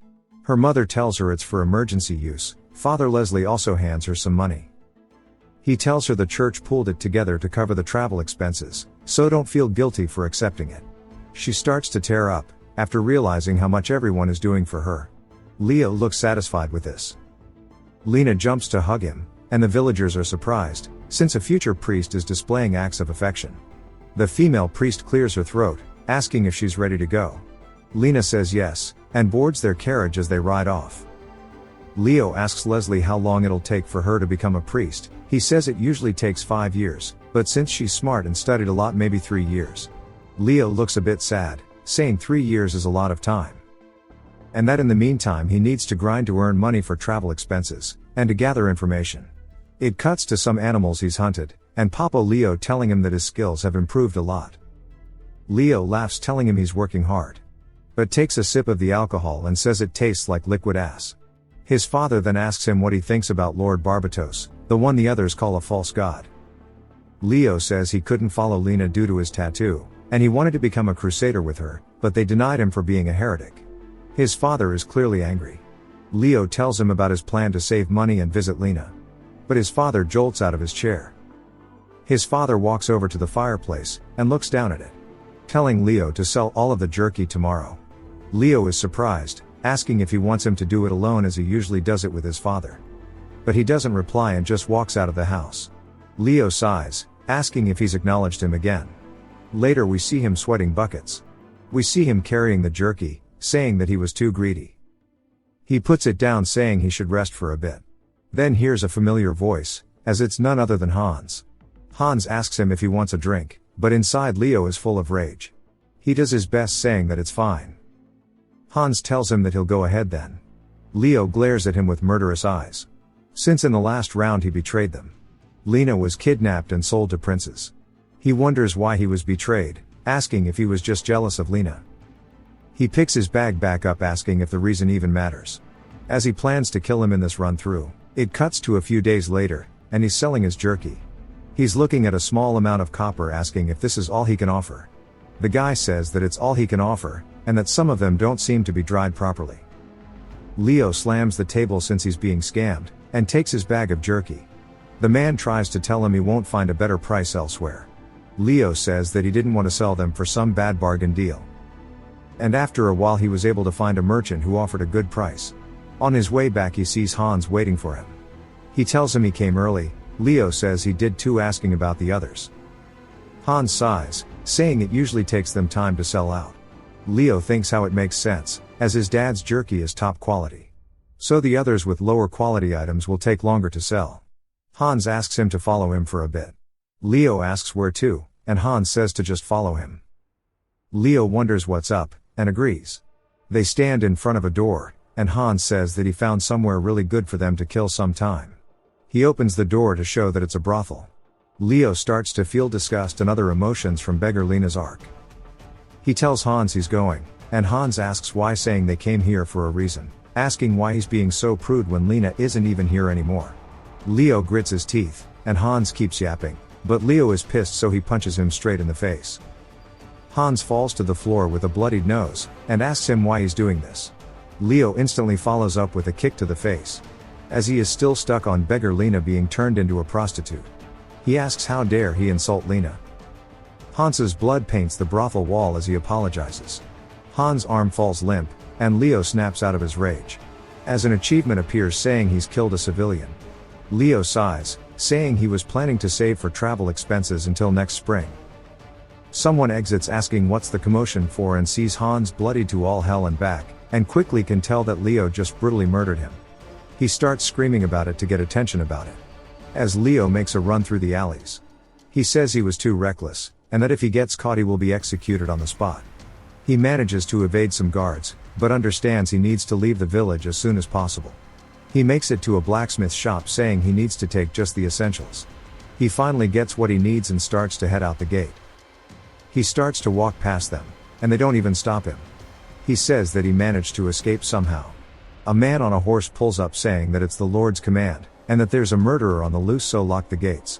Speaker 1: Her mother tells her it's for emergency use. Father Leslie also hands her some money. He tells her the church pooled it together to cover the travel expenses, so don't feel guilty for accepting it. She starts to tear up, after realizing how much everyone is doing for her. Leo looks satisfied with this. Lena jumps to hug him, and the villagers are surprised, since a future priest is displaying acts of affection. The female priest clears her throat, asking if she's ready to go. Lena says yes, and boards their carriage as they ride off. Leo asks Leslie how long it'll take for her to become a priest. He says it usually takes 5 years, but since she's smart and studied a lot, maybe 3 years. Leo looks a bit sad, saying 3 years is a lot of time. And that in the meantime he needs to grind to earn money for travel expenses, and to gather information. It cuts to some animals he's hunted, and Papa Leo telling him that his skills have improved a lot. Leo laughs, telling him he's working hard. But takes a sip of the alcohol and says it tastes like liquid ass. His father then asks him what he thinks about Lord Barbatos, the one the others call a false god. Leo says he couldn't follow Lena due to his tattoo, and he wanted to become a crusader with her, but they denied him for being a heretic. His father is clearly angry. Leo tells him about his plan to save money and visit Lena. But his father jolts out of his chair. His father walks over to the fireplace, and looks down at it, telling Leo to sell all of the jerky tomorrow. Leo is surprised, asking if he wants him to do it alone as he usually does it with his father. But he doesn't reply and just walks out of the house. Leo sighs, asking if he's acknowledged him again. Later we see him sweating buckets. We see him carrying the jerky, saying that he was too greedy. He puts it down, saying he should rest for a bit. Then hears a familiar voice, as it's none other than Hans. Hans asks him if he wants a drink, but inside Leo is full of rage. He does his best, saying that it's fine. Hans tells him that he'll go ahead then. Leo glares at him with murderous eyes. Since in the last round he betrayed them. Lena was kidnapped and sold to princes. He wonders why he was betrayed, asking if he was just jealous of Lena. He picks his bag back up, asking if the reason even matters. As he plans to kill him in this run-through, it cuts to a few days later, and he's selling his jerky. He's looking at a small amount of copper, asking if this is all he can offer. The guy says that it's all he can offer, and that some of them don't seem to be dried properly. Leo slams the table since he's being scammed, and takes his bag of jerky. The man tries to tell him he won't find a better price elsewhere. Leo says that he didn't want to sell them for some bad bargain deal. And after a while he was able to find a merchant who offered a good price. On his way back he sees Hans waiting for him. He tells him he came early. Leo says he did too, asking about the others. Hans sighs, saying it usually takes them time to sell out. Leo thinks how it makes sense, as his dad's jerky is top quality. So the others with lower quality items will take longer to sell. Hans asks him to follow him for a bit. Leo asks where to, and Hans says to just follow him. Leo wonders what's up, and agrees. They stand in front of a door, and Hans says that he found somewhere really good for them to kill some time. He opens the door to show that it's a brothel. Leo starts to feel disgust and other emotions from beggar Lena's arc. He tells Hans he's going, and Hans asks why, saying they came here for a reason, asking why he's being so prude when Lena isn't even here anymore. Leo grits his teeth, and Hans keeps yapping, but Leo is pissed, so he punches him straight in the face. Hans falls to the floor with a bloodied nose, and asks him why he's doing this. Leo instantly follows up with a kick to the face. As he is still stuck on beggar Lena being turned into a prostitute. He asks how dare he insult Lena. Hans's blood paints the brothel wall as he apologizes. Hans' arm falls limp, and Leo snaps out of his rage. As an achievement appears, saying he's killed a civilian. Leo sighs, saying he was planning to save for travel expenses until next spring. Someone exits, asking what's the commotion for, and sees Hans bloodied to all hell and back, and quickly can tell that Leo just brutally murdered him. He starts screaming about it to get attention about it. As Leo makes a run through the alleys. He says he was too reckless, and that if he gets caught he will be executed on the spot. He manages to evade some guards, but understands he needs to leave the village as soon as possible. He makes it to a blacksmith shop, saying he needs to take just the essentials. He finally gets what he needs and starts to head out the gate. He starts to walk past them, and they don't even stop him. He says that he managed to escape somehow. A man on a horse pulls up saying that it's the Lord's command, and that there's a murderer on the loose, so lock the gates.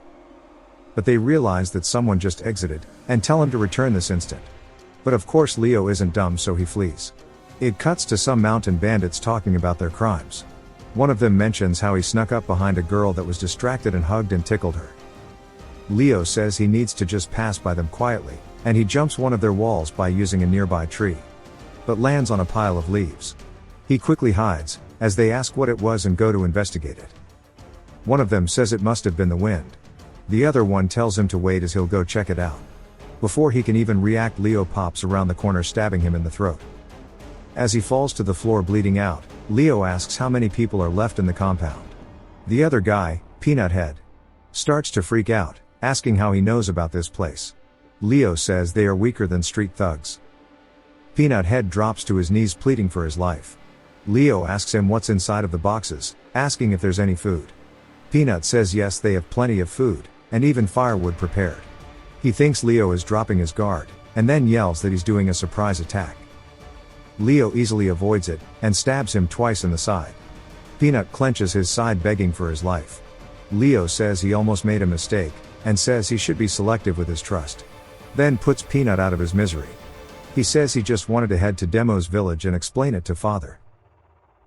Speaker 1: But they realize that someone just exited, and tell him to return this instant. But of course Leo isn't dumb, so he flees. It cuts to some mountain bandits talking about their crimes. One of them mentions how he snuck up behind a girl that was distracted and hugged and tickled her. Leo says he needs to just pass by them quietly, and he jumps one of their walls by using a nearby tree, but lands on a pile of leaves. He quickly hides, as they ask what it was and go to investigate it. One of them says it must have been the wind. The other one tells him to wait as he'll go check it out. Before he can even react, Leo pops around the corner, stabbing him in the throat. As he falls to the floor bleeding out, Leo asks how many people are left in the compound. The other guy, Peanut Head, starts to freak out, asking how he knows about this place. Leo says they are weaker than street thugs. Peanut Head drops to his knees pleading for his life. Leo asks him what's inside of the boxes, asking if there's any food. Peanut says yes, they have plenty of food, and even firewood prepared. He thinks Leo is dropping his guard, and then yells that he's doing a surprise attack. Leo easily avoids it, and stabs him twice in the side. Peanut clenches his side, begging for his life. Leo says he almost made a mistake, and says he should be selective with his trust. Then puts Peanut out of his misery. He says he just wanted to head to Demo's village and explain it to Father.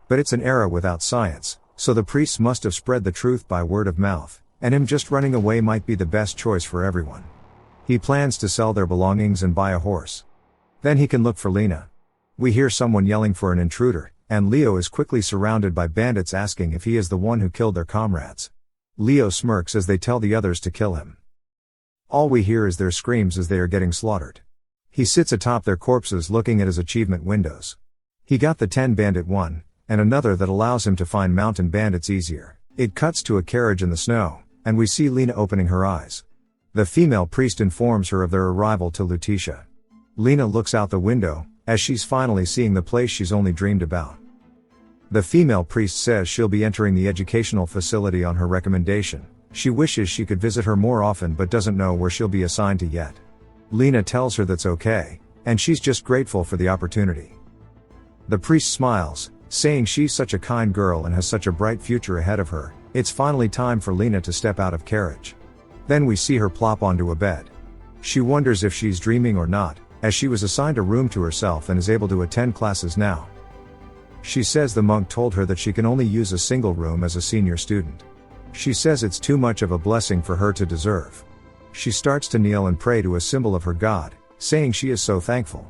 Speaker 1: But it's an era without science, so the priests must have spread the truth by word of mouth, and him just running away might be the best choice for everyone. He plans to sell their belongings and buy a horse. Then he can look for Lena. We hear someone yelling for an intruder, and Leo is quickly surrounded by bandits asking if he is the one who killed their comrades. Leo smirks as they tell the others to kill him. All we hear is their screams as they are getting slaughtered. He sits atop their corpses looking at his achievement windows. He got the 10 bandit one, and another that allows him to find mountain bandits easier. It cuts to a carriage in the snow, and we see Lena opening her eyes. The female priest informs her of their arrival to Lutetia. Lena looks out the window, as she's finally seeing the place she's only dreamed about. The female priest says she'll be entering the educational facility on her recommendation. She wishes she could visit her more often but doesn't know where she'll be assigned to yet. Lena tells her that's okay, and she's just grateful for the opportunity. The priest smiles, saying she's such a kind girl and has such a bright future ahead of her. It's finally time for Lena to step out of carriage. Then we see her plop onto a bed. She wonders if she's dreaming or not, as she was assigned a room to herself and is able to attend classes now. She says the monk told her that she can only use a single room as a senior student. She says it's too much of a blessing for her to deserve. She starts to kneel and pray to a symbol of her God, saying she is so thankful.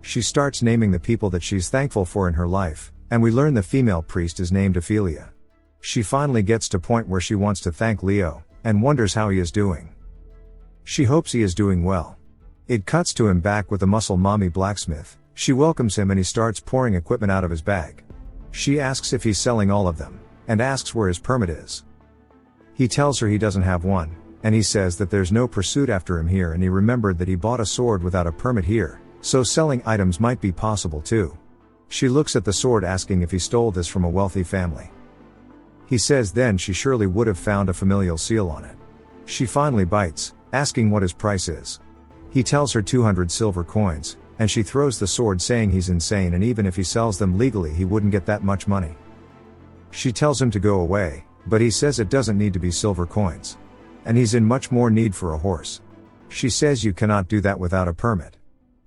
Speaker 1: She starts naming the people that she's thankful for in her life, and we learn the female priest is named Ophelia. She finally gets to point where she wants to thank Leo, and wonders how he is doing. She hopes he is doing well. It cuts to him back with the muscle mommy blacksmith. She welcomes him and he starts pouring equipment out of his bag. She asks if he's selling all of them, and asks where his permit is. He tells her he doesn't have one, and he says that there's no pursuit after him here, and he remembered that he bought a sword without a permit here, so selling items might be possible too. She looks at the sword asking if he stole this from a wealthy family. He says then she surely would have found a familial seal on it. She finally bites, asking what his price is. He tells her 200 silver coins, and she throws the sword saying he's insane and even if he sells them legally he wouldn't get that much money. She tells him to go away, but he says it doesn't need to be silver coins. And he's in much more need for a horse. She says you cannot do that without a permit.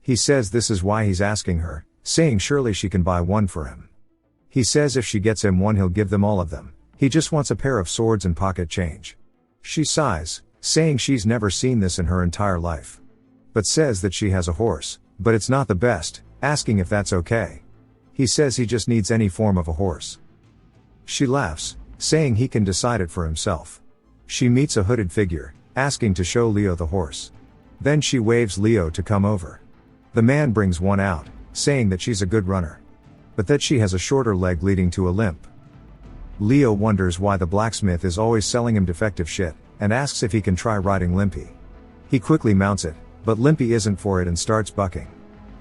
Speaker 1: He says this is why he's asking her, saying surely she can buy one for him. He says if she gets him one he'll give them all of them. He just wants a pair of swords and pocket change. She sighs, saying she's never seen this in her entire life. But says that she has a horse, but it's not the best, asking if that's okay. He says he just needs any form of a horse. She laughs, saying he can decide it for himself. She meets a hooded figure, asking to show Leo the horse. Then she waves Leo to come over. The man brings one out, saying that she's a good runner, but that she has a shorter leg leading to a limp. Leo wonders why the blacksmith is always selling him defective shit, and asks if he can try riding Limpy. He quickly mounts it, but Limpy isn't for it and starts bucking.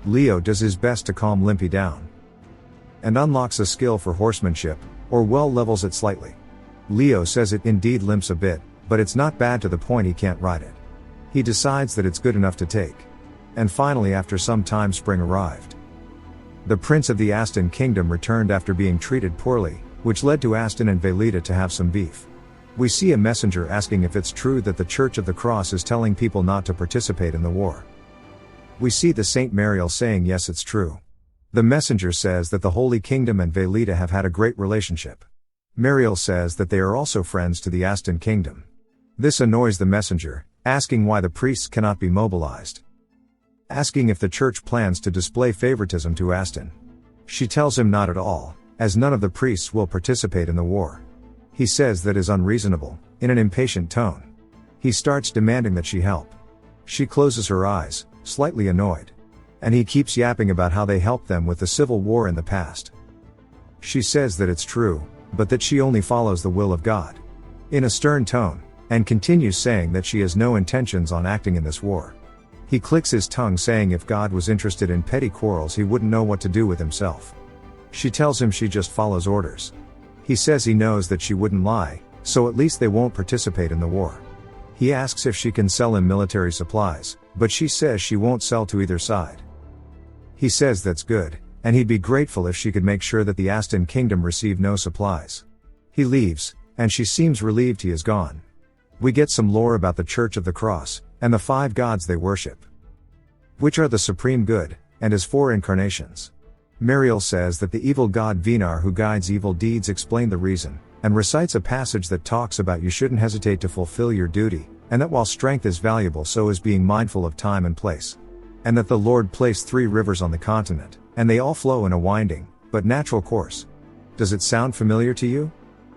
Speaker 1: Leo does his best to calm Limpy down, and unlocks a skill for horsemanship, or well levels it slightly. Leo says it indeed limps a bit, but it's not bad to the point he can't ride it. He decides that it's good enough to take. And finally after some time spring arrived. The prince of the Aston kingdom returned after being treated poorly, which led to Aston and Velita to have some beef. We see a messenger asking if it's true that the Church of the Cross is telling people not to participate in the war. We see the Saint Mariel saying yes, it's true. The messenger says that the Holy Kingdom and Velita have had a great relationship. Mariel says that they are also friends to the Aston kingdom. This annoys the messenger, asking why the priests cannot be mobilized. Asking if the church plans to display favoritism to Aston. She tells him not at all, as none of the priests will participate in the war. He says that is unreasonable, in an impatient tone. He starts demanding that she help. She closes her eyes, slightly annoyed. And he keeps yapping about how they helped them with the civil war in the past. She says that it's true, but that she only follows the will of God. In a stern tone, and continues saying that she has no intentions on acting in this war. He clicks his tongue saying if God was interested in petty quarrels he wouldn't know what to do with himself. She tells him she just follows orders. He says he knows that she wouldn't lie, so at least they won't participate in the war. He asks if she can sell him military supplies, but she says she won't sell to either side. He says that's good, and he'd be grateful if she could make sure that the Aston kingdom receive no supplies. He leaves, and she seems relieved he is gone. We get some lore about the Church of the Cross, and the 5 gods they worship. Which are the supreme good, and his 4 incarnations. Mariel says that the evil god Vinar who guides evil deeds explained the reason, and recites a passage that talks about you shouldn't hesitate to fulfill your duty, and that while strength is valuable so is being mindful of time and place. And that the Lord placed 3 rivers on the continent, and they all flow in a winding, but natural course. Does it sound familiar to you?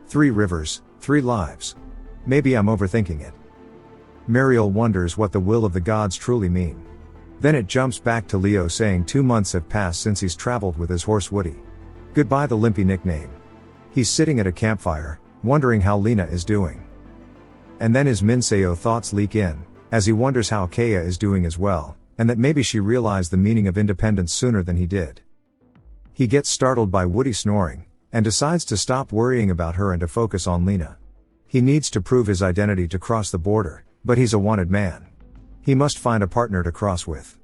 Speaker 1: 3 rivers, 3 lives. Maybe I'm overthinking it. Mariel wonders what the will of the gods truly mean. Then it jumps back to Leo saying 2 months have passed since he's traveled with his horse Woody. Goodbye the Limpy nickname. He's sitting at a campfire, wondering how Lena is doing. And then his Minseo thoughts leak in, as he wonders how Kea is doing as well, and that maybe she realized the meaning of independence sooner than he did. He gets startled by Woody snoring, and decides to stop worrying about her and to focus on Lena. He needs to prove his identity to cross the border, but he's a wanted man. He must find a partner to cross with.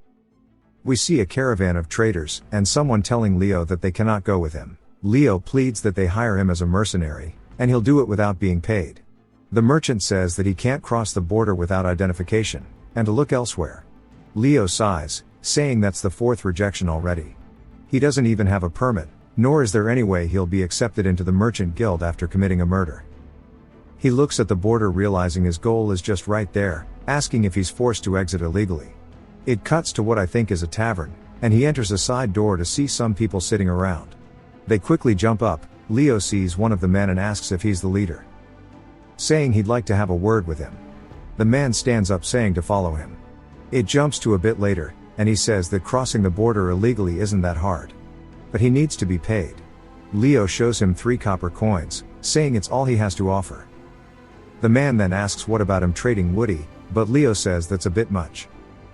Speaker 1: We see a caravan of traders, and someone telling Leo that they cannot go with him. Leo pleads that they hire him as a mercenary, and he'll do it without being paid. The merchant says that he can't cross the border without identification, and to look elsewhere. Leo sighs, saying that's the 4th rejection already. He doesn't even have a permit, nor is there any way he'll be accepted into the merchant guild after committing a murder. He looks at the border realizing his goal is just right there, asking if he's forced to exit illegally. It cuts to what I think is a tavern, and he enters a side door to see some people sitting around. They quickly jump up. Leo sees one of the men and asks if he's the leader, saying he'd like to have a word with him. The man stands up saying to follow him. It jumps to a bit later, and he says that crossing the border illegally isn't that hard. But he needs to be paid. Leo shows him 3 copper coins, saying it's all he has to offer. The man then asks what about him trading Woody, but Leo says that's a bit much.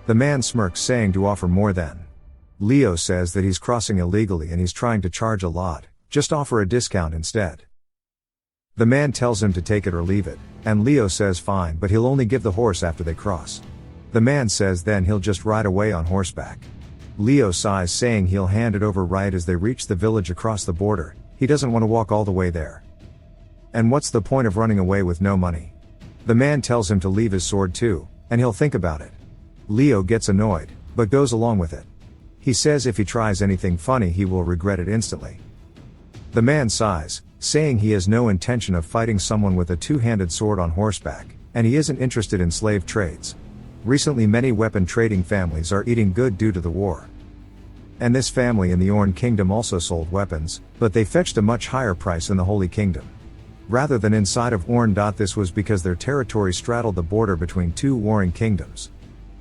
Speaker 1: The man smirks saying to offer more then. Leo says that he's crossing illegally and he's trying to charge a lot, just offer a discount instead. The man tells him to take it or leave it, and Leo says fine but he'll only give the horse after they cross. The man says then he'll just ride away on horseback. Leo sighs saying he'll hand it over right as they reach the village across the border. He doesn't want to walk all the way there. And what's the point of running away with no money? The man tells him to leave his sword too, and he'll think about it. Leo gets annoyed, but goes along with it. He says if he tries anything funny he will regret it instantly. The man sighs, saying he has no intention of fighting someone with a 2-handed sword on horseback, and he isn't interested in slave trades. Recently many weapon trading families are eating good due to the war. And this family in the Orn Kingdom also sold weapons, but they fetched a much higher price in the Holy Kingdom. Rather than inside of Orn. This was because their territory straddled the border between 2 warring kingdoms.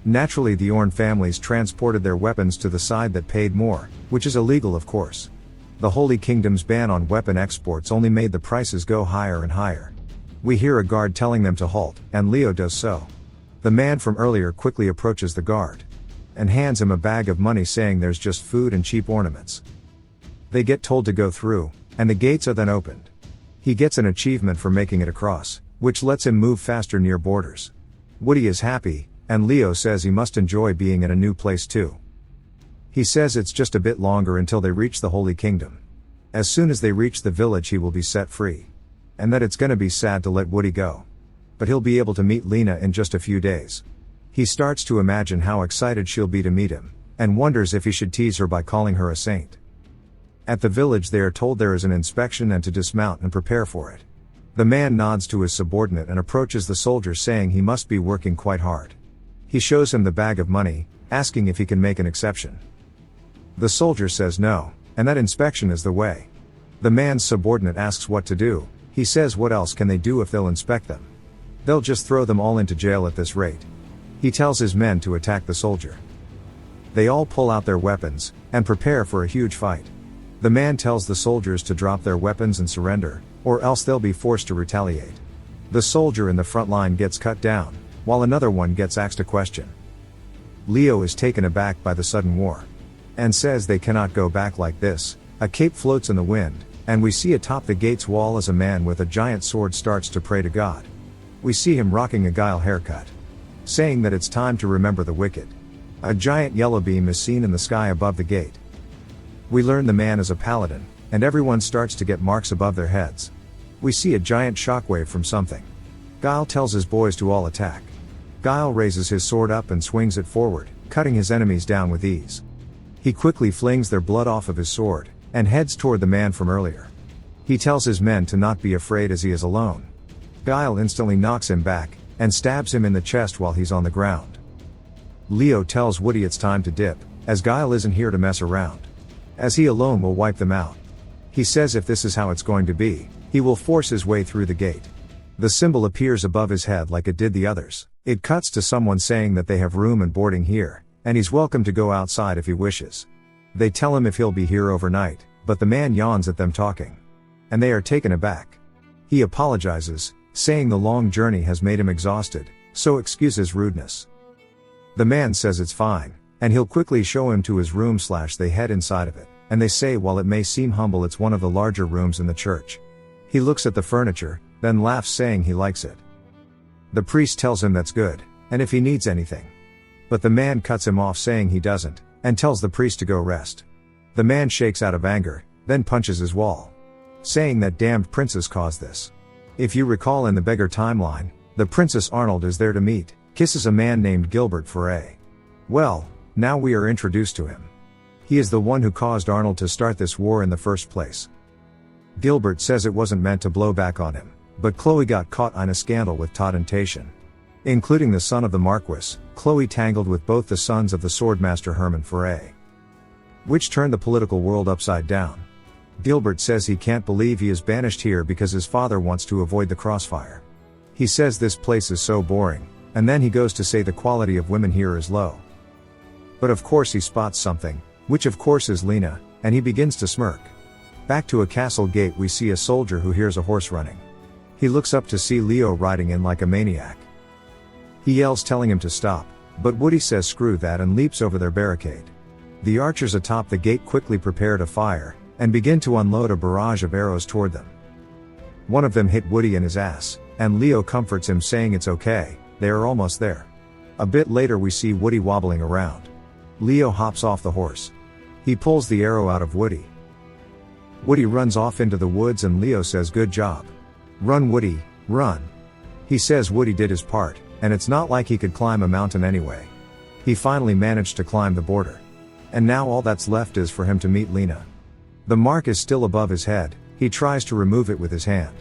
Speaker 1: Naturally the Orn families transported their weapons to the side that paid more, which is illegal of course. The Holy Kingdom's ban on weapon exports only made the prices go higher and higher. We hear a guard telling them to halt, and Leo does so. The man from earlier quickly approaches the guard, and hands him a bag of money saying there's just food and cheap ornaments. They get told to go through, and the gates are then opened. He gets an achievement for making it across, which lets him move faster near borders. Woody is happy, and Leo says he must enjoy being in a new place too. He says it's just a bit longer until they reach the Holy Kingdom. As soon as they reach the village he will be set free. And that it's gonna be sad to let Woody go. But he'll be able to meet Lena in just a few days. He starts to imagine how excited she'll be to meet him, and wonders if he should tease her by calling her a saint. At the village they are told there is an inspection and to dismount and prepare for it. The man nods to his subordinate and approaches the soldier saying he must be working quite hard. He shows him the bag of money, asking if he can make an exception. The soldier says no, and that inspection is the way. The man's subordinate asks what to do. He says what else can they do if they'll inspect them? They'll just throw them all into jail at this rate. He tells his men to attack the soldier. They all pull out their weapons, and prepare for a huge fight. The man tells the soldiers to drop their weapons and surrender, or else they'll be forced to retaliate. The soldier in the front line gets cut down, while another one gets asked a question. Leo is taken aback by the sudden war. And says they cannot go back like this. A cape floats in the wind, and we see atop the gate's wall as a man with a giant sword starts to pray to God. We see him rocking a guile haircut, saying that it's time to remember the wicked. A giant yellow beam is seen in the sky above the gate. We learn the man is a paladin, and everyone starts to get marks above their heads. We see a giant shockwave from something. Guile tells his boys to all attack. Guile raises his sword up and swings it forward, cutting his enemies down with ease. He quickly flings their blood off of his sword, and heads toward the man from earlier. He tells his men to not be afraid as he is alone. Guile instantly knocks him back, and stabs him in the chest while he's on the ground. Leo tells Woody it's time to dip, as Guile isn't here to mess around. As he alone will wipe them out. He says if this is how it's going to be, he will force his way through the gate. The symbol appears above his head like it did the others. It cuts to someone saying that they have room and boarding here, and he's welcome to go outside if he wishes. They tell him if he'll be here overnight, but the man yawns at them talking. And they are taken aback. He apologizes, saying the long journey has made him exhausted, so excuse his rudeness. The man says it's fine, and he'll quickly show him to his room. They head inside of it, and they say while it may seem humble it's one of the larger rooms in the church. He looks at the furniture, then laughs saying he likes it. The priest tells him that's good, and if he needs anything. But the man cuts him off saying he doesn't, and tells the priest to go rest. The man shakes out of anger, then punches his wall, saying that damned princess caused this. If you recall in the beggar timeline, the Princess Arnold is there to meet, kisses a man named Gilbert Foray. Well, now we are introduced to him. He is the one who caused Arnold to start this war in the first place. Gilbert says it wasn't meant to blow back on him, but Chloe got caught in a scandal with Todd and Taitian. Including the son of the Marquis, Chloe tangled with both the sons of the swordmaster Herman Foray. Which turned the political world upside down. Gilbert says he can't believe he is banished here because his father wants to avoid the crossfire. He says this place is so boring, and then he goes to say the quality of women here is low. But of course he spots something, which of course is Lena, and he begins to smirk. Back to a castle gate we see a soldier who hears a horse running. He looks up to see Leo riding in like a maniac. He yells telling him to stop, but Woody says screw that and leaps over their barricade. The archers atop the gate quickly prepare to fire, and begin to unload a barrage of arrows toward them. One of them hit Woody in his ass, and Leo comforts him saying it's okay, they are almost there. A bit later we see Woody wobbling around. Leo hops off the horse. He pulls the arrow out of Woody. Woody runs off into the woods and Leo says good job. Run Woody, run. He says Woody did his part, and it's not like he could climb a mountain anyway. He finally managed to climb the border. And now all that's left is for him to meet Lena. The mark is still above his head, he tries to remove it with his hand.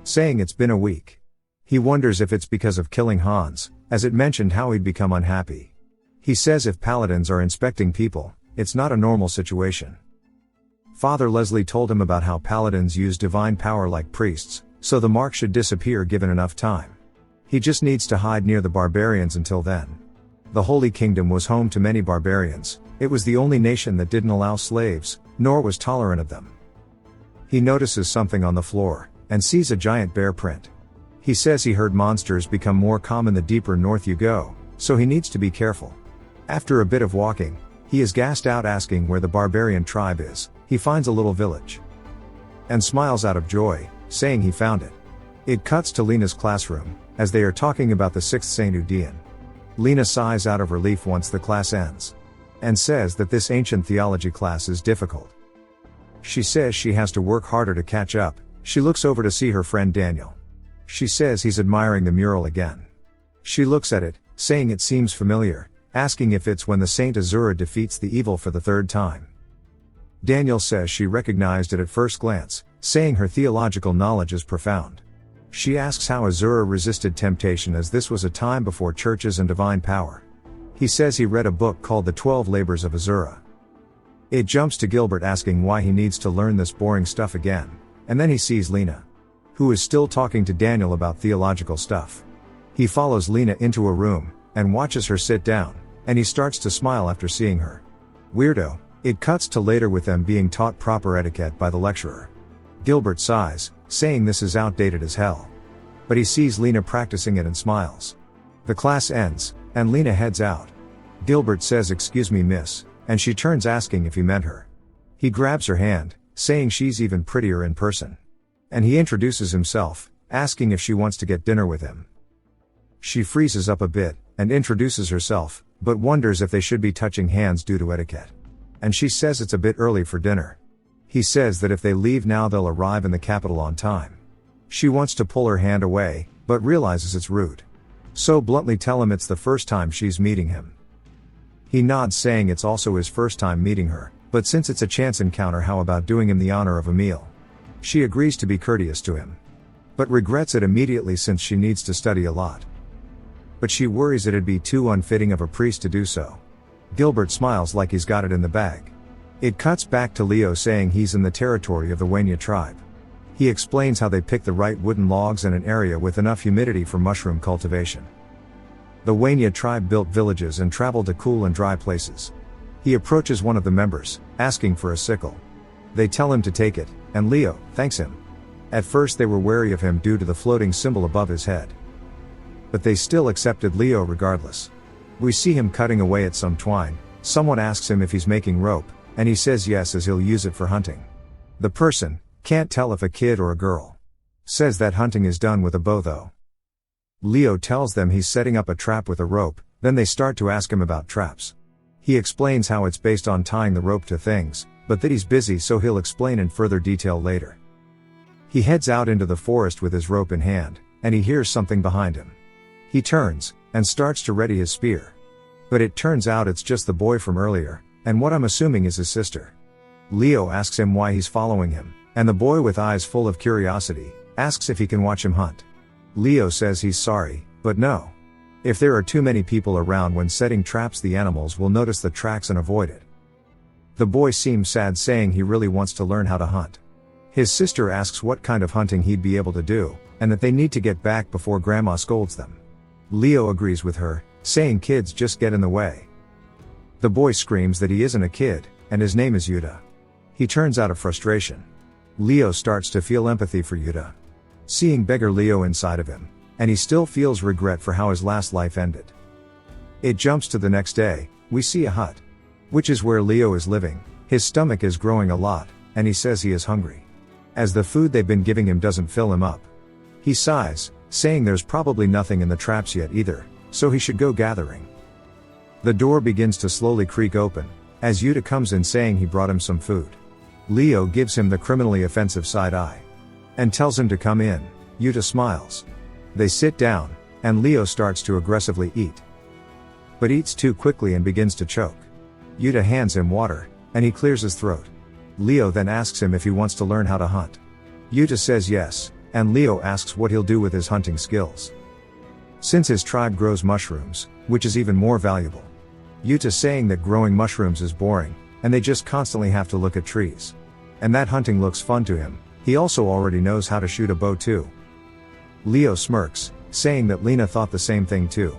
Speaker 1: Saying it's been a week. He wonders if it's because of killing Hans, as it mentioned how he'd become unhappy. He says if paladins are inspecting people, it's not a normal situation. Father Leslie told him about how paladins use divine power like priests, so the mark should disappear given enough time. He just needs to hide near the barbarians until then. The Holy Kingdom was home to many barbarians, it was the only nation that didn't allow slaves, nor was tolerant of them. He notices something on the floor, and sees a giant bear print. He says he heard monsters become more common the deeper north you go, so he needs to be careful. After a bit of walking, he is gassed out asking where the barbarian tribe is. He finds a little village. And smiles out of joy, saying he found it. It cuts to Lena's classroom, as they are talking about the 6th Saint Udian. Lena sighs out of relief once the class ends. And says that this ancient theology class is difficult. She says she has to work harder to catch up. She looks over to see her friend Daniel. She says he's admiring the mural again. She looks at it, saying it seems familiar, asking if it's when the Saint Azura defeats the evil for the third time. Daniel says she recognized it at first glance, saying her theological knowledge is profound. She asks how Azura resisted temptation, as this was a time before churches and divine power. He says he read a book called The 12 Labors of Azura. It jumps to Gilbert asking why he needs to learn this boring stuff again, and then he sees Lena, who is still talking to Daniel about theological stuff. He follows Lena into a room, and watches her sit down, and he starts to smile after seeing her. Weirdo. It cuts to later with them being taught proper etiquette by the lecturer. Gilbert sighs, saying this is outdated as hell. But he sees Lena practicing it and smiles. The class ends, and Lena heads out. Gilbert says excuse me miss, and she turns asking if he meant her. He grabs her hand, saying she's even prettier in person. And he introduces himself, asking if she wants to get dinner with him. She freezes up a bit, and introduces herself, but wonders if they should be touching hands due to etiquette. And she says it's a bit early for dinner. He says that if they leave now they'll arrive in the capital on time. She wants to pull her hand away, but realizes it's rude. So bluntly tell him it's the first time she's meeting him. He nods, saying it's also his first time meeting her, but since it's a chance encounter, how about doing him the honor of a meal? She agrees to be courteous to him, but regrets it immediately since she needs to study a lot. But she worries it'd be too unfitting of a priest to do so. Gilbert smiles like he's got it in the bag. It cuts back to Leo saying he's in the territory of the Wanya tribe. He explains how they pick the right wooden logs in an area with enough humidity for mushroom cultivation. The Wanya tribe built villages and traveled to cool and dry places. He approaches one of the members, asking for a sickle. They tell him to take it, and Leo thanks him. At first they were wary of him due to the floating symbol above his head. But they still accepted Leo regardless. We see him cutting away at some twine. Someone asks him if he's making rope, and he says yes, as he'll use it for hunting. The person, can't tell if a kid or a girl, says that hunting is done with a bow though. Leo tells them he's setting up a trap with a rope, then they start to ask him about traps. He explains how it's based on tying the rope to things, but that he's busy so he'll explain in further detail later. He heads out into the forest with his rope in hand, and he hears something behind him. He turns, and starts to ready his spear. But it turns out it's just the boy from earlier, and what I'm assuming is his sister. Leo asks him why he's following him, and the boy, with eyes full of curiosity, asks if he can watch him hunt. Leo says he's sorry, but no. If there are too many people around when setting traps, the animals will notice the tracks and avoid it. The boy seems sad, saying he really wants to learn how to hunt. His sister asks what kind of hunting he'd be able to do, and that they need to get back before Grandma scolds them. Leo agrees with her, saying kids just get in the way. The boy screams that he isn't a kid, and his name is Yuta. He turns out of frustration. Leo starts to feel empathy for Yuta, seeing beggar Leo inside of him, and he still feels regret for how his last life ended. It jumps to the next day. We see a hut, which is where Leo is living. His stomach is growing a lot, and he says he is hungry, as the food they've been giving him doesn't fill him up. He sighs, saying there's probably nothing in the traps yet either, so he should go gathering. The door begins to slowly creak open, as Yuta comes in, saying he brought him some food. Leo gives him the criminally offensive side eye, and tells him to come in. Yuta smiles. They sit down, and Leo starts to aggressively eat, but eats too quickly and begins to choke. Yuta hands him water, and he clears his throat. Leo then asks him if he wants to learn how to hunt. Yuta says yes, and Leo asks what he'll do with his hunting skills, since his tribe grows mushrooms, which is even more valuable. Yuta saying that growing mushrooms is boring, and they just constantly have to look at trees, and that hunting looks fun to him. He also already knows how to shoot a bow too. Leo smirks, saying that Lena thought the same thing too.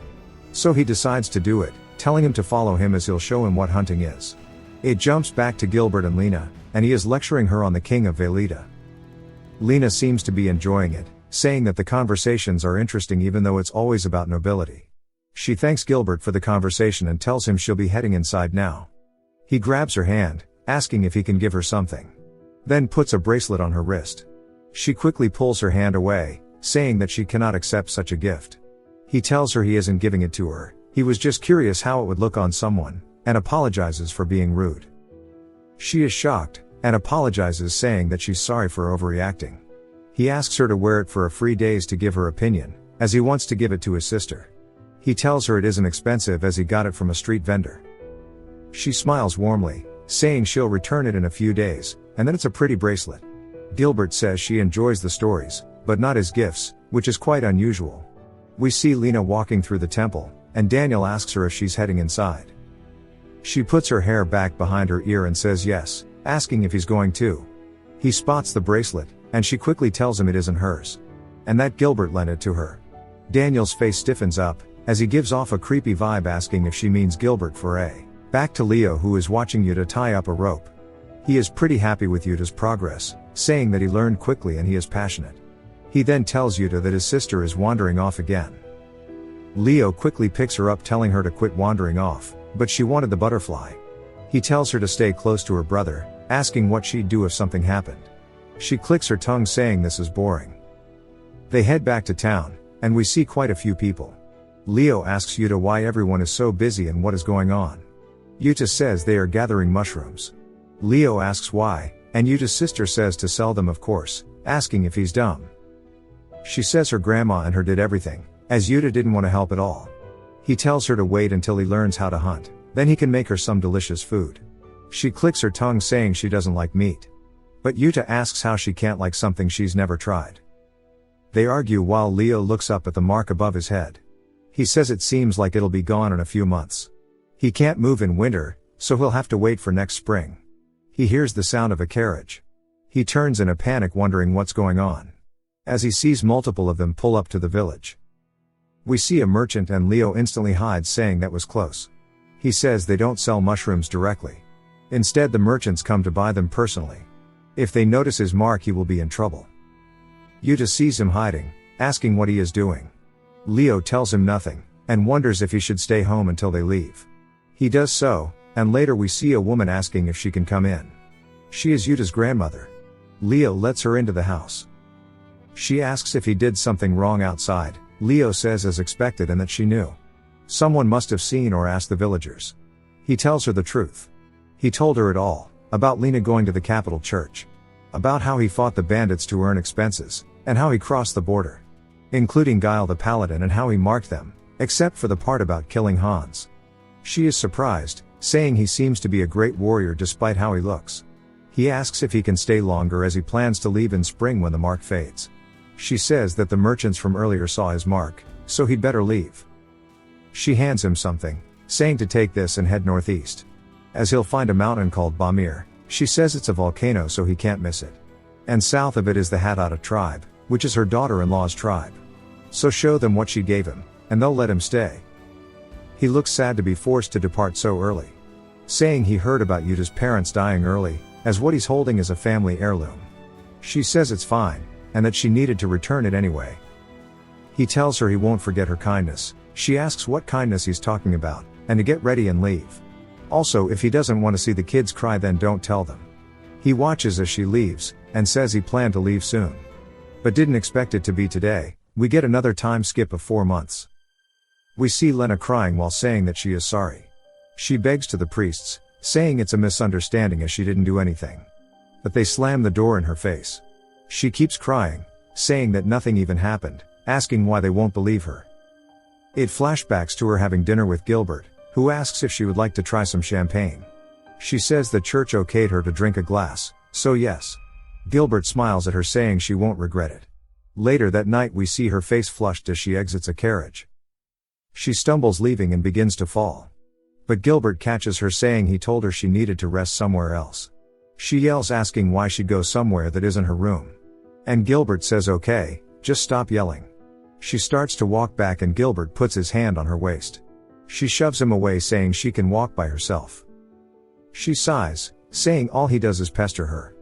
Speaker 1: So he decides to do it, telling him to follow him as he'll show him what hunting is. It jumps back to Gilbert and Lena, and he is lecturing her on the king of Velida. Lena seems to be enjoying it, saying that the conversations are interesting even though it's always about nobility. She thanks Gilbert for the conversation and tells him she'll be heading inside now. He grabs her hand, asking if he can give her something, then puts a bracelet on her wrist. She quickly pulls her hand away, saying that she cannot accept such a gift. He tells her he isn't giving it to her, He was just curious how it would look on someone, and apologizes for being rude. She is shocked, and apologizes saying that she's sorry for overreacting. He asks her to wear it for a free days to give her opinion, as he wants to give it to his sister. He tells her it isn't expensive as he got it from a street vendor. She smiles warmly, saying she'll return it in a few days, and that it's a pretty bracelet. Gilbert says she enjoys the stories, but not his gifts, which is quite unusual. We see Lena walking through the temple, and Daniel asks her if she's heading inside. She puts her hair back behind her ear and says yes, asking if he's going too. He spots the bracelet, and she quickly tells him it isn't hers, and that Gilbert lent it to her. Daniel's face stiffens up, as he gives off a creepy vibe asking if she means Gilbert for a. Back to Leo, who is watching Yuta tie up a rope. He is pretty happy with Yuta's progress, saying that he learned quickly and he is passionate. He then tells Yuta that his sister is wandering off again. Leo quickly picks her up, telling her to quit wandering off, but she wanted the butterfly. He tells her to stay close to her brother, asking what she'd do if something happened. She clicks her tongue, saying this is boring. They head back to town, and we see quite a few people. Leo asks Yuta why everyone is so busy and what is going on. Yuta says they are gathering mushrooms. Leo asks why, and Yuta's sister says to sell them, of course, asking if he's dumb. She says her grandma and her did everything, as Yuta didn't want to help at all. He tells her to wait until he learns how to hunt, then he can make her some delicious food. She clicks her tongue, saying she doesn't like meat. But Yuta asks how she can't like something she's never tried. They argue while Leo looks up at the mark above his head. He says it seems like it'll be gone in a few months. He can't move in winter, so he'll have to wait for next spring. He hears the sound of a carriage. He turns in a panic, wondering what's going on, as he sees multiple of them pull up to the village. We see a merchant and Leo instantly hides, saying that was close. He says they don't sell mushrooms directly. Instead, the merchants come to buy them personally. If they notice his mark, he will be in trouble. Yuta sees him hiding, asking what he is doing. Leo tells him nothing, and wonders if he should stay home until they leave. He does so, and later we see a woman asking if she can come in. She is Yuta's grandmother. Leo lets her into the house. She asks if he did something wrong outside. Leo says as expected and that she knew. Someone must have seen or asked the villagers. He tells her the truth. He told her it all, about Lena going to the capital church, about how he fought the bandits to earn expenses, and how he crossed the border, including Guile the paladin, and how he marked them, except for the part about killing Hans. She is surprised, saying he seems to be a great warrior despite how he looks. He asks if he can stay longer as he plans to leave in spring when the mark fades. She says that the merchants from earlier saw his mark, so he'd better leave. She hands him something, saying to take this and head northeast, as he'll find a mountain called Bamir. She says it's a volcano, so he can't miss it. And south of it is the Hatata tribe, which is her daughter-in-law's tribe. So show them what she gave him, and they'll let him stay. He looks sad to be forced to depart so early, saying he heard about Yuta's parents dying early, as what he's holding is a family heirloom. She says it's fine, and that she needed to return it anyway. He tells her he won't forget her kindness. She asks what kindness he's talking about, and to get ready and leave. Also, if he doesn't want to see the kids cry, then don't tell them. He watches as she leaves, and says he planned to leave soon, but didn't expect it to be today. We get another time skip of 4 months. We see Lena crying while saying that she is sorry. She begs to the priests, saying it's a misunderstanding as she didn't do anything. But they slam the door in her face. She keeps crying, saying that nothing even happened, asking why they won't believe her. It flashbacks to her having dinner with Gilbert, who asks if she would like to try some champagne. She says the church okayed her to drink a glass, so yes. Gilbert smiles at her, saying she won't regret it. Later that night we see her face flushed as she exits a carriage. She stumbles leaving and begins to fall. But Gilbert catches her, saying he told her she needed to rest somewhere else. She yells, asking why she'd go somewhere that isn't her room. And Gilbert says okay, just stop yelling. She starts to walk back and Gilbert puts his hand on her waist. She shoves him away, saying she can walk by herself. She sighs, saying all he does is pester her.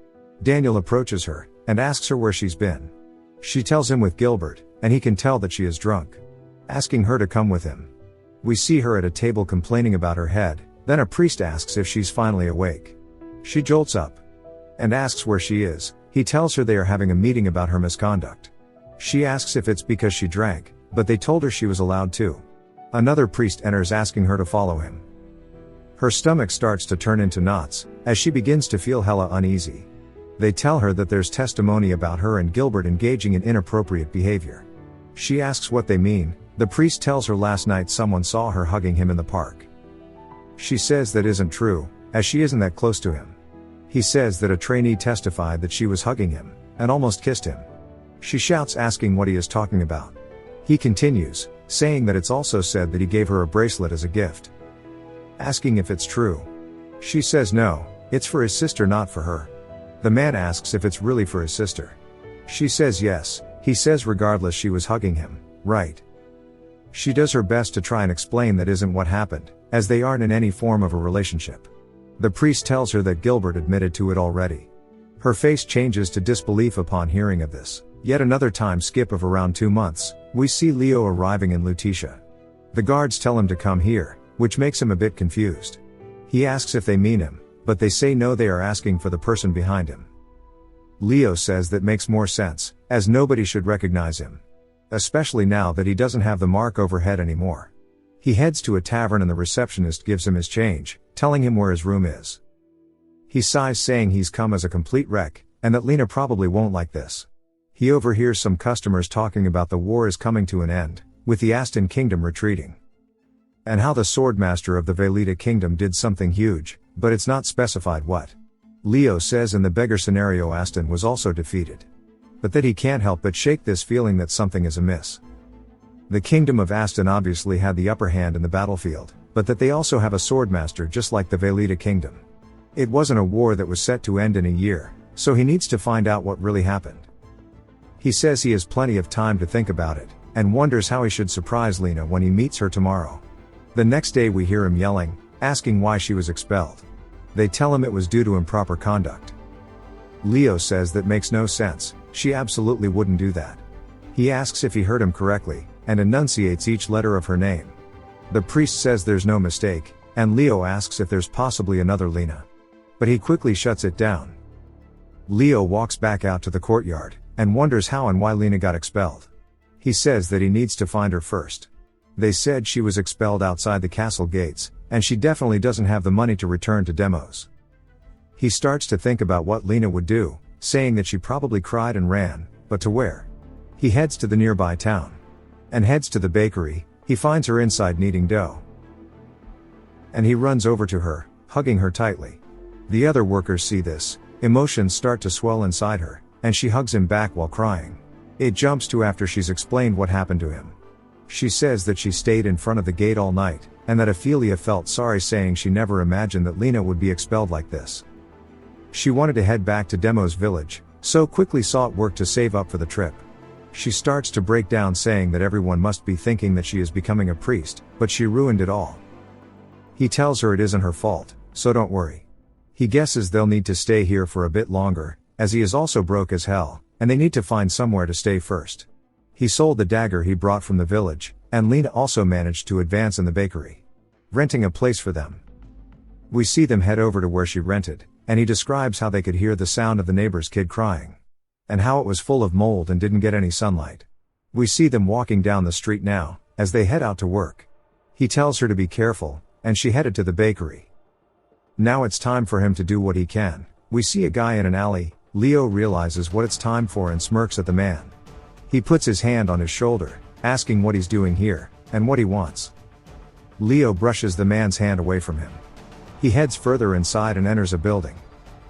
Speaker 1: Daniel approaches her, and asks her where she's been. She tells him with Gilbert, and he can tell that she is drunk, asking her to come with him. We see her at a table complaining about her head, then a priest asks if she's finally awake. She jolts up, and asks where she is. He tells her they are having a meeting about her misconduct. She asks if it's because she drank, but they told her she was allowed to. Another priest enters asking her to follow him. Her stomach starts to turn into knots, as she begins to feel hella uneasy. They tell her that there's testimony about her and Gilbert engaging in inappropriate behavior. She asks what they mean. The priest tells her last night someone saw her hugging him in the park. She says that isn't true, as she isn't that close to him. He says that a trainee testified that she was hugging him, and almost kissed him. She shouts asking what he is talking about. He continues, saying that it's also said that he gave her a bracelet as a gift. Asking if it's true. She says no, it's for his sister, not for her. The man asks if it's really for his sister. She says yes. He says regardless she was hugging him, right? She does her best to try and explain that isn't what happened, as they aren't in any form of a relationship. The priest tells her that Gilbert admitted to it already. Her face changes to disbelief upon hearing of this. Yet another time skip of around 2 months, we see Leo arriving in Lutetia. The guards tell him to come here, which makes him a bit confused. He asks if they mean him, but they say no, they are asking for the person behind him. Leo says that makes more sense, as nobody should recognize him. Especially now that he doesn't have the mark overhead anymore. He heads to a tavern and the receptionist gives him his change, telling him where his room is. He sighs, saying he's come as a complete wreck, and that Lena probably won't like this. He overhears some customers talking about the war is coming to an end, with the Aston Kingdom retreating. And how the Swordmaster of the Veleta Kingdom did something huge, but it's not specified what. Leo says in the beggar scenario Aston was also defeated. But that he can't help but shake this feeling that something is amiss. The Kingdom of Aston obviously had the upper hand in the battlefield, but that they also have a Swordmaster just like the Veleta Kingdom. It wasn't a war that was set to end in a year, so he needs to find out what really happened. He says he has plenty of time to think about it, and wonders how he should surprise Lena when he meets her tomorrow. The next day we hear him yelling, asking why she was expelled. They tell him it was due to improper conduct. Leo says that makes no sense, she absolutely wouldn't do that. He asks if he heard him correctly, and enunciates each letter of her name. The priest says there's no mistake, and Leo asks if there's possibly another Lena. But he quickly shuts it down. Leo walks back out to the courtyard, and wonders how and why Lena got expelled. He says that he needs to find her first. They said she was expelled outside the castle gates, and she definitely doesn't have the money to return to Demos. He starts to think about what Lena would do, saying that she probably cried and ran, but to where? He heads to the nearby town. And heads to the bakery. He finds her inside kneading dough. And he runs over to her, hugging her tightly. The other workers see this, emotions start to swell inside her, and she hugs him back while crying. It jumps to after she's explained what happened to him. She says that she stayed in front of the gate all night, and that Ophelia felt sorry, saying she never imagined that Lena would be expelled like this. She wanted to head back to Demos village, so quickly sought work to save up for the trip. She starts to break down, saying that everyone must be thinking that she is becoming a priest, but she ruined it all. He tells her it isn't her fault, so don't worry. He guesses they'll need to stay here for a bit longer, as he is also broke as hell, and they need to find somewhere to stay first. He sold the dagger he brought from the village, and Lena also managed to advance in the bakery, renting a place for them. We see them head over to where she rented, and he describes how they could hear the sound of the neighbor's kid crying. And how it was full of mold and didn't get any sunlight. We see them walking down the street now, as they head out to work. He tells her to be careful, and she headed to the bakery. Now it's time for him to do what he can. We see a guy in an alley. Leo realizes what it's time for and smirks at the man. He puts his hand on his shoulder, asking what he's doing here, and what he wants. Leo brushes the man's hand away from him. He heads further inside and enters a building.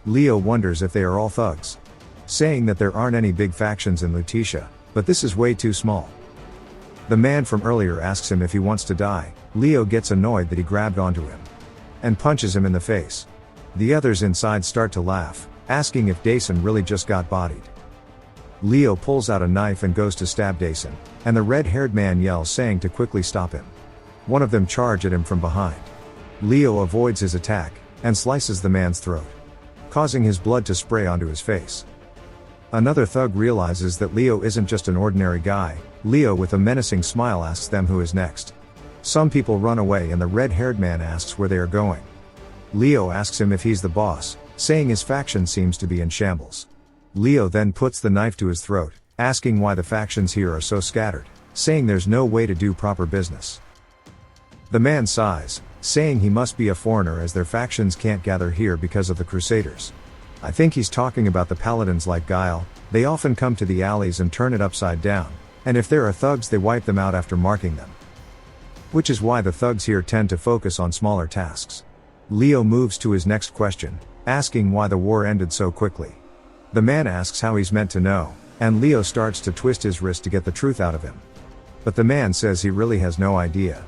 Speaker 1: Leo wonders if they are all thugs, saying that there aren't any big factions in Lutetia, but this is way too small. The man from earlier asks him if he wants to die. Leo gets annoyed that he grabbed onto him, and punches him in the face. The others inside start to laugh, asking if Dason really just got bodied. Leo pulls out a knife and goes to stab Dason, and the red-haired man yells, saying to quickly stop him. One of them charge at him from behind. Leo avoids his attack, and slices the man's throat, causing his blood to spray onto his face. Another thug realizes that Leo isn't just an ordinary guy. Leo with a menacing smile asks them who is next. Some people run away and the red-haired man asks where they are going. Leo asks him if he's the boss, saying his faction seems to be in shambles. Leo then puts the knife to his throat, asking why the factions here are so scattered, saying there's no way to do proper business. The man sighs, saying he must be a foreigner as their factions can't gather here because of the Crusaders. I think he's talking about the paladins like Guile. They often come to the alleys and turn it upside down, and if there are thugs they wipe them out after marking them. Which is why the thugs here tend to focus on smaller tasks. Leo moves to his next question, asking why the war ended so quickly. The man asks how he's meant to know, and Leo starts to twist his wrist to get the truth out of him. But the man says he really has no idea.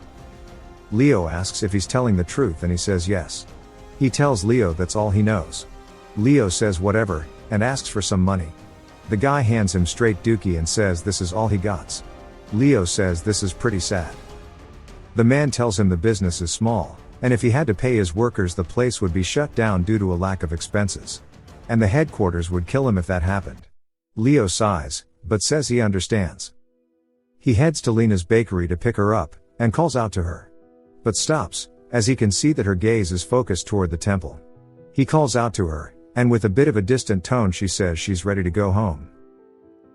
Speaker 1: Leo asks if he's telling the truth and he says yes. He tells Leo that's all he knows. Leo says whatever, and asks for some money. The guy hands him straight dookie and says this is all he got. Leo says this is pretty sad. The man tells him the business is small, and if he had to pay his workers the place would be shut down due to a lack of expenses. And the headquarters would kill him if that happened. Leo sighs, but says he understands. He heads to Lena's bakery to pick her up, and calls out to her. But stops, as he can see that her gaze is focused toward the temple. He calls out to her, and with a bit of a distant tone she says she's ready to go home.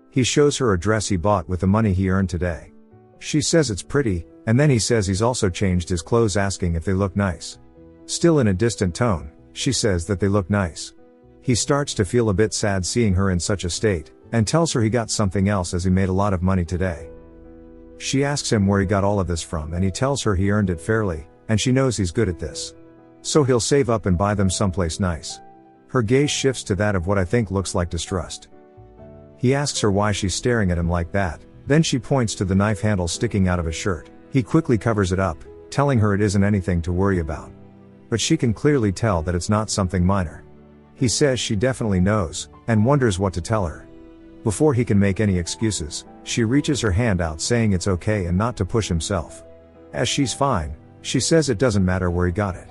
Speaker 1: He shows her a dress he bought with the money he earned today. She says it's pretty, and then he says he's also changed his clothes asking if they look nice. Still in a distant tone, she says that they look nice. He starts to feel a bit sad seeing her in such a state, and tells her he got something else as he made a lot of money today. She asks him where he got all of this from and he tells her he earned it fairly, and she knows he's good at this. So he'll save up and buy them someplace nice. Her gaze shifts to that of what I think looks like distrust. He asks her why she's staring at him like that, then she points to the knife handle sticking out of his shirt. He quickly covers it up, telling her it isn't anything to worry about. But she can clearly tell that it's not something minor. He says she definitely knows, and wonders what to tell her. Before he can make any excuses, she reaches her hand out saying it's okay and not to push himself. As she's fine, she says it doesn't matter where he got it.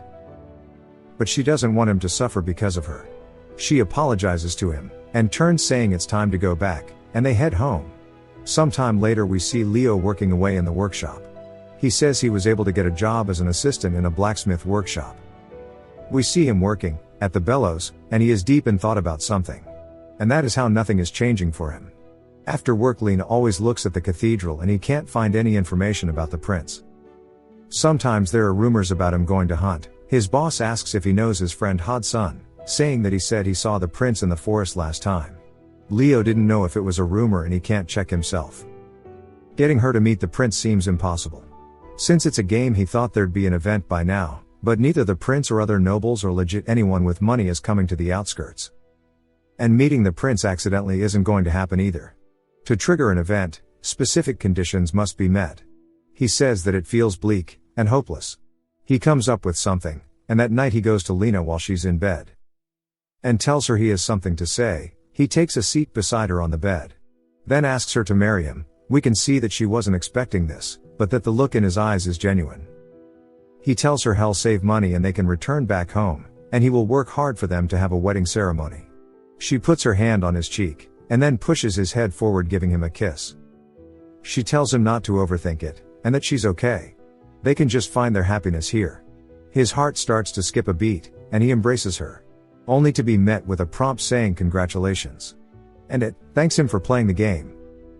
Speaker 1: But she doesn't want him to suffer because of her. She apologizes to him, and turns saying it's time to go back, and they head home. Sometime later we see Leo working away in the workshop. He says he was able to get a job as an assistant in a blacksmith workshop. We see him working, at the bellows, and he is deep in thought about something. And that is how nothing is changing for him. After work Lena always looks at the cathedral and he can't find any information about the prince. Sometimes there are rumors about him going to hunt. His boss asks if he knows his friend Hodson, saying that he said he saw the prince in the forest last time. Leo didn't know if it was a rumor and he can't check himself. Getting her to meet the prince seems impossible. Since it's a game he thought there'd be an event by now, but neither the prince or other nobles or legit anyone with money is coming to the outskirts. And meeting the prince accidentally isn't going to happen either. To trigger an event, specific conditions must be met. He says that it feels bleak and hopeless. He comes up with something, and that night he goes to Lena while she's in bed. And tells her he has something to say. He takes a seat beside her on the bed. Then asks her to marry him. We can see that she wasn't expecting this, but that the look in his eyes is genuine. He tells her he'll save money and they can return back home, and he will work hard for them to have a wedding ceremony. She puts her hand on his cheek, and then pushes his head forward giving him a kiss. She tells him not to overthink it, and that she's okay. They can just find their happiness here. His heart starts to skip a beat, and he embraces her. Only to be met with a prompt saying congratulations. And it thanks him for playing the game.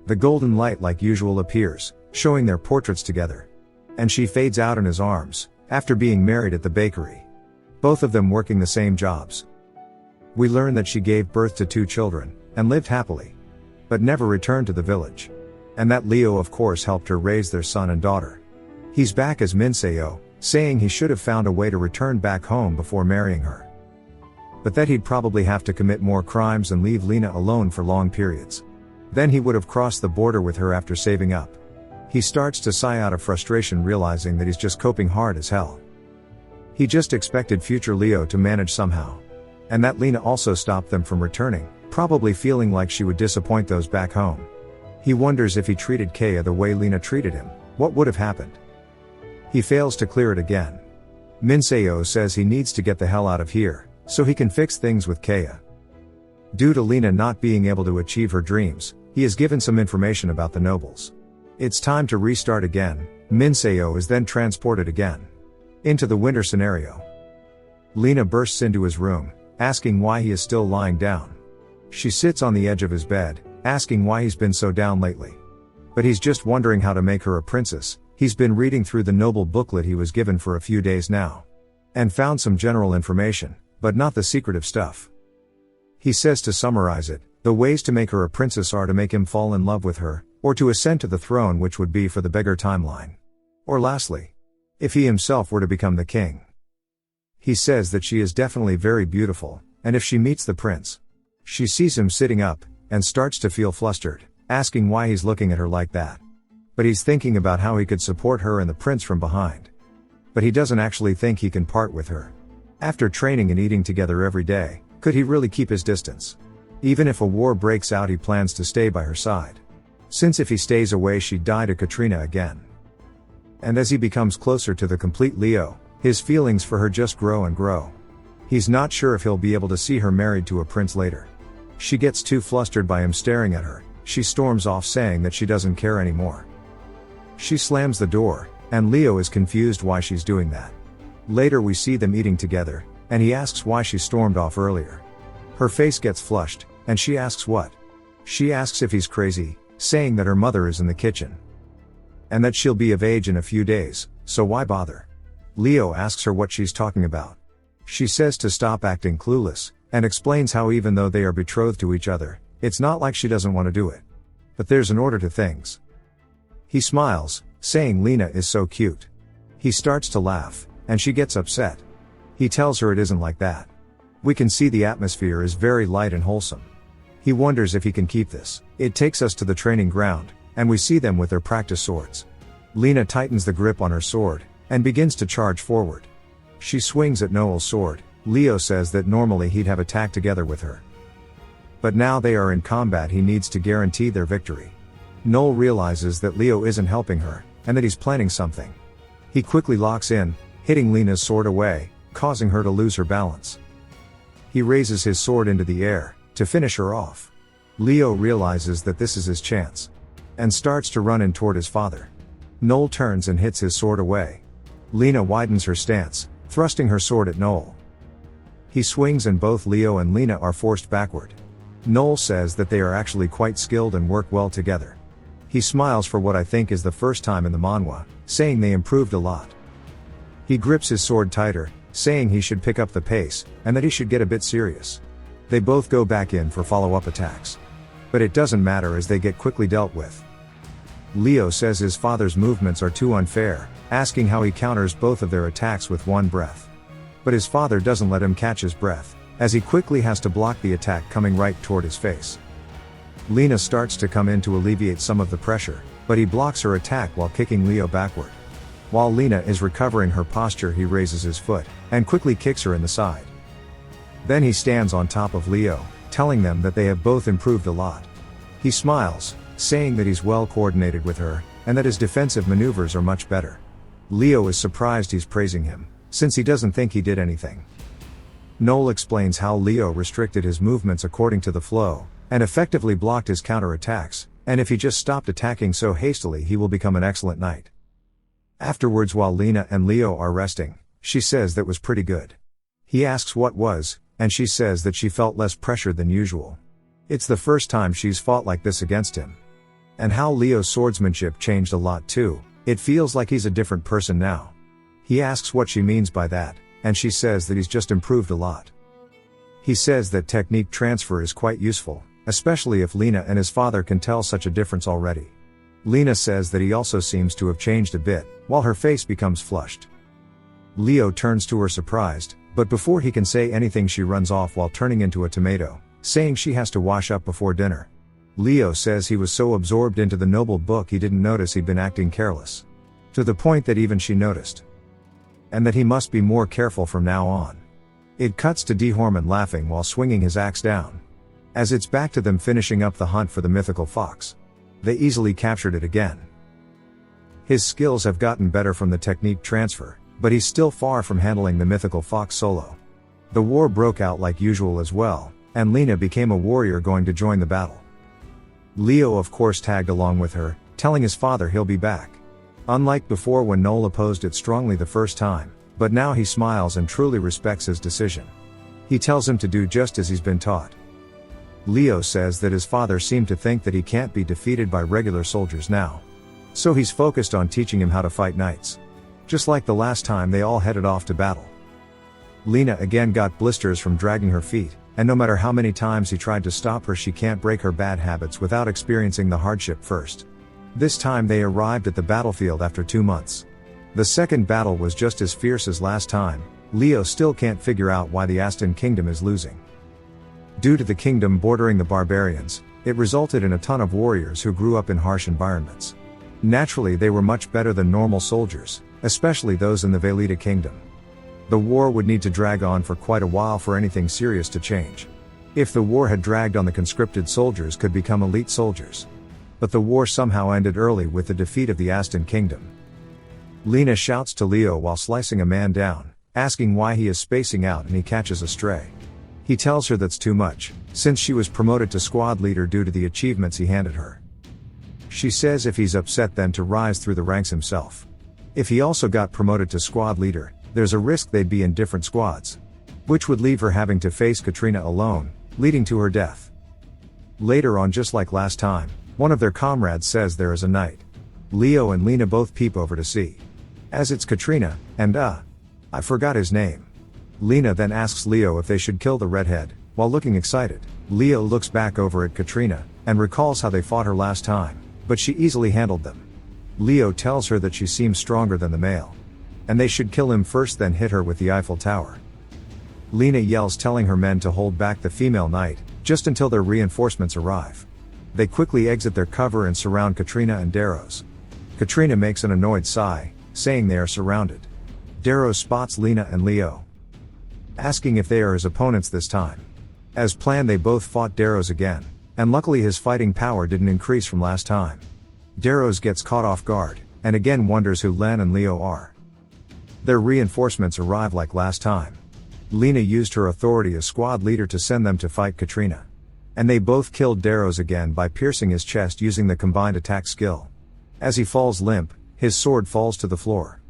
Speaker 1: The golden light like usual appears, showing their portraits together. And she fades out in his arms, after being married at the bakery. Both of them working the same jobs. We learn that she gave birth to 2 children, and lived happily. But never returned to the village. And that Leo of course helped her raise their son and daughter. He's back as Minseo, saying he should have found a way to return back home before marrying her. But that he'd probably have to commit more crimes and leave Lena alone for long periods. Then he would have crossed the border with her after saving up. He starts to sigh out of frustration realizing that he's just coping hard as hell. He just expected future Leo to manage somehow. And that Lena also stopped them from returning, probably feeling like she would disappoint those back home. He wonders if he treated Kaya the way Lena treated him, what would have happened? He fails to clear it again. Minseo says he needs to get the hell out of here, so he can fix things with Kaya. Due to Lena not being able to achieve her dreams, he is given some information about the nobles. It's time to restart again. Minseo is then transported again into the winter scenario. Lena bursts into his room, asking why he is still lying down. She sits on the edge of his bed, asking why he's been so down lately. But he's just wondering how to make her a princess, He's been reading through the noble booklet he was given for a few days now. And found some general information, but not the secretive stuff. He says to summarize it, the ways to make her a princess are to make him fall in love with her, or to ascend to the throne, which would be for the beggar timeline. Or lastly, if he himself were to become the king. He says that she is definitely very beautiful, and if she meets the prince, she sees him sitting up, and starts to feel flustered, asking why he's looking at her like that. But he's thinking about how he could support her and the prince from behind. But he doesn't actually think he can part with her. After training and eating together every day, could he really keep his distance? Even if a war breaks out, he plans to stay by her side. Since if he stays away, she'd die to Katrina again. And as he becomes closer to the complete Leo, his feelings for her just grow and grow. He's not sure if he'll be able to see her married to a prince later. She gets too flustered by him staring at her, she storms off saying that she doesn't care anymore. She slams the door, and Leo is confused why she's doing that. Later we see them eating together, and he asks why she stormed off earlier. Her face gets flushed, and she asks what? She asks if he's crazy, saying that her mother is in the kitchen. And that she'll be of age in a few days, so why bother? Leo asks her what she's talking about. She says to stop acting clueless, and explains how even though they are betrothed to each other, it's not like she doesn't want to do it. But there's an order to things. He smiles, saying Lena is so cute. He starts to laugh, and she gets upset. He tells her it isn't like that. We can see the atmosphere is very light and wholesome. He wonders if he can keep this. It takes us to the training ground, and we see them with their practice swords. Lena tightens the grip on her sword, and begins to charge forward. She swings at Noel's sword. Leo says that normally he'd have attacked together with her. But now they are in combat, he needs to guarantee their victory. Noel realizes that Leo isn't helping her, and that he's planning something. He quickly locks in, hitting Lena's sword away, causing her to lose her balance. He raises his sword into the air, to finish her off. Leo realizes that this is his chance, and starts to run in toward his father. Noel turns and hits his sword away. Lena widens her stance, thrusting her sword at Noel. He swings and both Leo and Lena are forced backward. Noel says that they are actually quite skilled and work well together. He smiles for what I think is the first time in the manhwa, saying they improved a lot. He grips his sword tighter, saying he should pick up the pace, and that he should get a bit serious. They both go back in for follow-up attacks. But it doesn't matter as they get quickly dealt with. Leo says his father's movements are too unfair, asking how he counters both of their attacks with one breath. But his father doesn't let him catch his breath, as he quickly has to block the attack coming right toward his face. Lena starts to come in to alleviate some of the pressure, but he blocks her attack while kicking Leo backward. While Lena is recovering her posture, he raises his foot, and quickly kicks her in the side. Then he stands on top of Leo, telling them that they have both improved a lot. He smiles, saying that he's well coordinated with her, and that his defensive maneuvers are much better. Leo is surprised he's praising him, since he doesn't think he did anything. Noel explains how Leo restricted his movements according to the flow, and effectively blocked his counterattacks, and if he just stopped attacking so hastily he will become an excellent knight. Afterwards, while Lena and Leo are resting, she says that was pretty good. He asks what was, and she says that she felt less pressured than usual. It's the first time she's fought like this against him. And how Leo's swordsmanship changed a lot too, it feels like he's a different person now. He asks what she means by that, and she says that he's just improved a lot. He says that technique transfer is quite useful, especially if Lena and his father can tell such a difference already. Lena says that he also seems to have changed a bit, while her face becomes flushed. Leo turns to her surprised, but before he can say anything she runs off while turning into a tomato, saying she has to wash up before dinner. Leo says he was so absorbed into the noble book he didn't notice he'd been acting careless. To the point that even she noticed. And that he must be more careful from now on. It cuts to Dehorman laughing while swinging his axe down. As it's back to them finishing up the hunt for the mythical fox. They easily captured it again. His skills have gotten better from the technique transfer, but he's still far from handling the mythical fox solo. The war broke out like usual as well, and Lena became a warrior going to join the battle. Leo of course tagged along with her, telling his father he'll be back. Unlike before when Noel opposed it strongly the first time, but now he smiles and truly respects his decision. He tells him to do just as he's been taught. Leo says that his father seemed to think that he can't be defeated by regular soldiers now. So he's focused on teaching him how to fight knights. Just like the last time they all headed off to battle. Lena again got blisters from dragging her feet, and no matter how many times he tried to stop her, she can't break her bad habits without experiencing the hardship first. This time they arrived at the battlefield after 2 months. The second battle was just as fierce as last time. Leo still can't figure out why the Aston Kingdom is losing. Due to the kingdom bordering the barbarians, it resulted in a ton of warriors who grew up in harsh environments. Naturally, they were much better than normal soldiers, especially those in the Velita Kingdom. The war would need to drag on for quite a while for anything serious to change. If the war had dragged on, the conscripted soldiers could become elite soldiers. But the war somehow ended early with the defeat of the Aston Kingdom. Lena shouts to Leo while slicing a man down, asking why he is spacing out, and he catches a stray. He tells her that's too much, since she was promoted to squad leader due to the achievements he handed her. She says if he's upset then to rise through the ranks himself. If he also got promoted to squad leader, there's a risk they'd be in different squads. Which would leave her having to face Katrina alone, leading to her death. Later on, just like last time, one of their comrades says there is a knight. Leo and Lena both peep over to see. As it's Katrina, and I forgot his name. Lena then asks Leo if they should kill the redhead, while looking excited. Leo looks back over at Katrina, and recalls how they fought her last time, but she easily handled them. Leo tells her that she seems stronger than the male. And they should kill him first, then hit her with the Eiffel Tower. Lena yells, telling her men to hold back the female knight, just until their reinforcements arrive. They quickly exit their cover and surround Katrina and Daros. Katrina makes an annoyed sigh, saying they are surrounded. Daros spots Lena and Leo, asking if they are his opponents this time. As planned, they both fought Daros again, and luckily his fighting power didn't increase from last time. Daros gets caught off guard, and again wonders who Len and Leo are. Their reinforcements arrive like last time. Lena used her authority as squad leader to send them to fight Katrina. And they both killed Daros again by piercing his chest using the combined attack skill. As he falls limp, his sword falls to the floor.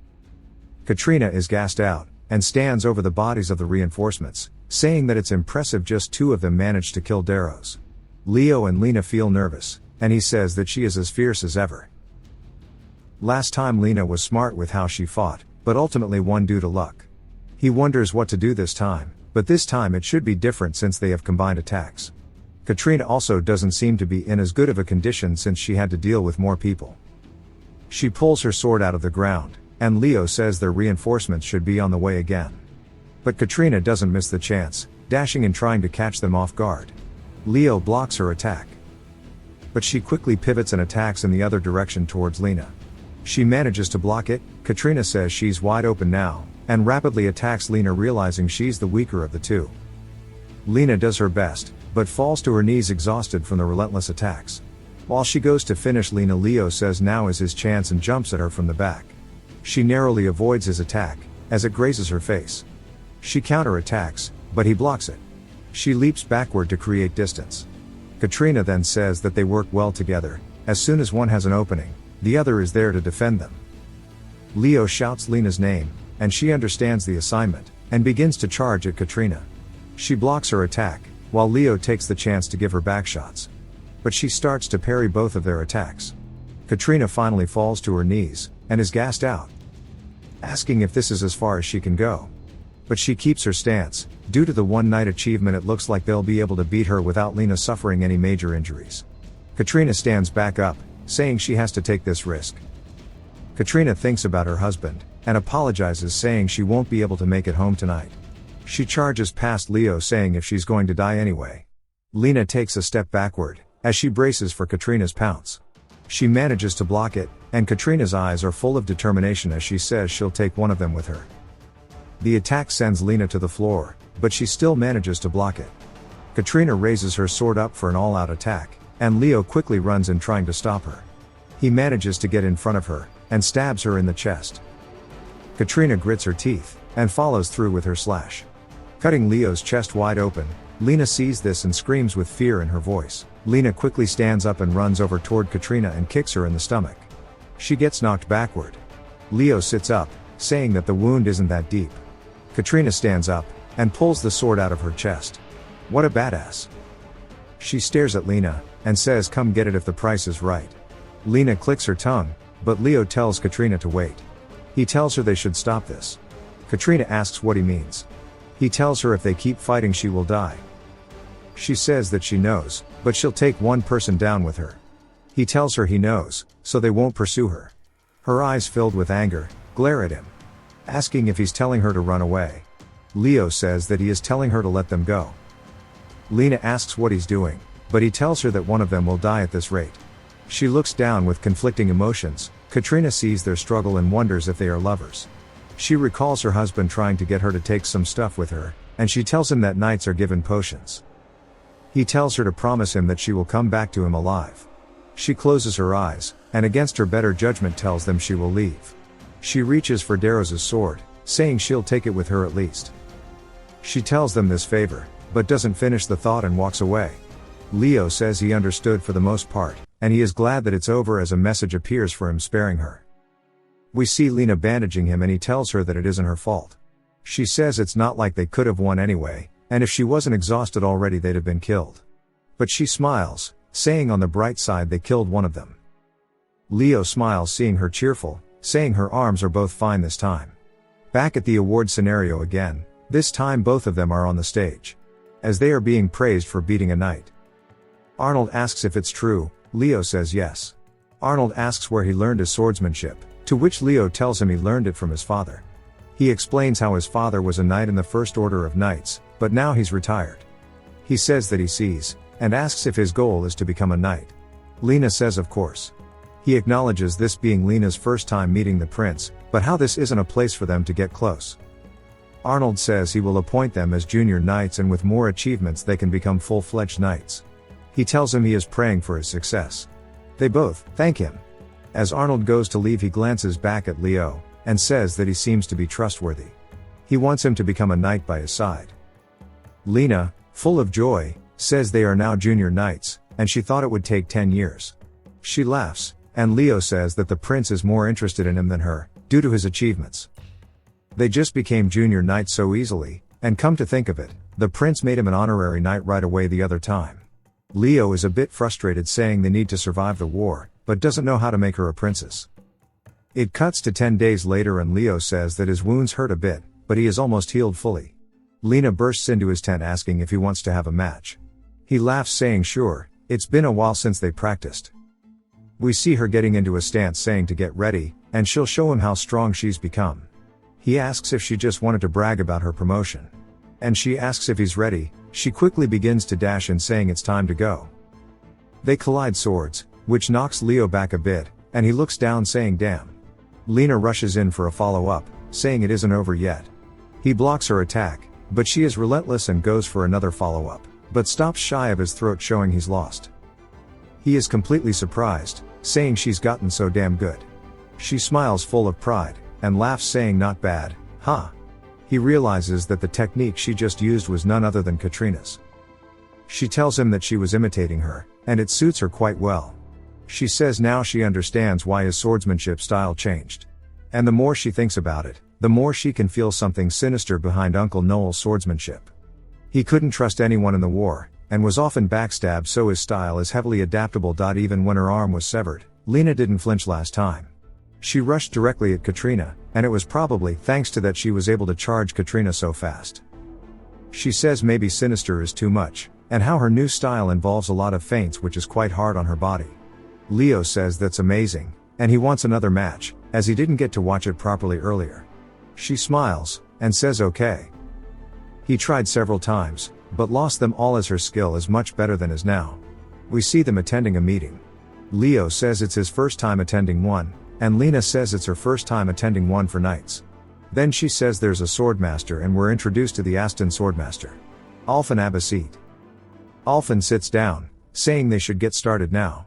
Speaker 1: Katrina is gassed out, and stands over the bodies of the reinforcements, saying that it's impressive just 2 of them managed to kill Daros. Leo and Lena feel nervous, and he says that she is as fierce as ever. Last time Lena was smart with how she fought, but ultimately won due to luck. He wonders what to do this time, but this time it should be different since they have combined attacks. Katrina also doesn't seem to be in as good of a condition since she had to deal with more people. She pulls her sword out of the ground, and Leo says their reinforcements should be on the way again. But Katrina doesn't miss the chance, dashing and trying to catch them off guard. Leo blocks her attack. But she quickly pivots and attacks in the other direction towards Lena. She manages to block it. Katrina says she's wide open now, and rapidly attacks Lena, realizing she's the weaker of the 2. Lena does her best, but falls to her knees exhausted from the relentless attacks. While she goes to finish Lena, Leo says now is his chance and jumps at her from the back. She narrowly avoids his attack, as it grazes her face. She counterattacks, but he blocks it. She leaps backward to create distance. Katrina then says that they work well together. As soon as one has an opening, the other is there to defend them. Leo shouts Lena's name, and she understands the assignment, and begins to charge at Katrina. She blocks her attack, while Leo takes the chance to give her backshots. But she starts to parry both of their attacks. Katrina finally falls to her knees, and is gassed out, asking if this is as far as she can go. But she keeps her stance. Due to the one night achievement, it looks like they'll be able to beat her without Lena suffering any major injuries. Katrina stands back up, saying she has to take this risk. Katrina thinks about her husband, and apologizes, saying she won't be able to make it home tonight. She charges past Leo, saying if she's going to die anyway. Lena takes a step backward, as she braces for Katrina's pounce. She manages to block it, and Katrina's eyes are full of determination as she says she'll take one of them with her. The attack sends Lena to the floor, but she still manages to block it. Katrina raises her sword up for an all-out attack, and Leo quickly runs in trying to stop her. He manages to get in front of her, and stabs her in the chest. Katrina grits her teeth, and follows through with her slash, cutting Leo's chest wide open. Lena sees this and screams with fear in her voice. Lena quickly stands up and runs over toward Katrina and kicks her in the stomach. She gets knocked backward. Leo sits up, saying that the wound isn't that deep. Katrina stands up, and pulls the sword out of her chest. What a badass. She stares at Lena, and says come get it if the price is right. Lena clicks her tongue, But Leo tells Katrina to wait. He tells her they should stop this. Katrina asks what he means. He tells her if they keep fighting she will die. She says that she knows, but she'll take one person down with her. He tells her he knows, so they won't pursue her. Her eyes filled with anger, glare at him, asking if he's telling her to run away. Leo says that he is telling her to let them go. Lena asks what he's doing, but he tells her that one of them will die at this rate. She looks down with conflicting emotions. Katrina sees their struggle and wonders if they are lovers. She recalls her husband trying to get her to take some stuff with her, and she tells him that knights are given potions. He tells her to promise him that she will come back to him alive. She closes her eyes, and against her better judgment tells them she will leave. She reaches for Darrow's sword, saying she'll take it with her at least. She tells them this favor, but doesn't finish the thought and walks away. Leo says he understood for the most part, and he is glad that it's over as a message appears for him sparing her. We see Lena bandaging him and he tells her that it isn't her fault. She says it's not like they could have won anyway, and if she wasn't exhausted already they'd have been killed. But she smiles, saying on the bright side they killed one of them. Leo smiles seeing her cheerful, saying her arms are both fine this time. Back at the award scenario again, this time both of them are on the stage. As they are being praised for beating a knight. Arnold asks if it's true, Leo says yes. Arnold asks where he learned his swordsmanship, to which Leo tells him he learned it from his father. He explains how his father was a knight in the First Order of Knights, but now he's retired. He says that he sees, and asks if his goal is to become a knight. Lena says of course. He acknowledges this being Lena's first time meeting the prince, but how this isn't a place for them to get close. Arnold says he will appoint them as junior knights and with more achievements they can become full-fledged knights. He tells him he is praying for his success. They both thank him. As Arnold goes to leave he glances back at Leo, and says that he seems to be trustworthy. He wants him to become a knight by his side. Lena, full of joy, says they are now junior knights, and she thought it would take 10 years. She laughs, and Leo says that the prince is more interested in him than her, due to his achievements. They just became junior knights so easily, and come to think of it, the prince made him an honorary knight right away the other time. Leo is a bit frustrated saying they need to survive the war, but doesn't know how to make her a princess. It cuts to 10 days later and Leo says that his wounds hurt a bit, but he is almost healed fully. Lena bursts into his tent asking if he wants to have a match. He laughs saying sure, it's been a while since they practiced. We see her getting into a stance saying to get ready, and she'll show him how strong she's become. He asks if she just wanted to brag about her promotion. And she asks if he's ready. She quickly begins to dash in saying it's time to go. They collide swords, which knocks Leo back a bit, and he looks down saying damn. Lena rushes in for a follow-up, saying it isn't over yet. He blocks her attack, but she is relentless and goes for another follow-up, but stops shy of his throat showing he's lost. He is completely surprised, saying she's gotten so damn good. She smiles full of pride, and laughs saying not bad, huh? He realizes that the technique she just used was none other than Katrina's. She tells him that she was imitating her, and it suits her quite well. She says now she understands why his swordsmanship style changed. And the more she thinks about it, the more she can feel something sinister behind Uncle Noel's swordsmanship. He couldn't trust anyone in the war, and was often backstabbed, so his style is heavily adaptable. Even when her arm was severed, Lena didn't flinch last time. She rushed directly at Katrina, and it was probably thanks to that she was able to charge Katrina so fast. She says maybe sinister is too much, and how her new style involves a lot of feints which is quite hard on her body. Leo says that's amazing, and he wants another match, as he didn't get to watch it properly earlier. She smiles, and says okay. He tried several times, but lost them all as her skill is much better than his now. We see them attending a meeting. Leo says it's his first time attending one, and Lena says it's her first time attending one for knights. Then she says there's a swordmaster and we're introduced to the Aston swordmaster. Alphen Abbasid. Alphen sits down, saying they should get started now.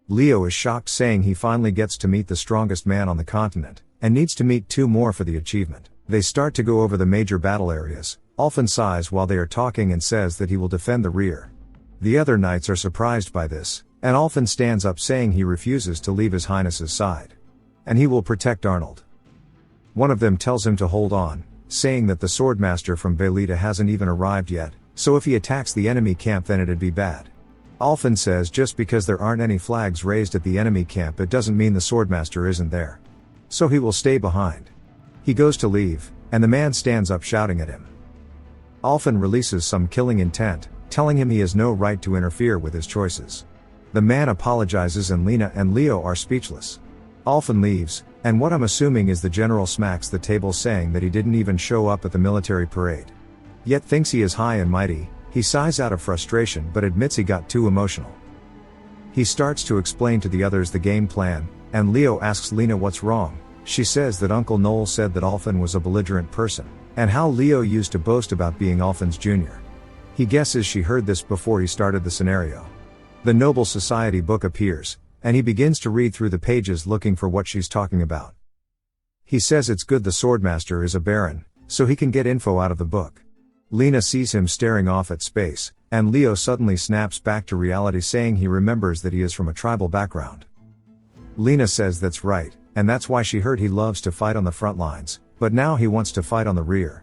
Speaker 1: Leo is shocked saying he finally gets to meet the strongest man on the continent, and needs to meet 2 more for the achievement. They start to go over the major battle areas. Alphen sighs while they are talking and says that he will defend the rear. The other knights are surprised by this, and Alphen stands up saying he refuses to leave His Highness's side. And he will protect Arnold. One of them tells him to hold on, saying that the swordmaster from Belita hasn't even arrived yet, so if he attacks the enemy camp then it'd be bad. Alfin says just because there aren't any flags raised at the enemy camp it doesn't mean the swordmaster isn't there. So he will stay behind. He goes to leave, and the man stands up shouting at him. Alfin releases some killing intent, telling him he has no right to interfere with his choices. The man apologizes and Lena and Leo are speechless. Alfin leaves, and what I'm assuming is the general smacks the table saying that he didn't even show up at the military parade. Yet thinks he is high and mighty. He sighs out of frustration but admits he got too emotional. He starts to explain to the others the game plan, and Leo asks Lena what's wrong. She says that Uncle Noel said that Alfin was a belligerent person, and how Leo used to boast about being Alfin's junior. He guesses she heard this before he started the scenario. The Noble Society book appears, and he begins to read through the pages looking for what she's talking about. He says it's good the swordmaster is a baron, so he can get info out of the book. Lena sees him staring off at space, and Leo suddenly snaps back to reality saying he remembers that he is from a tribal background. Lena says that's right, and that's why she heard he loves to fight on the front lines, but now he wants to fight on the rear.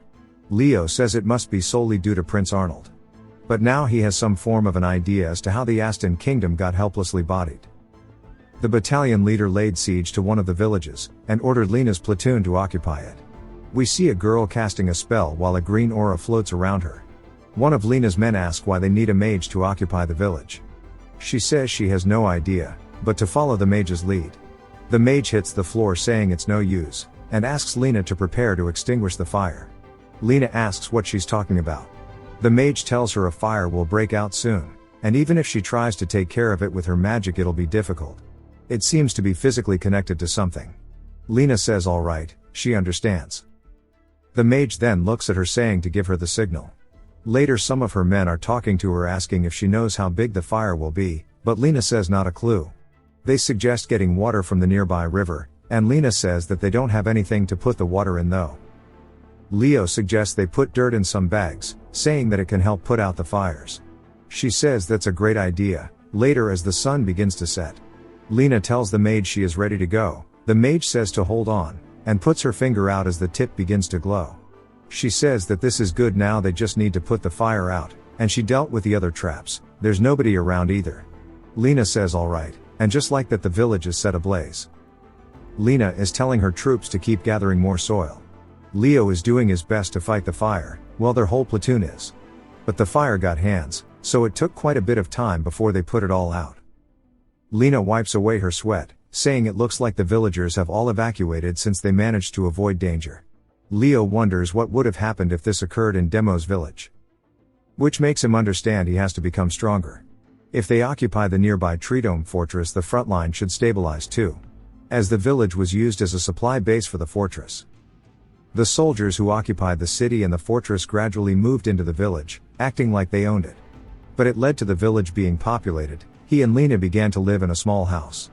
Speaker 1: Leo says it must be solely due to Prince Arnold. But now he has some form of an idea as to how the Aston Kingdom got helplessly bodied. The battalion leader laid siege to one of the villages, and ordered Lena's platoon to occupy it. We see a girl casting a spell while a green aura floats around her. One of Lena's men asks why they need a mage to occupy the village. She says she has no idea, but to follow the mage's lead. The mage hits the floor saying it's no use, and asks Lena to prepare to extinguish the fire. Lena asks what she's talking about. The mage tells her a fire will break out soon, and even if she tries to take care of it with her magic it'll be difficult. It seems to be physically connected to something. Lena says alright, she understands. The mage then looks at her saying to give her the signal. Later some of her men are talking to her asking if she knows how big the fire will be, but Lena says not a clue. They suggest getting water from the nearby river, and Lena says that they don't have anything to put the water in though. Leo suggests they put dirt in some bags, saying that it can help put out the fires. She says that's a great idea. Later as the sun begins to set, Lena tells the mage she is ready to go. The mage says to hold on, and puts her finger out as the tip begins to glow. She says that this is good now, they just need to put the fire out, and she dealt with the other traps, there's nobody around either. Lena says alright, and just like that the village is set ablaze. Lena is telling her troops to keep gathering more soil. Leo is doing his best to fight the fire, well their whole platoon is. But the fire got hands, so it took quite a bit of time before they put it all out. Lena wipes away her sweat, saying it looks like the villagers have all evacuated since they managed to avoid danger. Leo wonders what would have happened if this occurred in Demo's village. Which makes him understand he has to become stronger. If they occupy the nearby Treedome fortress the front line should stabilize too, as the village was used as a supply base for the fortress. The soldiers who occupied the city and the fortress gradually moved into the village, acting like they owned it. But it led to the village being populated. He and Lena began to live in a small house.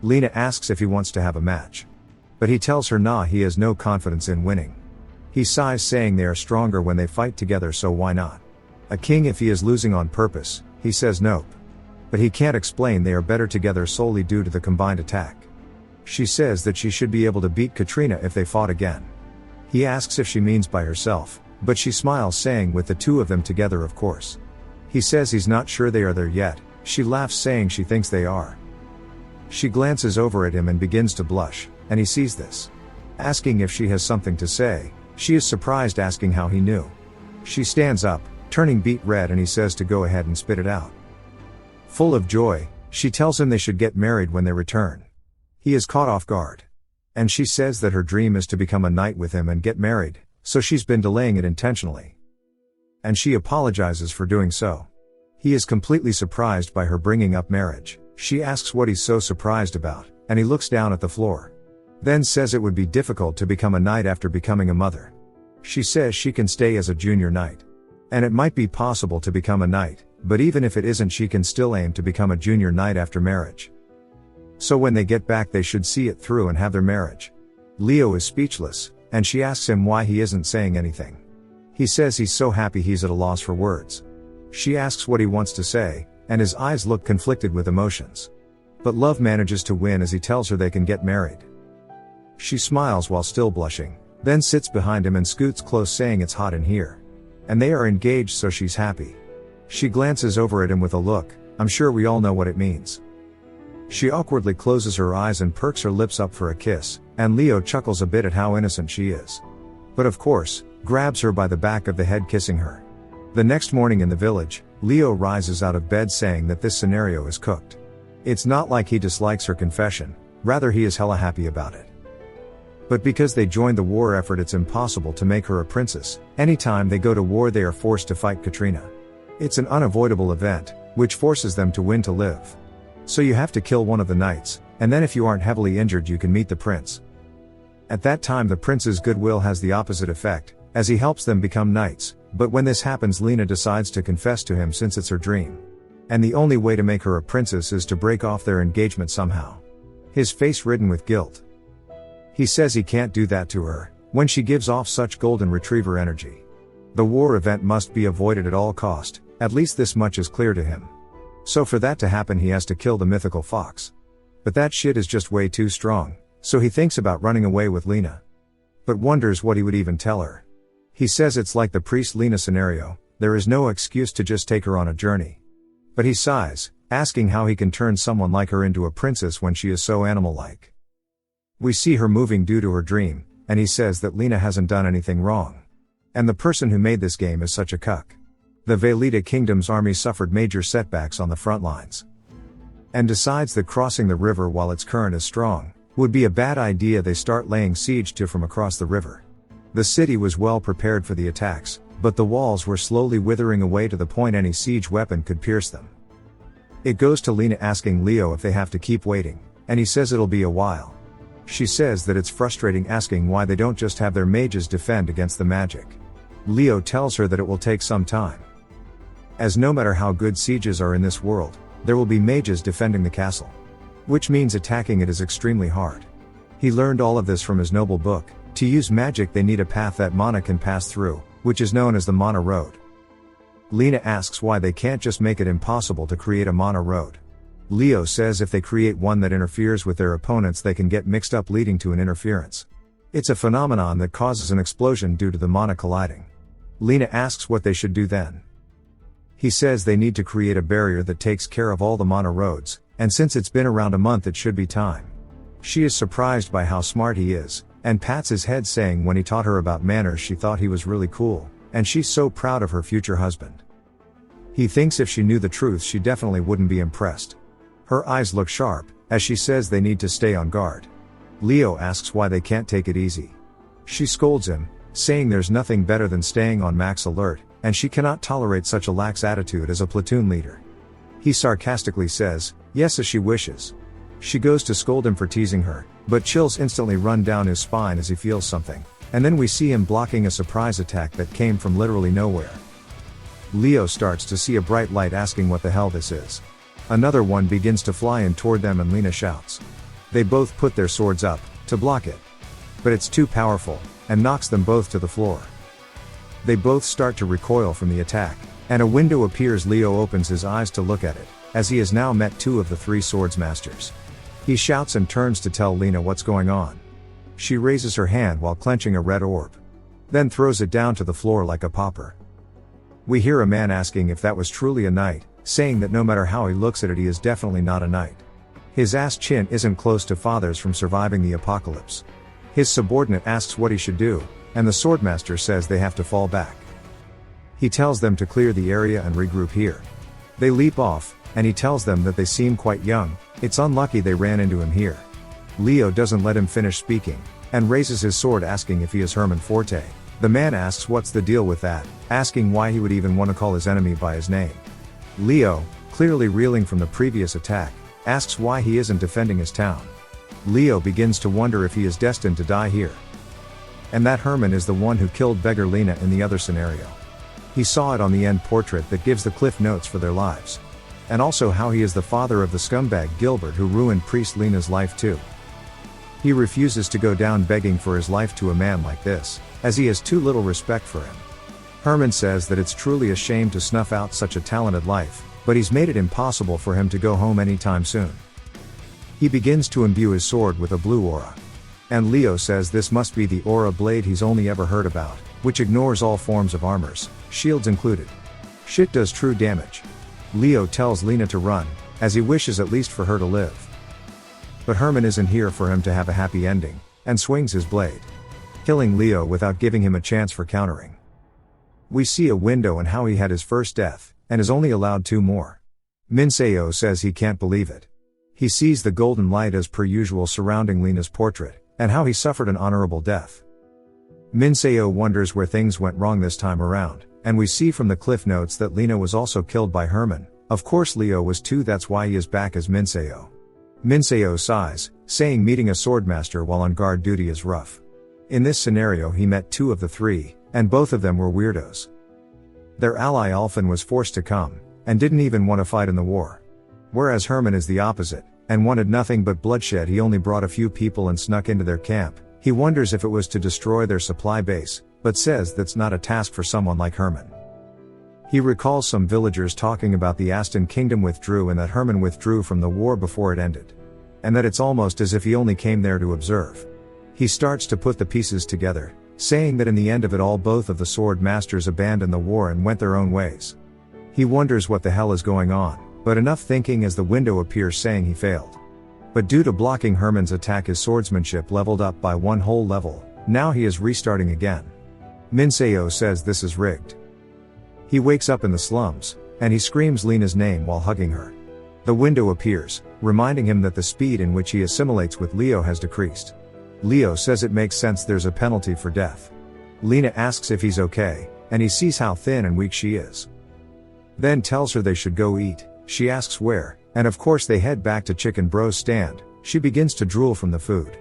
Speaker 1: Lena asks if he wants to have a match. But he tells her nah, he has no confidence in winning. He sighs saying they are stronger when they fight together, so why not? A king if he is losing on purpose, he says nope. But he can't explain they are better together solely due to the combined attack. She says that she should be able to beat Katrina if they fought again. He asks if she means by herself, but she smiles saying with the two of them together of course. He says he's not sure they are there yet. She laughs saying she thinks they are. She glances over at him and begins to blush, and he sees this. Asking if she has something to say, she is surprised asking how he knew. She stands up, turning beet red, and he says to go ahead and spit it out. Full of joy, she tells him they should get married when they return. He is caught off guard. And she says that her dream is to become a knight with him and get married, so she's been delaying it intentionally. And she apologizes for doing so. He is completely surprised by her bringing up marriage. She asks what he's so surprised about, and he looks down at the floor. Then says it would be difficult to become a knight after becoming a mother. She says she can stay as a junior knight. And it might be possible to become a knight, but even if it isn't she can still aim to become a junior knight after marriage. So when they get back they should see it through and have their marriage. Leo is speechless, and she asks him why he isn't saying anything. He says he's so happy he's at a loss for words. She asks what he wants to say, and his eyes look conflicted with emotions. But love manages to win as he tells her they can get married. She smiles while still blushing, then sits behind him and scoots close saying it's hot in here. And they are engaged so she's happy. She glances over at him with a look, I'm sure we all know what it means. She awkwardly closes her eyes and perks her lips up for a kiss, and Leo chuckles a bit at how innocent she is. But of course, grabs her by the back of the head, kissing her. The next morning in the village, Leo rises out of bed saying that this scenario is cooked. It's not like he dislikes her confession, rather he is hella happy about it. But because they joined the war effort, it's impossible to make her a princess. Anytime they go to war, they are forced to fight Katrina. It's an unavoidable event, which forces them to win to live. So you have to kill one of the knights, and then if you aren't heavily injured you can meet the prince. At that time the prince's goodwill has the opposite effect, as he helps them become knights, but when this happens Lena decides to confess to him since it's her dream. And the only way to make her a princess is to break off their engagement somehow. His face ridden with guilt. He says he can't do that to her, when she gives off such golden retriever energy. The war event must be avoided at all cost, at least this much is clear to him. So for that to happen he has to kill the mythical fox. But that shit is just way too strong, so he thinks about running away with Lena. But wonders what he would even tell her. He says it's like the priest-Lena scenario, there is no excuse to just take her on a journey. But he sighs, asking how he can turn someone like her into a princess when she is so animal-like. We see her moving due to her dream, and he says that Lena hasn't done anything wrong. And the person who made this game is such a cuck. The Velita Kingdom's army suffered major setbacks on the front lines. And decides that crossing the river while its current is strong, would be a bad idea. They start laying siege to from across the river. The city was well prepared for the attacks, but the walls were slowly withering away to the point any siege weapon could pierce them. It goes to Lena asking Leo if they have to keep waiting, and he says it'll be a while. She says that it's frustrating, asking why they don't just have their mages defend against the magic. Leo tells her that it will take some time. As no matter how good sieges are in this world, there will be mages defending the castle. Which means attacking it is extremely hard. He learned all of this from his noble book. To use magic they need a path that mana can pass through, which is known as the mana road. Lena asks why they can't just make it impossible to create a mana road. Leo says if they create one that interferes with their opponents they can get mixed up, leading to an interference. It's a phenomenon that causes an explosion due to the mana colliding. Lena asks what they should do then. He says they need to create a barrier that takes care of all the mana roads, and since it's been around a month it should be time. She is surprised by how smart he is, and pats his head, saying when he taught her about manners she thought he was really cool, and she's so proud of her future husband. He thinks if she knew the truth she definitely wouldn't be impressed. Her eyes look sharp, as she says they need to stay on guard. Leo asks why they can't take it easy. She scolds him, saying there's nothing better than staying on max alert, and she cannot tolerate such a lax attitude as a platoon leader. He sarcastically says, yes, as she wishes. She goes to scold him for teasing her, but chills instantly run down his spine as he feels something, and then we see him blocking a surprise attack that came from literally nowhere. Leo starts to see a bright light, asking what the hell this is. Another one begins to fly in toward them and Lena shouts. They both put their swords up, to block it. But it's too powerful, and knocks them both to the floor. They both start to recoil from the attack, and a window appears. Leo opens his eyes to look at it, as he has now met two of the three swords masters. He shouts and turns to tell Lena what's going on. She raises her hand while clenching a red orb. Then throws it down to the floor like a pauper. We hear a man asking if that was truly a knight, saying that no matter how he looks at it he is definitely not a knight. His ass chin isn't close to father's from surviving the apocalypse. His subordinate asks what he should do, and the swordmaster says they have to fall back. He tells them to clear the area and regroup here. They leap off, and he tells them that they seem quite young, it's unlucky they ran into him here. Leo doesn't let him finish speaking, and raises his sword asking if he is Herman Forte. The man asks what's the deal with that, asking why he would even want to call his enemy by his name. Leo, clearly reeling from the previous attack, asks why he isn't defending his town. Leo begins to wonder if he is destined to die here. And that Herman is the one who killed beggar Lena in the other scenario. He saw it on the end portrait that gives the cliff notes for their lives. And also how he is the father of the scumbag Gilbert who ruined priest Lena's life too. He refuses to go down begging for his life to a man like this, as he has too little respect for him. Herman says that it's truly a shame to snuff out such a talented life, but he's made it impossible for him to go home anytime soon. He begins to imbue his sword with a blue aura. And Leo says this must be the aura blade he's only ever heard about, which ignores all forms of armors, shields included. Shit does true damage. Leo tells Lena to run, as he wishes at least for her to live. But Herman isn't here for him to have a happy ending, and swings his blade, killing Leo without giving him a chance for countering. We see a window and how he had his first death, and is only allowed 2 more. Minseo says he can't believe it. He sees the golden light as per usual surrounding Lena's portrait, and how he suffered an honorable death. Minseo wonders where things went wrong this time around, and we see from the cliff notes that Lena was also killed by Herman. Of course Leo was too, that's why he is back as Minseo. Minseo sighs, saying meeting a swordmaster while on guard duty is rough. In this scenario he met 2 of the 3, and both of them were weirdos. Their ally Alfin was forced to come, and didn't even want to fight in the war. Whereas Herman is the opposite, and wanted nothing but bloodshed. He only brought a few people and snuck into their camp. He wonders if it was to destroy their supply base, but says that's not a task for someone like Herman. He recalls some villagers talking about the Aston kingdom withdrew and that Herman withdrew from the war before it ended. And that it's almost as if he only came there to observe. He starts to put the pieces together, saying that in the end of it all both of the sword masters abandoned the war and went their own ways. He wonders what the hell is going on, but enough thinking as the window appears saying he failed. But due to blocking Herman's attack his swordsmanship leveled up by 1 whole level, now he is restarting again. Minseo says this is rigged. He wakes up in the slums, and he screams Lena's name while hugging her. The window appears, reminding him that the speed in which he assimilates with Leo has decreased. Leo says it makes sense, there's a penalty for death. Lena asks if he's okay, and he sees how thin and weak she is. Then tells her they should go eat. She asks where, and of course they head back to Chicken Bro's stand. She begins to drool from the food.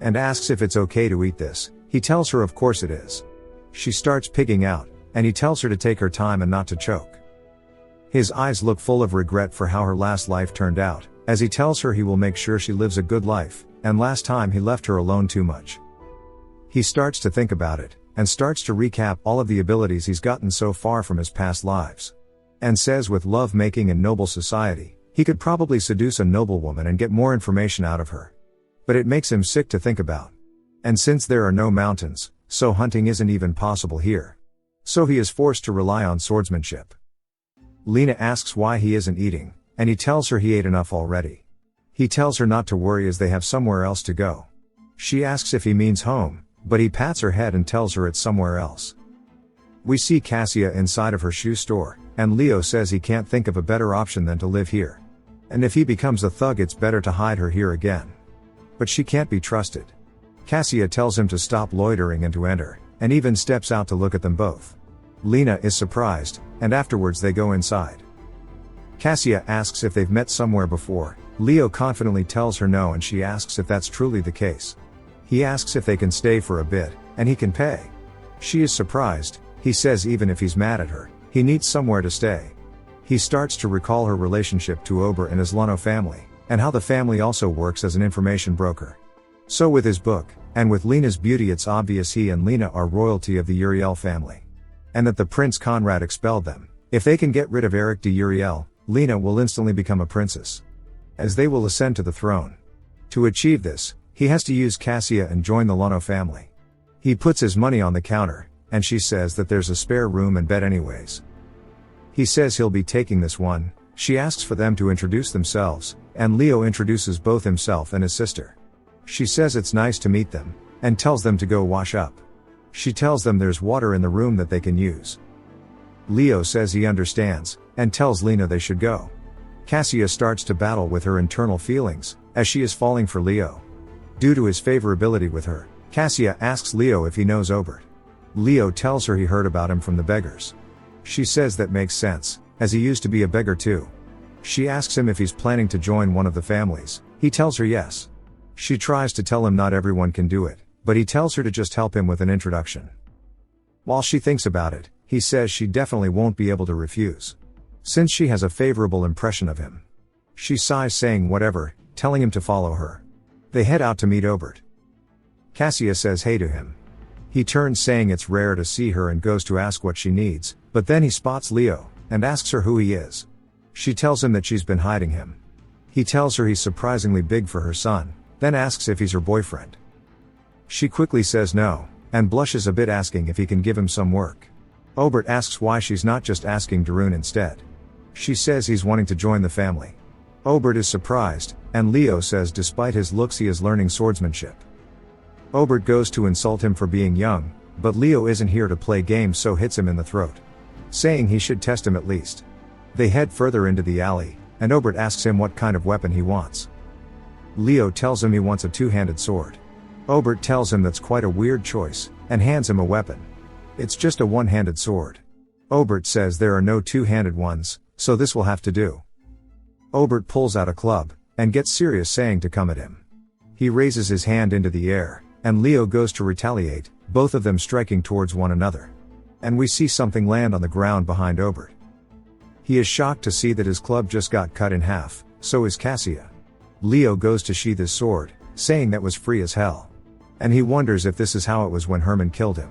Speaker 1: And asks if it's okay to eat this. He tells her of course it is. She starts pigging out, and he tells her to take her time and not to choke. His eyes look full of regret for how her last life turned out, as he tells her he will make sure she lives a good life, and last time he left her alone too much. He starts to think about it, and starts to recap all of the abilities he's gotten so far from his past lives. And says with love making and noble society, he could probably seduce a noblewoman and get more information out of her. But it makes him sick to think about. And since there are no mountains, so hunting isn't even possible here. So he is forced to rely on swordsmanship. Lena asks why he isn't eating, and he tells her he ate enough already. He tells her not to worry as they have somewhere else to go. She asks if he means home, but he pats her head and tells her it's somewhere else. We see Cassia inside of her shoe store, and Leo says he can't think of a better option than to live here. And if he becomes a thug it's better to hide her here again. But she can't be trusted. Cassia tells him to stop loitering and to enter, and even steps out to look at them both. Lena is surprised, and afterwards they go inside. Cassia asks if they've met somewhere before. Leo confidently tells her no, and she asks if that's truly the case. He asks if they can stay for a bit, and he can pay. She is surprised. He says even if he's mad at her, he needs somewhere to stay. He starts to recall her relationship to Ober and his Lano family, and how the family also works as an information broker. So with his book, and with Lena's beauty it's obvious he and Lena are royalty of the Uriel family. And that the Prince Conrad expelled them. If they can get rid of Eric de Uriel, Lena will instantly become a princess. As they will ascend to the throne. To achieve this, he has to use Cassia and join the Lano family. He puts his money on the counter, and she says that there's a spare room and bed anyways. He says he'll be taking this one. She asks for them to introduce themselves, and Leo introduces both himself and his sister. She says it's nice to meet them, and tells them to go wash up. She tells them there's water in the room that they can use. Leo says he understands, and tells Lena they should go. Cassia starts to battle with her internal feelings, as she is falling for Leo. Due to his favorability with her, Cassia asks Leo if he knows Obert. Leo tells her he heard about him from the beggars. She says that makes sense, as he used to be a beggar too. She asks him if he's planning to join one of the families. He tells her yes. She tries to tell him not everyone can do it, but he tells her to just help him with an introduction. While she thinks about it, he says she definitely won't be able to refuse, since she has a favorable impression of him. She sighs saying whatever, telling him to follow her. They head out to meet Obert. Cassia says hey to him. He turns saying it's rare to see her and goes to ask what she needs, but then he spots Leo, and asks her who he is. She tells him that she's been hiding him. He tells her he's surprisingly big for her son, then asks if he's her boyfriend. She quickly says no, and blushes a bit asking if he can give him some work. Obert asks why she's not just asking Darun instead. She says he's wanting to join the family. Obert is surprised, and Leo says despite his looks he is learning swordsmanship. Obert goes to insult him for being young, but Leo isn't here to play games, so hits him in the throat, saying he should test him at least. They head further into the alley, and Obert asks him what kind of weapon he wants. Leo tells him he wants a two-handed sword. Obert tells him that's quite a weird choice, and hands him a weapon. It's just a one-handed sword. Obert says there are no two-handed ones, so this will have to do. Obert pulls out a club, and gets serious, saying to come at him. He raises his hand into the air, and Leo goes to retaliate, both of them striking towards one another. And we see something land on the ground behind Obert. He is shocked to see that his club just got cut in half, so is Cassia. Leo goes to sheath his sword, saying that was free as hell. And he wonders if this is how it was when Herman killed him.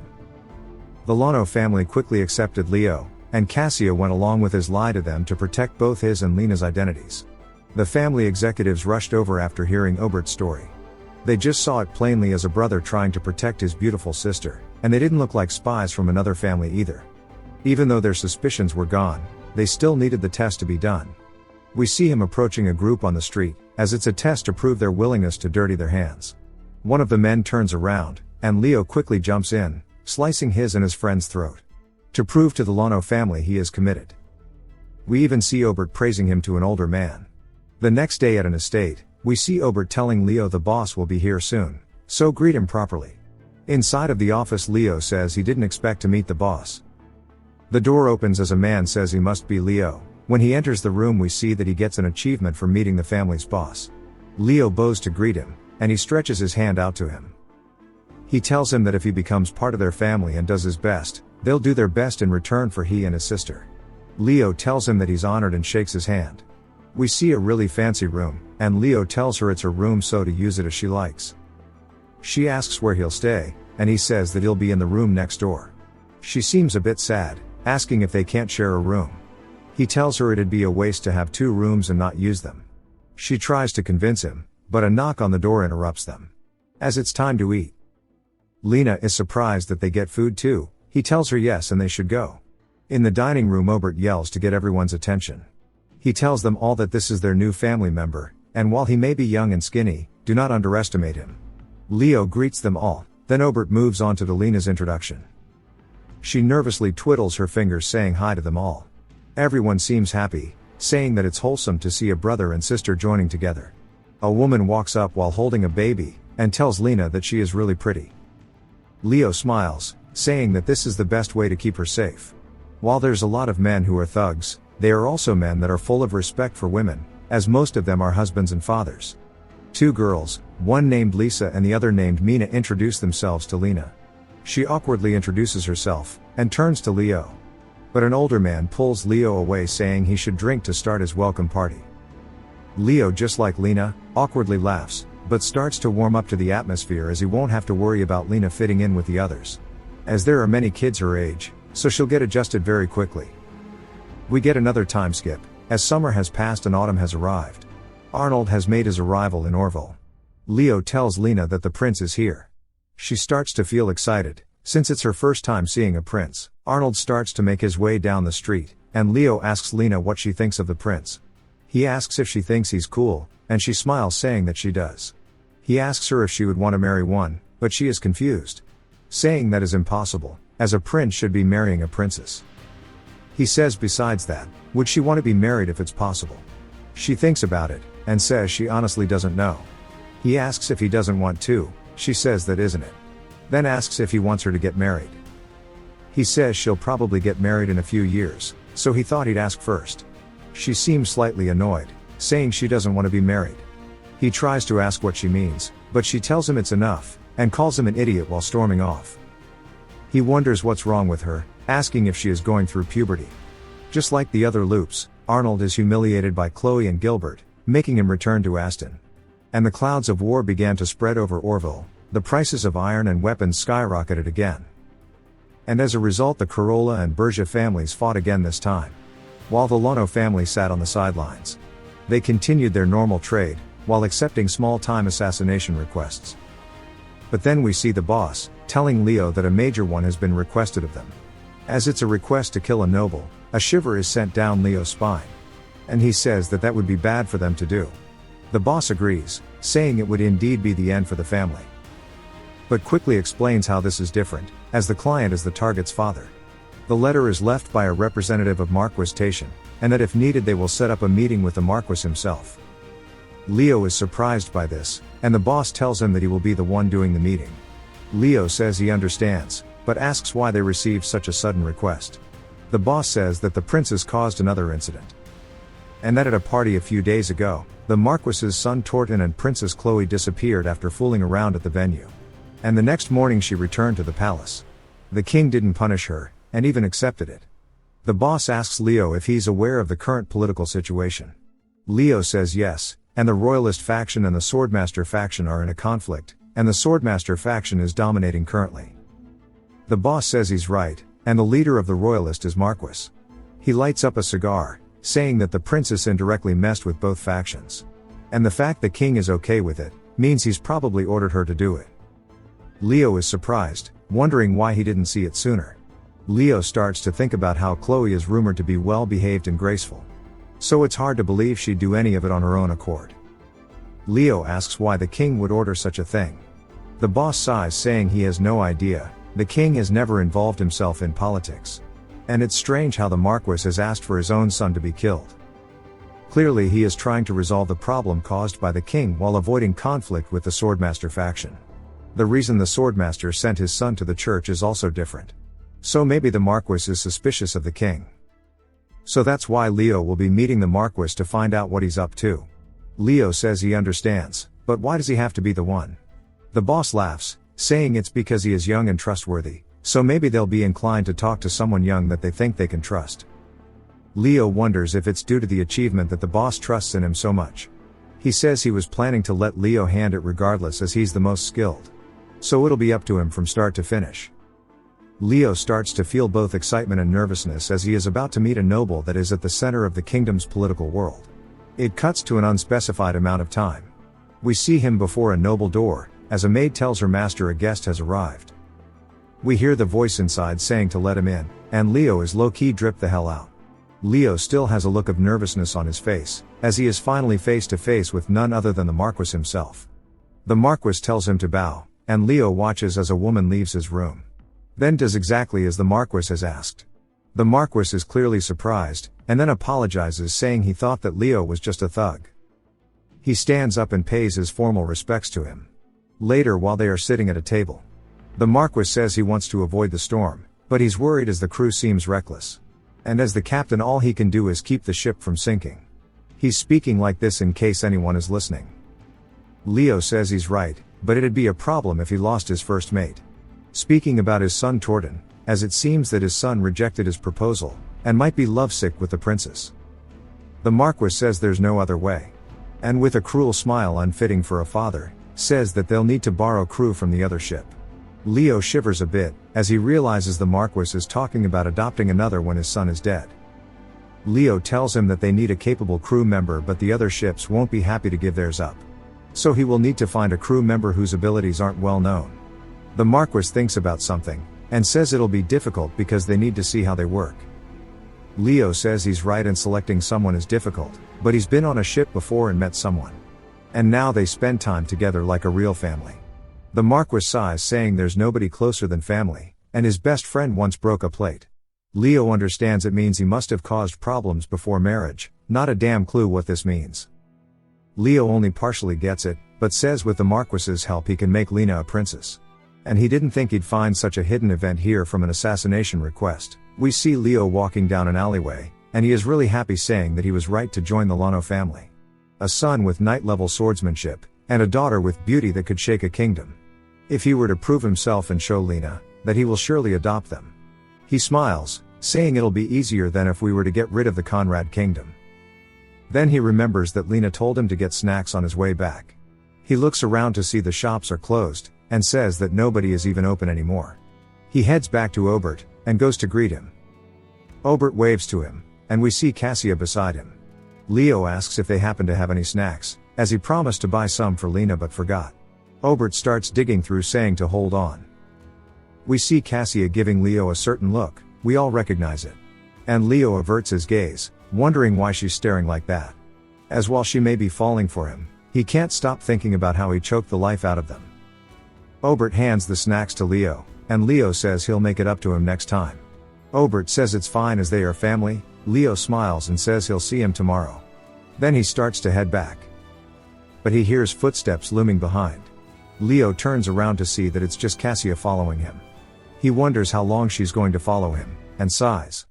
Speaker 1: The Lano family quickly accepted Leo, and Cassia went along with his lie to them to protect both his and Lena's identities. The family executives rushed over after hearing Obert's story. They just saw it plainly as a brother trying to protect his beautiful sister, and they didn't look like spies from another family either. Even though their suspicions were gone, they still needed the test to be done. We see him approaching a group on the street, as it's a test to prove their willingness to dirty their hands. One of the men turns around, and Leo quickly jumps in, slicing his and his friend's throat. To prove to the Lano family he is committed. We even see Obert praising him to an older man. The next day at an estate, we see Obert telling Leo the boss will be here soon, so greet him properly. Inside of the office, Leo says he didn't expect to meet the boss. The door opens as a man says he must be Leo. When he enters the room, we see that he gets an achievement for meeting the family's boss. Leo bows to greet him, and he stretches his hand out to him. He tells him that if he becomes part of their family and does his best, they'll do their best in return for he and his sister. Leo tells him that he's honored and shakes his hand. We see a really fancy room, and Leo tells her it's her room, so to use it as she likes. She asks where he'll stay, and he says that he'll be in the room next door. She seems a bit sad, asking if they can't share a room. He tells her it'd be a waste to have two rooms and not use them. She tries to convince him, but a knock on the door interrupts them. As it's time to eat. Lena is surprised that they get food too. He tells her yes and they should go. In the dining room, Obert yells to get everyone's attention. He tells them all that this is their new family member, and while he may be young and skinny, do not underestimate him. Leo greets them all, then Obert moves on to Lena's introduction. She nervously twiddles her fingers saying hi to them all. Everyone seems happy, saying that it's wholesome to see a brother and sister joining together. A woman walks up while holding a baby, and tells Lena that she is really pretty. Leo smiles, saying that this is the best way to keep her safe. While there's a lot of men who are thugs, they are also men that are full of respect for women, as most of them are husbands and fathers. Two girls, one named Lisa and the other named Mina, introduce themselves to Lena. She awkwardly introduces herself, and turns to Leo. But an older man pulls Leo away, saying he should drink to start his welcome party. Leo, just like Lena, awkwardly laughs, but starts to warm up to the atmosphere as he won't have to worry about Lena fitting in with the others. As there are many kids her age, so she'll get adjusted very quickly. We get another time skip, as summer has passed and autumn has arrived. Arnold has made his arrival in Orville. Leo tells Lena that the prince is here. She starts to feel excited, since it's her first time seeing a prince. Arnold starts to make his way down the street, and Leo asks Lena what she thinks of the prince. He asks if she thinks he's cool, and she smiles, saying that she does. He asks her if she would want to marry one, but she is confused, saying that is impossible, as a prince should be marrying a princess. He says besides that, would she want to be married if it's possible? She thinks about it, and says she honestly doesn't know. He asks if he doesn't want to, she says that isn't it. Then asks if he wants her to get married. He says she'll probably get married in a few years, so he thought he'd ask first. She seems slightly annoyed, saying she doesn't want to be married. He tries to ask what she means, but she tells him it's enough, and calls him an idiot while storming off. He wonders what's wrong with her, asking if she is going through puberty. Just like the other loops, Arnold is humiliated by Chloe and Gilbert, making him return to Aston. And the clouds of war began to spread over Orville. The prices of iron and weapons skyrocketed again. And as a result, the Corolla and Bergia families fought again, this time. While the Lono family sat on the sidelines. They continued their normal trade, while accepting small-time assassination requests. But then we see the boss, telling Leo that a major one has been requested of them. As it's a request to kill a noble, A shiver is sent down Leo's spine. And he says that would be bad for them to do. The boss agrees, saying it would indeed be the end for the family. But quickly explains how this is different, as the client is the target's father. The letter is left by a representative of Marquis Station, and that if needed they will set up a meeting with the Marquis himself. Leo is surprised by this, and the boss tells him that he will be the one doing the meeting. Leo says he understands, but asks why they received such a sudden request. The boss says that the princess caused another incident. And that at a party a few days ago, the Marquis's son Torton and Princess Chloe disappeared after fooling around at the venue. And the next morning she returned to the palace. The king didn't punish her, and even accepted it. The boss asks Leo if he's aware of the current political situation. Leo says yes, and the royalist faction and the swordmaster faction are in a conflict, and the swordmaster faction is dominating currently. The boss says he's right, and the leader of the royalist is Marquis. He lights up a cigar, saying that the princess indirectly messed with both factions. And the fact the king is okay with it, means he's probably ordered her to do it. Leo is surprised, wondering why he didn't see it sooner. Leo starts to think about how Chloe is rumored to be well behaved and graceful. So it's hard to believe she'd do any of it on her own accord. Leo asks why the king would order such a thing. The boss sighs, saying he has no idea, the king has never involved himself in politics. And it's strange how the Marquis has asked for his own son to be killed. Clearly he is trying to resolve the problem caused by the king while avoiding conflict with the swordmaster faction. The reason the swordmaster sent his son to the church is also different. So maybe the Marquis is suspicious of the king. So that's why Leo will be meeting the Marquis to find out what he's up to. Leo says he understands, but why does he have to be the one? The boss laughs, saying it's because he is young and trustworthy, so maybe they'll be inclined to talk to someone young that they think they can trust. Leo wonders if it's due to the achievement that the boss trusts in him so much. He says he was planning to let Leo hand it regardless as he's the most skilled. So it'll be up to him from start to finish. Leo starts to feel both excitement and nervousness as he is about to meet a noble that is at the center of the kingdom's political world. It cuts to an unspecified amount of time. We see him before a noble door, as a maid tells her master a guest has arrived. We hear the voice inside saying to let him in, and Leo is low-key dripped the hell out. Leo still has a look of nervousness on his face, as he is finally face to face with none other than the Marquis himself. The Marquis tells him to bow, and Leo watches as a woman leaves his room. Then does exactly as the Marquis has asked. The Marquis is clearly surprised, and then apologizes, saying he thought that Leo was just a thug. He stands up and pays his formal respects to him. Later, while they are sitting at a table, the Marquis says he wants to avoid the storm, but he's worried as the crew seems reckless. And as the captain, all he can do is keep the ship from sinking. He's speaking like this in case anyone is listening. Leo says he's right, but it'd be a problem if he lost his first mate. Speaking about his son Torton, as it seems that his son rejected his proposal, and might be lovesick with the princess. The Marquis says there's no other way. And with a cruel smile unfitting for a father, says that they'll need to borrow crew from the other ship. Leo shivers a bit, as he realizes the Marquis is talking about adopting another when his son is dead. Leo tells him that they need a capable crew member, but the other ships won't be happy to give theirs up. So he will need to find a crew member whose abilities aren't well known. The Marquis thinks about something, and says it'll be difficult because they need to see how they work. Leo says he's right in selecting someone is difficult, but he's been on a ship before and met someone. And now they spend time together like a real family. The Marquis sighs, saying there's nobody closer than family, and his best friend once broke a plate. Leo understands it means he must have caused problems before marriage, not a damn clue what this means. Leo only partially gets it, but says with the Marquis's help he can make Lena a princess. And he didn't think he'd find such a hidden event here from an assassination request. We see Leo walking down an alleyway, and he is really happy, saying that he was right to join the Lano family. A son with knight-level swordsmanship, and a daughter with beauty that could shake a kingdom. If he were to prove himself and show Lena that he will surely adopt them. He smiles, saying it'll be easier than if we were to get rid of the Conrad kingdom. Then he remembers that Lena told him to get snacks on his way back. He looks around to see the shops are closed, and says that nobody is even open anymore. He heads back to Obert, and goes to greet him. Obert waves to him, and we see Cassia beside him. Leo asks if they happen to have any snacks, as he promised to buy some for Lena but forgot. Obert starts digging through, saying to hold on. We see Cassia giving Leo a certain look, we all recognize it. And Leo averts his gaze, wondering why she's staring like that. As while she may be falling for him, he can't stop thinking about how he choked the life out of them. Obert hands the snacks to Leo, and Leo says he'll make it up to him next time. Obert says it's fine as they are family. Leo smiles and says he'll see him tomorrow. Then he starts to head back. But he hears footsteps looming behind. Leo turns around to see that it's just Cassia following him. He wonders how long she's going to follow him, and sighs.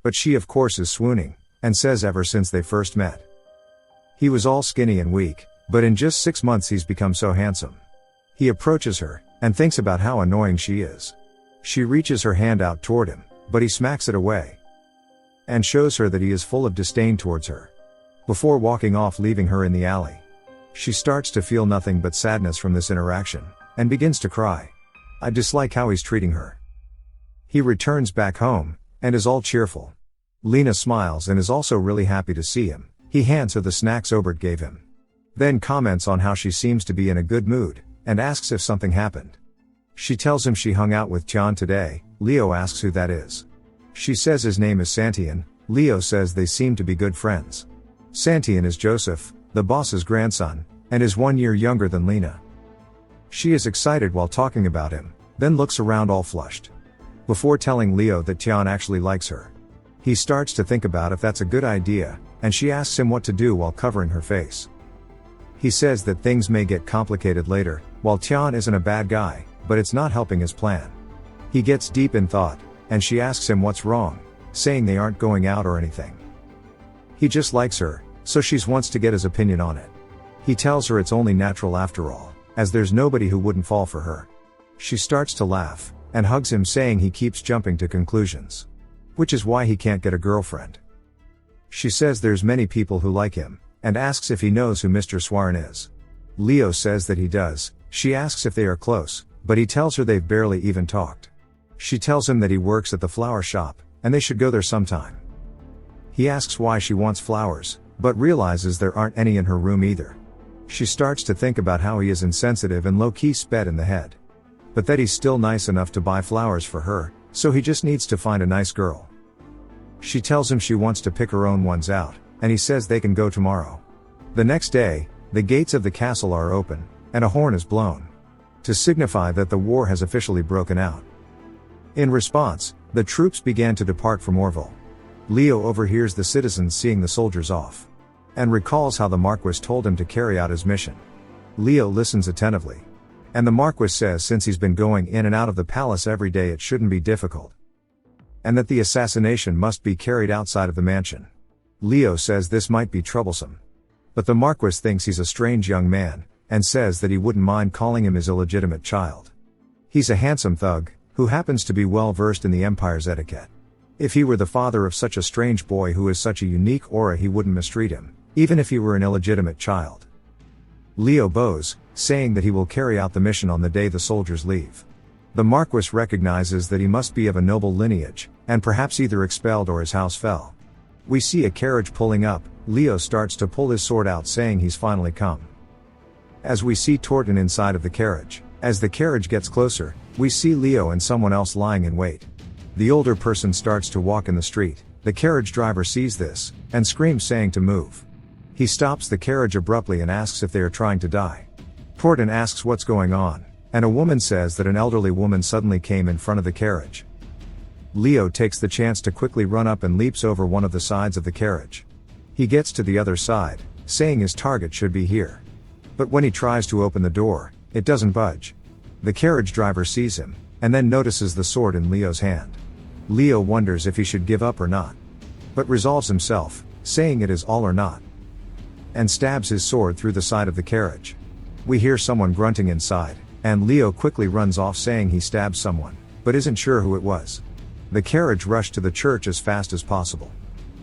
Speaker 1: But she of course is swooning, and says ever since they first met. He was all skinny and weak, but in just 6 months he's become so handsome. He approaches her, and thinks about how annoying she is. She reaches her hand out toward him, but he smacks it away. And shows her that he is full of disdain towards her. Before walking off, leaving her in the alley. She starts to feel nothing but sadness from this interaction, and begins to cry. I dislike how he's treating her. He returns back home, and is all cheerful. Lena smiles and is also really happy to see him. He hands her the snacks Obert gave him. Then comments on how she seems to be in a good mood, and asks if something happened. She tells him she hung out with Tian today. Leo asks who that is. She says his name is Santian. Leo says they seem to be good friends. Santian is Joseph, the boss's grandson, and is 1 year younger than Lena. She is excited while talking about him, then looks around all flushed. Before telling Leo that Tian actually likes her. He starts to think about if that's a good idea, and she asks him what to do while covering her face. He says that things may get complicated later, while Tian isn't a bad guy, but it's not helping his plan. He gets deep in thought, and she asks him what's wrong, saying they aren't going out or anything. He just likes her, so she wants to get his opinion on it. He tells her it's only natural after all, as there's nobody who wouldn't fall for her. She starts to laugh, and hugs him, saying he keeps jumping to conclusions. Which is why he can't get a girlfriend. She says there's many people who like him, and asks if he knows who Mr. Swaran is. Leo says that he does. She asks if they are close, but he tells her they've barely even talked. She tells him that he works at the flower shop, and they should go there sometime. He asks why she wants flowers, but realizes there aren't any in her room either. She starts to think about how he is insensitive and low-key sped in the head. But that he's still nice enough to buy flowers for her, so he just needs to find a nice girl. She tells him she wants to pick her own ones out, and he says they can go tomorrow. The next day, the gates of the castle are open, and a horn is blown. To signify that the war has officially broken out. In response, the troops began to depart from Orville. Leo overhears the citizens seeing the soldiers off. And recalls how the Marquis told him to carry out his mission. Leo listens attentively. And the Marquis says since he's been going in and out of the palace every day it shouldn't be difficult. And that the assassination must be carried outside of the mansion. Leo says this might be troublesome. But the Marquis thinks he's a strange young man, and says that he wouldn't mind calling him his illegitimate child. He's a handsome thug, who happens to be well versed in the Empire's etiquette. If he were the father of such a strange boy who has such a unique aura he wouldn't mistreat him, even if he were an illegitimate child. Leo bows, saying that he will carry out the mission on the day the soldiers leave. The Marquis recognizes that he must be of a noble lineage, and perhaps either expelled or his house fell. We see a carriage pulling up. Leo starts to pull his sword out, saying he's finally come. As we see Torten inside of the carriage. As the carriage gets closer, we see Leo and someone else lying in wait. The older person starts to walk in the street. The carriage driver sees this, and screams, saying to move. He stops the carriage abruptly and asks if they are trying to die. Torten asks what's going on, and a woman says that an elderly woman suddenly came in front of the carriage. Leo takes the chance to quickly run up and leaps over one of the sides of the carriage. He gets to the other side, saying his target should be here. But when he tries to open the door, it doesn't budge. The carriage driver sees him, and then notices the sword in Leo's hand. Leo wonders if he should give up or not. But resolves himself, saying it is all or not. And stabs his sword through the side of the carriage. We hear someone grunting inside, and Leo quickly runs off, saying he stabbed someone, but isn't sure who it was. The carriage rushed to the church as fast as possible.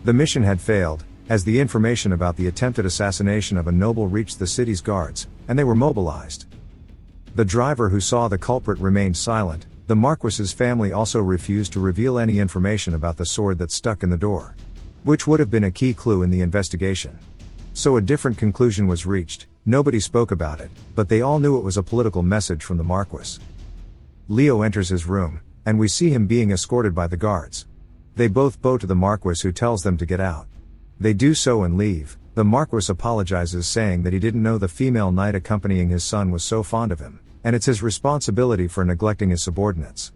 Speaker 1: The mission had failed, as the information about the attempted assassination of a noble reached the city's guards, and they were mobilized. The driver who saw the culprit remained silent. The Marquis's family also refused to reveal any information about the sword that stuck in the door, which would have been a key clue in the investigation. So a different conclusion was reached. Nobody spoke about it, but they all knew it was a political message from the Marquis. Leo enters his room, and we see him being escorted by the guards. They both bow to the Marquis, who tells them to get out. They do so and leave. The Marquis apologizes, saying that he didn't know the female knight accompanying his son was so fond of him, and it's his responsibility for neglecting his subordinates.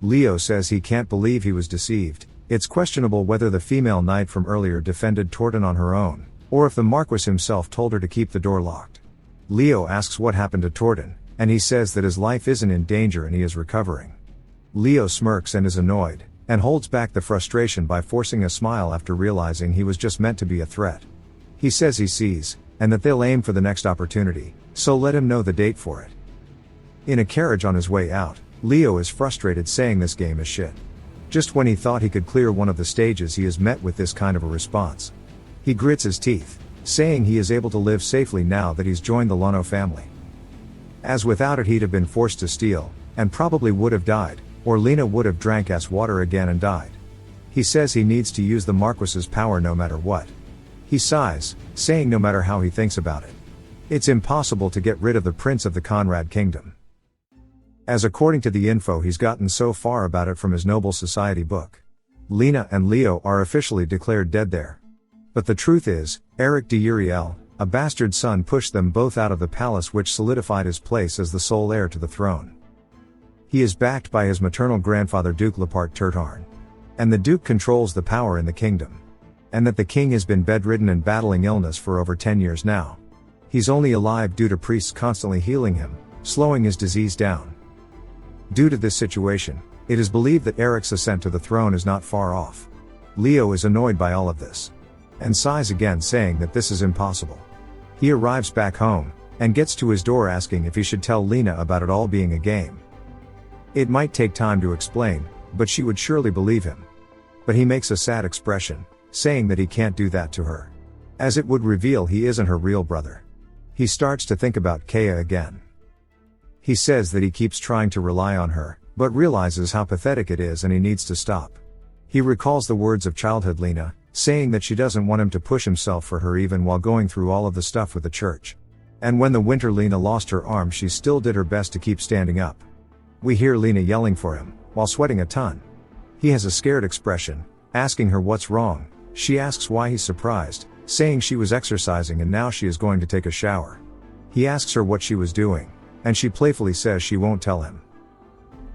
Speaker 1: Leo says he can't believe he was deceived. It's questionable whether the female knight from earlier defended Torton on her own, or if the Marquis himself told her to keep the door locked. Leo asks what happened to Torton, and he says that his life isn't in danger and he is recovering. Leo smirks and is annoyed, and holds back the frustration by forcing a smile after realizing he was just meant to be a threat. He says he sees, and that they'll aim for the next opportunity, so let him know the date for it. In a carriage on his way out, Leo is frustrated, saying this game is shit. Just when he thought he could clear one of the stages, he is met with this kind of a response. He grits his teeth, saying he is able to live safely now that he's joined the Lano family. As without it he'd have been forced to steal, and probably would have died, or Lena would have drank ass water again and died. He says he needs to use the Marquis's power no matter what. He sighs, saying no matter how he thinks about it, it's impossible to get rid of the Prince of the Conrad Kingdom. As according to the info he's gotten so far about it from his Noble Society book, Lena and Leo are officially declared dead there. But the truth is, Eric de Uriel, a bastard son, pushed them both out of the palace, which solidified his place as the sole heir to the throne. He is backed by his maternal grandfather Duke Lepart Turtarn. And the Duke controls the power in the kingdom. And that the king has been bedridden and battling illness for over 10 years now. He's only alive due to priests constantly healing him, slowing his disease down. Due to this situation, it is believed that Eric's ascent to the throne is not far off. Leo is annoyed by all of this. And sighs again, saying that this is impossible. He arrives back home, and gets to his door asking if he should tell Lena about it all being a game. It might take time to explain, but she would surely believe him. But he makes a sad expression, saying that he can't do that to her, as it would reveal he isn't her real brother. He starts to think about Kea again. He says that he keeps trying to rely on her, but realizes how pathetic it is and he needs to stop. He recalls the words of childhood Lena, saying that she doesn't want him to push himself for her even while going through all of the stuff with the church. And when the winter Lena lost her arm, she still did her best to keep standing up. We hear Lena yelling for him, while sweating a ton. He has a scared expression, asking her what's wrong. She asks why he's surprised, saying she was exercising and now she is going to take a shower. He asks her what she was doing, and she playfully says she won't tell him.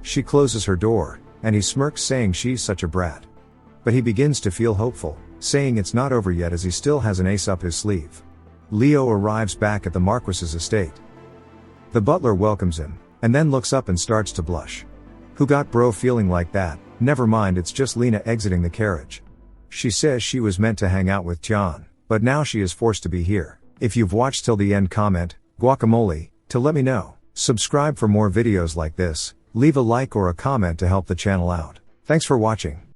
Speaker 1: She closes her door, and he smirks, saying she's such a brat. But he begins to feel hopeful, saying it's not over yet as he still has an ace up his sleeve. Leo arrives back at the Marquis's estate. The butler welcomes him, and then looks up and starts to blush. Who got bro feeling like that? Never mind, it's just Lena exiting the carriage. She says she was meant to hang out with Tian, but now she is forced to be here. If you've watched till the end, comment, guacamole, to let me know. Subscribe for more videos like this, leave a like or a comment to help the channel out. Thanks for watching.